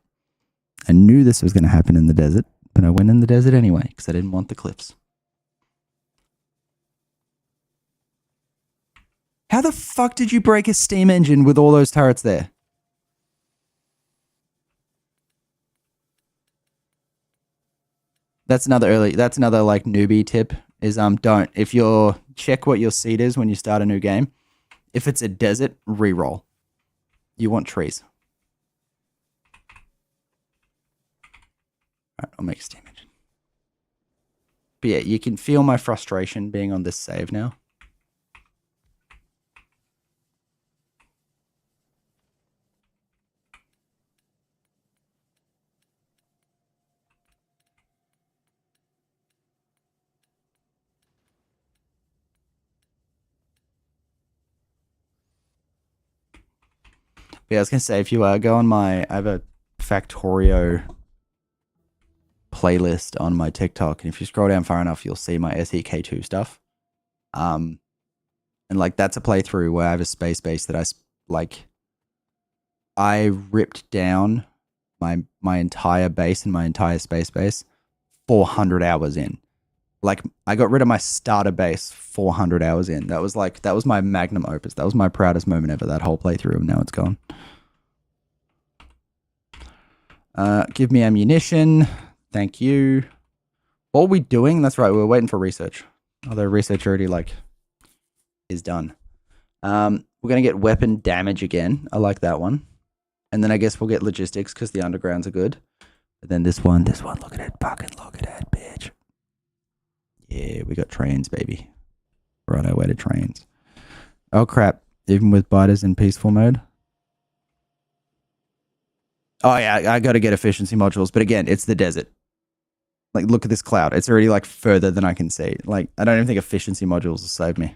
I knew this was gonna happen in the desert, but I went in the desert anyway because I didn't want the cliffs. How the fuck did you break a steam engine with all those turrets there? That's another like newbie tip is don't. If you're check what your seed is when you start a new game. If it's a desert, reroll. You want trees. Alright, I'll make a steam engine. But yeah, you can feel my frustration being on this save now. Yeah, I was gonna say if you go on I have a Factorio playlist on my TikTok, and if you scroll down far enough, you'll see my SEK2 stuff. And like that's a playthrough where I have a space base that I ripped down my entire base and my entire space base 400 hours in. Like I got rid of my starter base 400 hours in. That was my magnum opus. That was my proudest moment ever, that whole playthrough, and now it's gone. Give me ammunition. Thank you. What are we doing? That's right, we were waiting for research. Although research already is done. We're gonna get weapon damage again. I like that one. And then I guess we'll get logistics because the undergrounds are good. But then this one, look at it. Fucking look at it, bitch. Yeah, we got trains, baby. We're on our way to trains. Oh, crap. Even with biters in peaceful mode? Oh, yeah, I got to get efficiency modules. But again, it's the desert. Like, look at this cloud. It's already, further than I can see. Like, I don't even think efficiency modules will save me.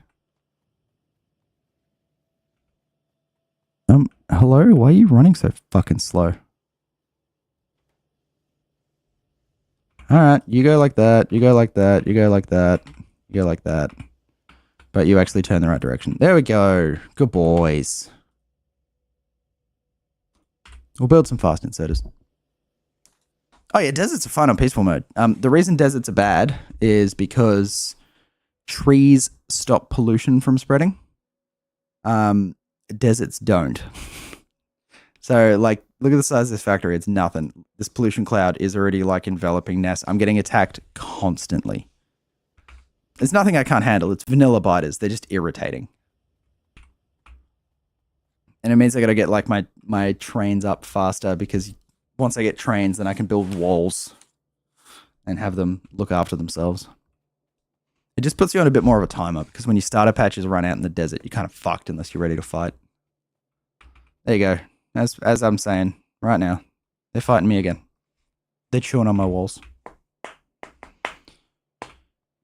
Hello? Why are you running so fucking slow? Alright, you go like that, you go like that, you go like that, you go like that. But you actually turn the right direction. There we go. Good boys. We'll build some fast inserters. Oh yeah, deserts are fun on peaceful mode. The reason deserts are bad is because trees stop pollution from spreading. Deserts don't. So, look at the size of this factory. It's nothing. This pollution cloud is already, enveloping Ness. I'm getting attacked constantly. It's nothing I can't handle. It's vanilla biters. They're just irritating. And it means I gotta get, my trains up faster, because once I get trains, then I can build walls and have them look after themselves. It just puts you on a bit more of a timer, because when your starter patches run out in the desert, you're kind of fucked unless you're ready to fight. There you go. As I'm saying right now, they're fighting me again. They're chewing on my walls.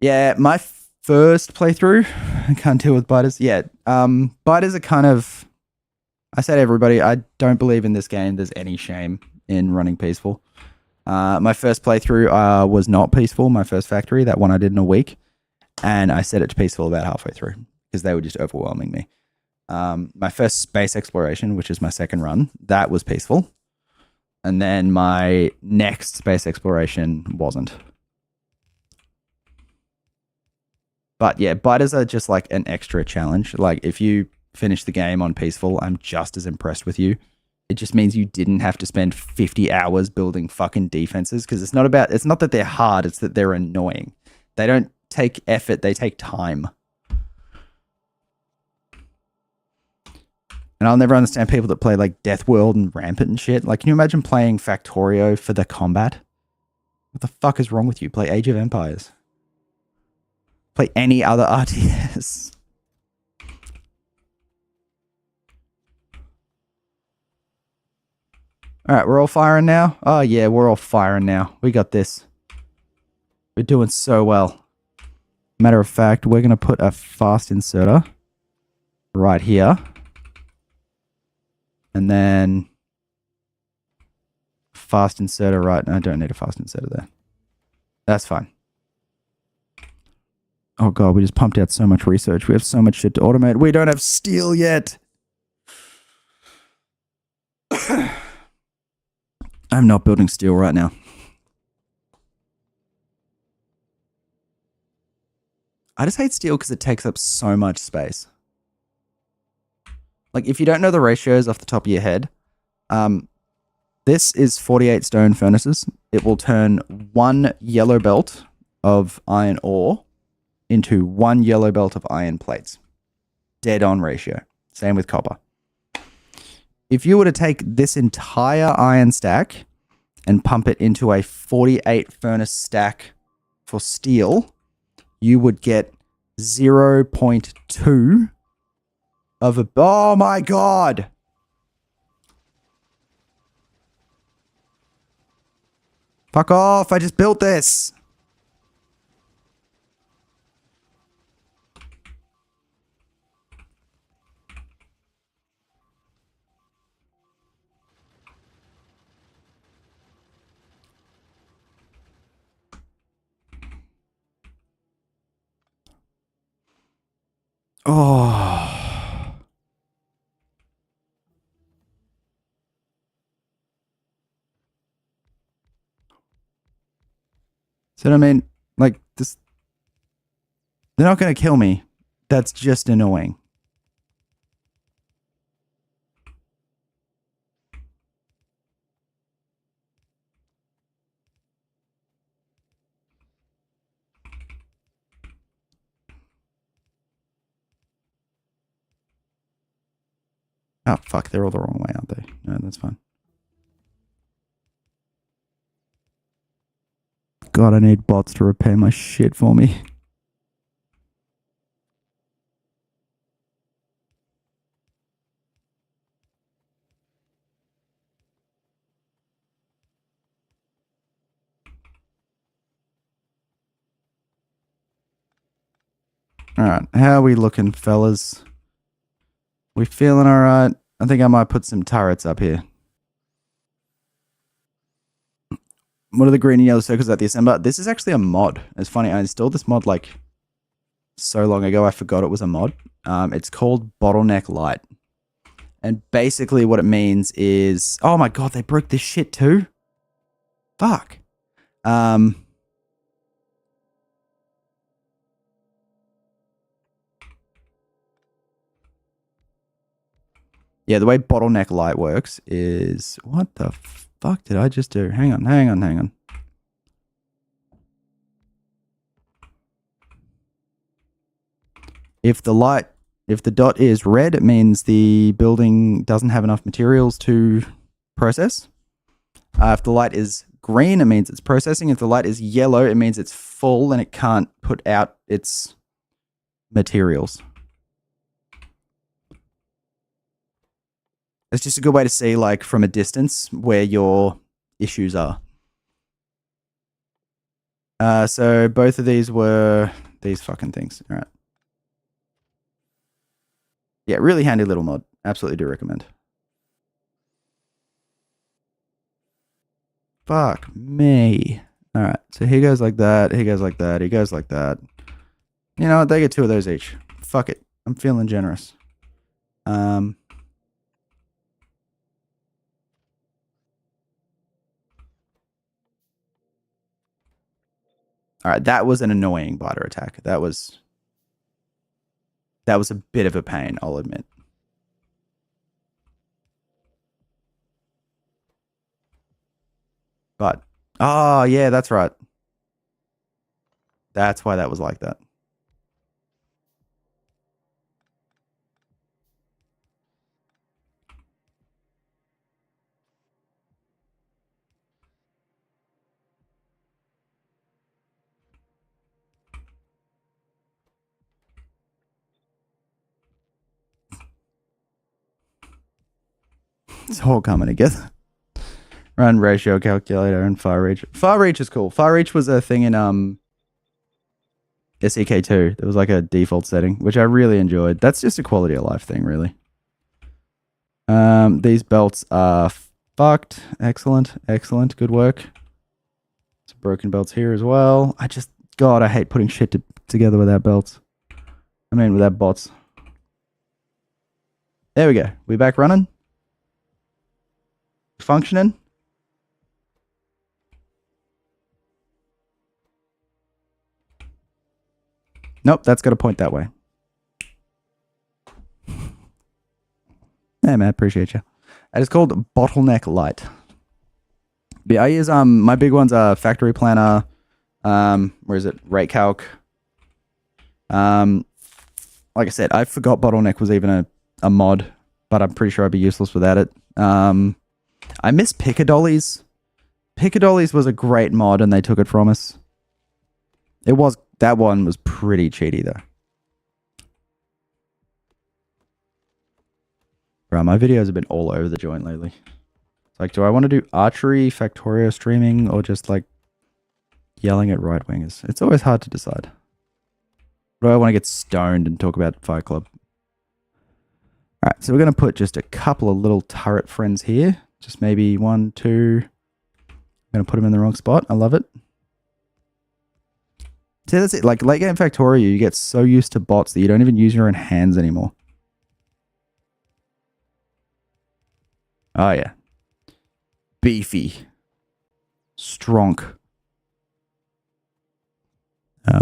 Yeah, my first playthrough, I can't deal with biters. Yeah, biters are kind of... I say to everybody, I don't believe in this game there's any shame in running peaceful. My first playthrough was not peaceful, my first factory, that one I did in a week. And I set it to peaceful about halfway through, because they were just overwhelming me. My first space exploration, which is my second run, that was peaceful. And then my next space exploration wasn't. But yeah, biters are just an extra challenge. If you finish the game on peaceful, I'm just as impressed with you. It just means you didn't have to spend 50 hours building fucking defenses, because it's not that they're hard, it's that they're annoying. They don't take effort, they take time. And I'll never understand people that play Death World and Rampant and shit. Can you imagine playing Factorio for the combat? What the fuck is wrong with you? Play Age of Empires. Play any other RTS. All right, we're all firing now. Oh yeah, we're all firing now. We got this. We're doing so well. Matter of fact, we're going to put a fast inserter right here. And then fast inserter right. No, I don't need a fast inserter there. That's fine. Oh god, we just pumped out so much research. We have so much shit to automate. We don't have steel yet. I'm not building steel right now. I just hate steel because it takes up so much space. Like, if you don't know the ratios off the top of your head, this is 48 stone furnaces. It will turn 1 yellow belt of iron ore into 1 yellow belt of iron plates. Dead on ratio. Same with copper. If you were to take this entire iron stack and pump it into a 48 furnace stack for steel, you would get 0.2 of a... Oh my god! Fuck off, I just built this! Oh. So I mean, like, this... They're not going to kill me. That's just annoying. Oh, fuck. They're all the wrong way, aren't they? No, that's fine. God, I need bots to repair my shit for me. Alright, how are we looking, fellas? We feeling alright? I think I might put some turrets up here. What are the green and yellow circles at the assembler? This is actually a mod. It's funny, I installed this mod like so long ago, I forgot it was a mod. It's called Bottleneck Light. And basically what it means is... Oh my god, they broke this shit too? Fuck. Yeah, the way Bottleneck Light works is... What the fuck did I just do? Hang on. If the dot is red, it means the building doesn't have enough materials to process. If the light is green, it means it's processing. If the light is yellow, it means it's full and it can't put out its materials. It's just a good way to see, like, from a distance where your issues are. So both of these were these fucking things. All right. Yeah, really handy little mod. Absolutely do recommend. Fuck me. All right, so he goes like that, he goes like that, he goes like that. You know what? They get 2 of those each. Fuck it. I'm feeling generous. All right, that was an annoying biter attack. That was a bit of a pain, I'll admit. But, oh yeah, that's right. That's why that was like that. It's all coming together. Run ratio calculator and far reach. Far reach is cool. Far reach was a thing in SEK2. There was like a default setting, which I really enjoyed. That's just a quality of life thing, really. These belts are fucked. Excellent. Excellent. Good work. Some broken belts here as well. God, I hate putting shit together without belts. I mean, without bots. There we go. We back running. Functioning. Nope, that's got to point that way. Hey, man, appreciate you. That is called Bottleneck Light. But I use my big ones are Factory Planner. Where is it? Rate Calc. Like I said, I forgot Bottleneck was even a mod, but I'm pretty sure I'd be useless without it. I miss Piccadollies. Piccadollies was a great mod, and they took it from us. That one was pretty cheaty though. Bro, my videos have been all over the joint lately. It's like, do I want to do archery, Factorio streaming, or just like yelling at right wingers? It's always hard to decide. Or do I want to get stoned and talk about Fight Club? Alright, so we're going to put just a couple of little turret friends here. Just maybe 1, 2. I'm going to put them in the wrong spot. I love it. See, that's it. Like, late game Factorio, you get so used to bots that you don't even use your own hands anymore. Oh, yeah. Beefy. Strong.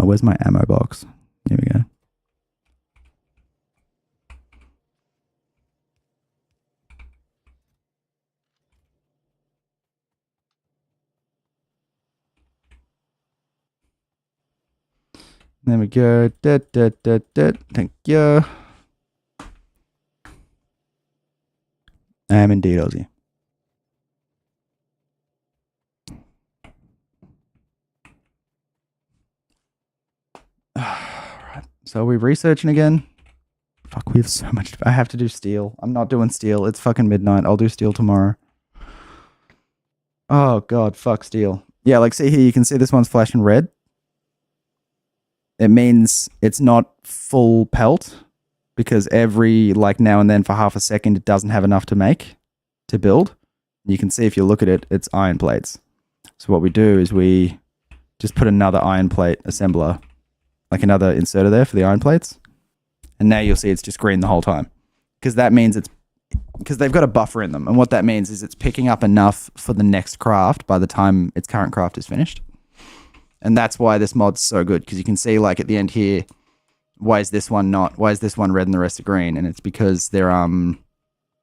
Where's my ammo box? Here we go. There we go. Thank you. I am indeed Aussie. Alright. So are we researching again? Fuck, we have so much. I have to do steel. I'm not doing steel. It's fucking midnight. I'll do steel tomorrow. Oh god, fuck steel. Yeah, like see here, you can see this one's flashing red. It means it's not full pelt because every like now and then for half a second it doesn't have enough to build. You can see if you look at it, it's iron plates. So what we do is we just put another iron plate assembler, like another inserter there for the iron plates. And now you'll see it's just green the whole time. Because that means because they've got a buffer in them. And what that means is it's picking up enough for the next craft by the time its current craft is finished. And that's why this mod's so good, because you can see like at the end here, why is this one red and the rest are green? And it's because they're the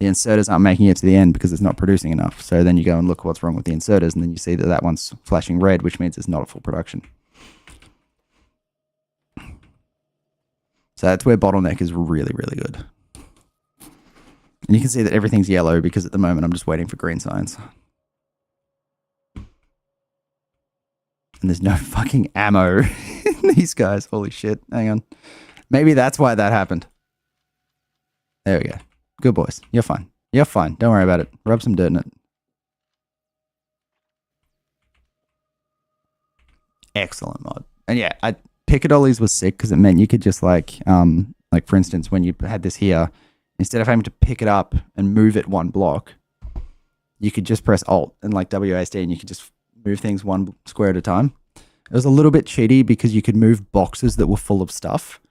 inserters aren't making it to the end because it's not producing enough. So then you go and look what's wrong with the inserters, and then you see that one's flashing red, which means it's not at full production. So that's where Bottleneck is really, really good. And you can see that everything's yellow because at the moment I'm just waiting for green signs. And there's no fucking ammo in these guys. Holy shit. Hang on. Maybe that's why that happened. There we go. Good boys. You're fine. You're fine. Don't worry about it. Rub some dirt in it. Excellent mod. And yeah, Piccadollies was sick because it meant you could just like for instance, when you had this here, instead of having to pick it up and move it one block, you could just press Alt and like WASD and you could just move things one square at a time. It was a little bit cheaty because you could move boxes that were full of stuff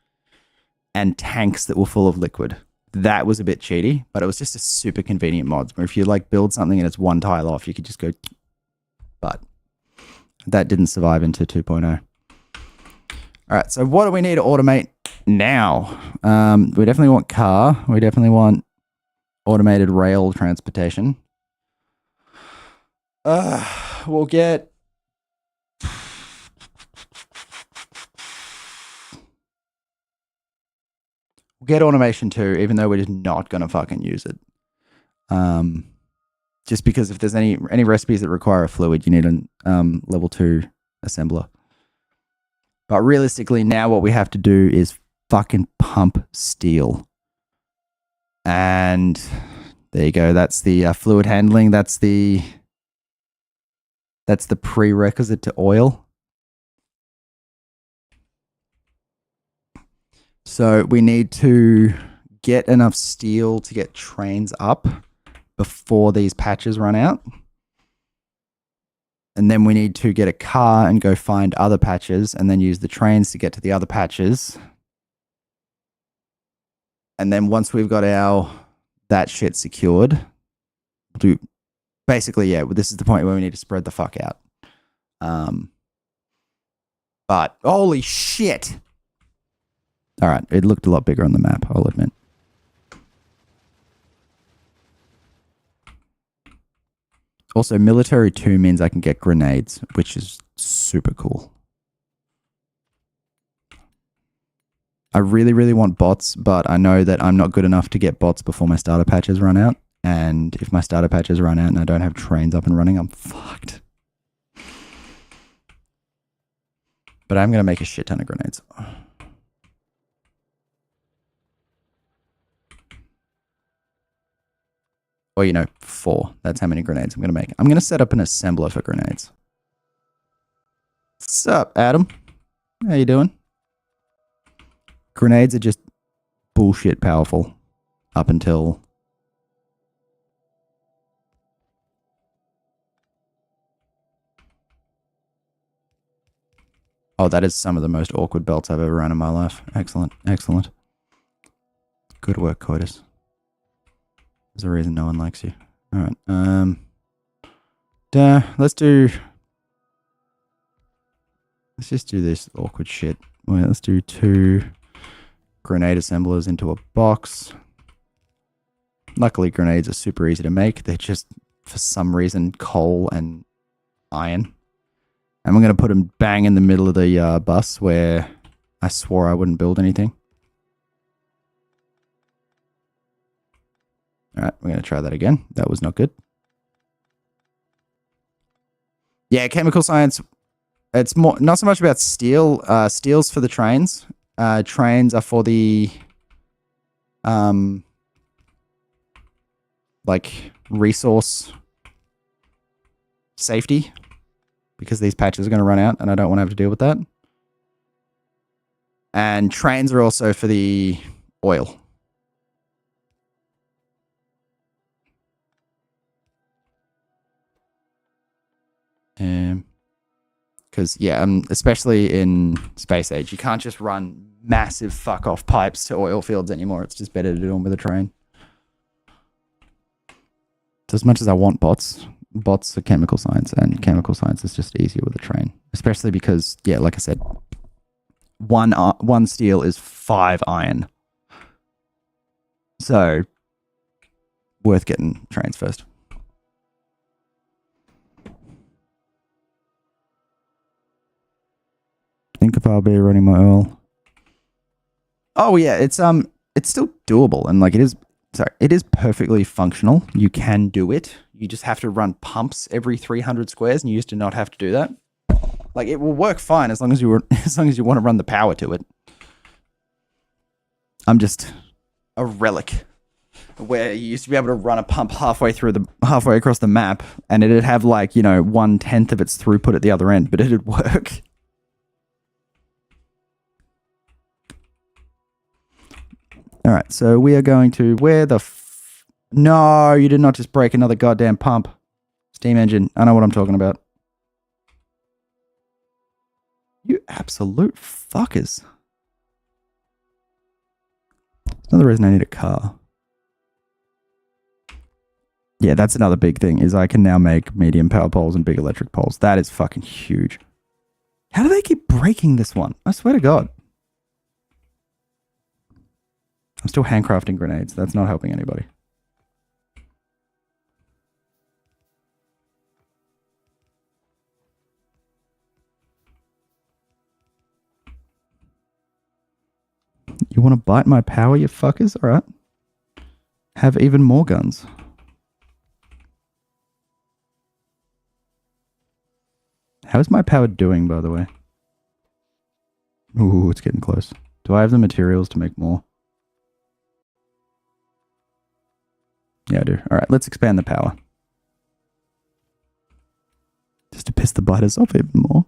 and tanks that were full of liquid. That was a bit cheaty, but it was just a super convenient mod where if you like build something and it's one tile off, you could just go, but that didn't survive into 2.0. All right, so what do we need to automate now? We definitely want car. We definitely want automated rail transportation. We'll get automation too, even though we're just not gonna fucking use it. Just because if there's any recipes that require a fluid, you need a level 2 assembler. But realistically, now what we have to do is fucking pump steel. And There you go. That's the fluid handling. That's the prerequisite to oil. So we need to get enough steel to get trains up before these patches run out. And then we need to get a car and go find other patches and then use the trains to get to the other patches. And then once we've got that shit secured, we'll do basically, yeah, this is the point where we need to spread the fuck out. But holy shit. All right, it looked a lot bigger on the map, I'll admit. Also, military 2 means I can get grenades, which is super cool. I really, really want bots, but I know that I'm not good enough to get bots before my starter patches run out. And if my starter patches run out and I don't have trains up and running, I'm fucked. But I'm going to make a shit ton of grenades. Or, 4. That's how many grenades I'm going to make. I'm going to set up an assembler for grenades. What's up, Adam? How you doing? Grenades are just bullshit powerful up until... Oh, that is some of the most awkward belts I've ever run in my life. Excellent, excellent. Good work, Coitus. There's a reason no one likes you. All right. Let's just do this awkward shit. Wait, let's do 2 grenade assemblers into a box. Luckily, grenades are super easy to make. They're just, for some reason, coal and iron. And we're going to put them bang in the middle of the bus where I swore I wouldn't build anything. All right, we're going to try that again. That was not good. Yeah, chemical science, it's more not so much about steel. Steel's for the trains. Trains are for the resource safety, because these patches are going to run out and I don't want to have to deal with that. And trains are also for the oil. Because, especially in space age, you can't just run massive fuck-off pipes to oil fields anymore. It's just better to do them with a train. So as much as I want bots are chemical science, and chemical science is just easier with a train. Especially because, like I said, one steel is 5 iron. So, worth getting trains first. Think if I'll be running my oil. Oh yeah, it's still doable, and it is perfectly functional. You can do it. You just have to run pumps every 300 squares, and you used to not have to do that. Like, it will work fine as long as you want to run the power to it. I'm just a relic where you used to be able to run a pump halfway across the map, and it'd have 1/10 of its throughput at the other end, but it'd work. All right, so we are going to No, you did not just break another goddamn pump. Steam engine. I know what I'm talking about. You absolute fuckers. That's another reason I need a car. Yeah, that's another big thing, is I can now make medium power poles and big electric poles. That is fucking huge. How do they keep breaking this one? I swear to God. I'm still handcrafting grenades. That's not helping anybody. You want to bite my power, you fuckers? All right. Have even more guns. How's my power doing, by the way? Ooh, it's getting close. Do I have the materials to make more? Yeah, I do. All right, let's expand the power. Just to piss the biters off even more.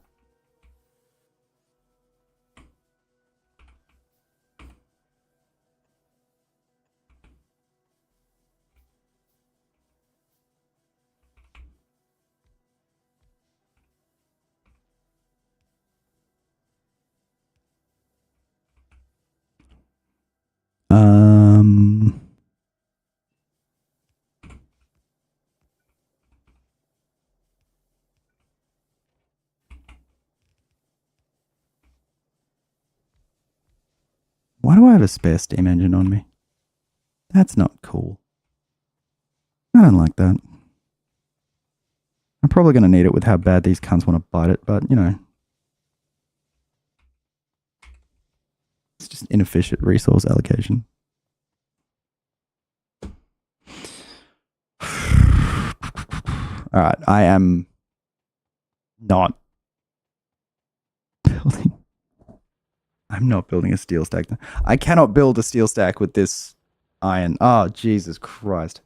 Why do I have a spare steam engine on me? That's not cool. I don't like that. I'm probably going to need it with how bad these cunts want to bite it, but, you know. It's just inefficient resource allocation. Alright, I am not building. I'm not building a steel stack. I cannot build a steel stack with this iron. Oh, Jesus Christ.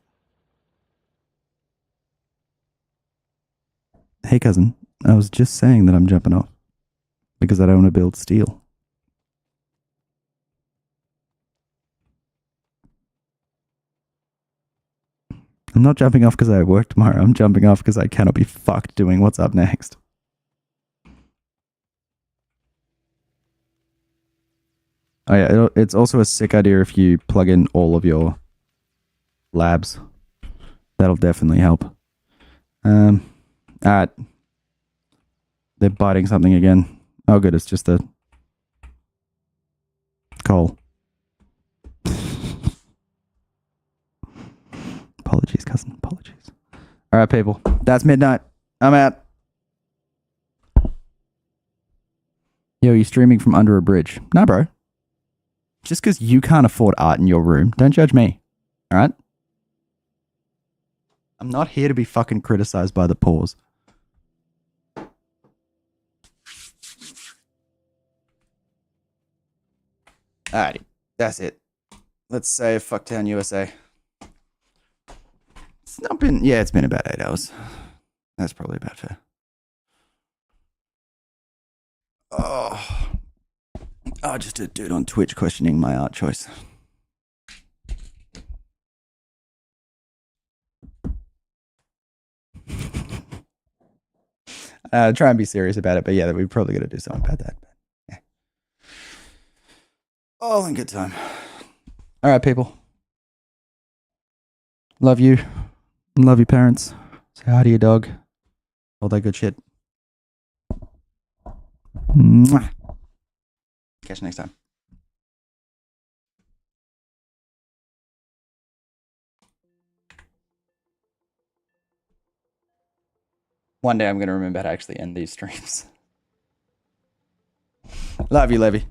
Hey, cousin. I was just saying that I'm jumping off because I don't want to build steel. I'm not jumping off because I work tomorrow. I'm jumping off because I cannot be fucked doing what's up next. Oh yeah, it's also a sick idea if you plug in all of your labs. That'll definitely help. Alright. They're biting something again. Oh good, it's just a coal. Apologies, cousin. Apologies. Alright, people. That's midnight. I'm out. Yo, you streaming from under a bridge? Nah, bro. Just because you can't afford art in your room, don't judge me. Alright? I'm not here to be fucking criticized by the pores. Alrighty. That's it. Let's say Fucktown, USA. It's not been... Yeah, it's been about 8 hours. That's probably about fair. Oh... Oh, just a dude on Twitch questioning my art choice. Try and be serious about it, but yeah, we've probably got to do something about that. Yeah. All in good time. All right, people. Love you. Love your parents. Say hi to your dog. All that good shit. Mwah. Catch you next time. One day I'm going to remember how to actually end these streams. Love you, Levy.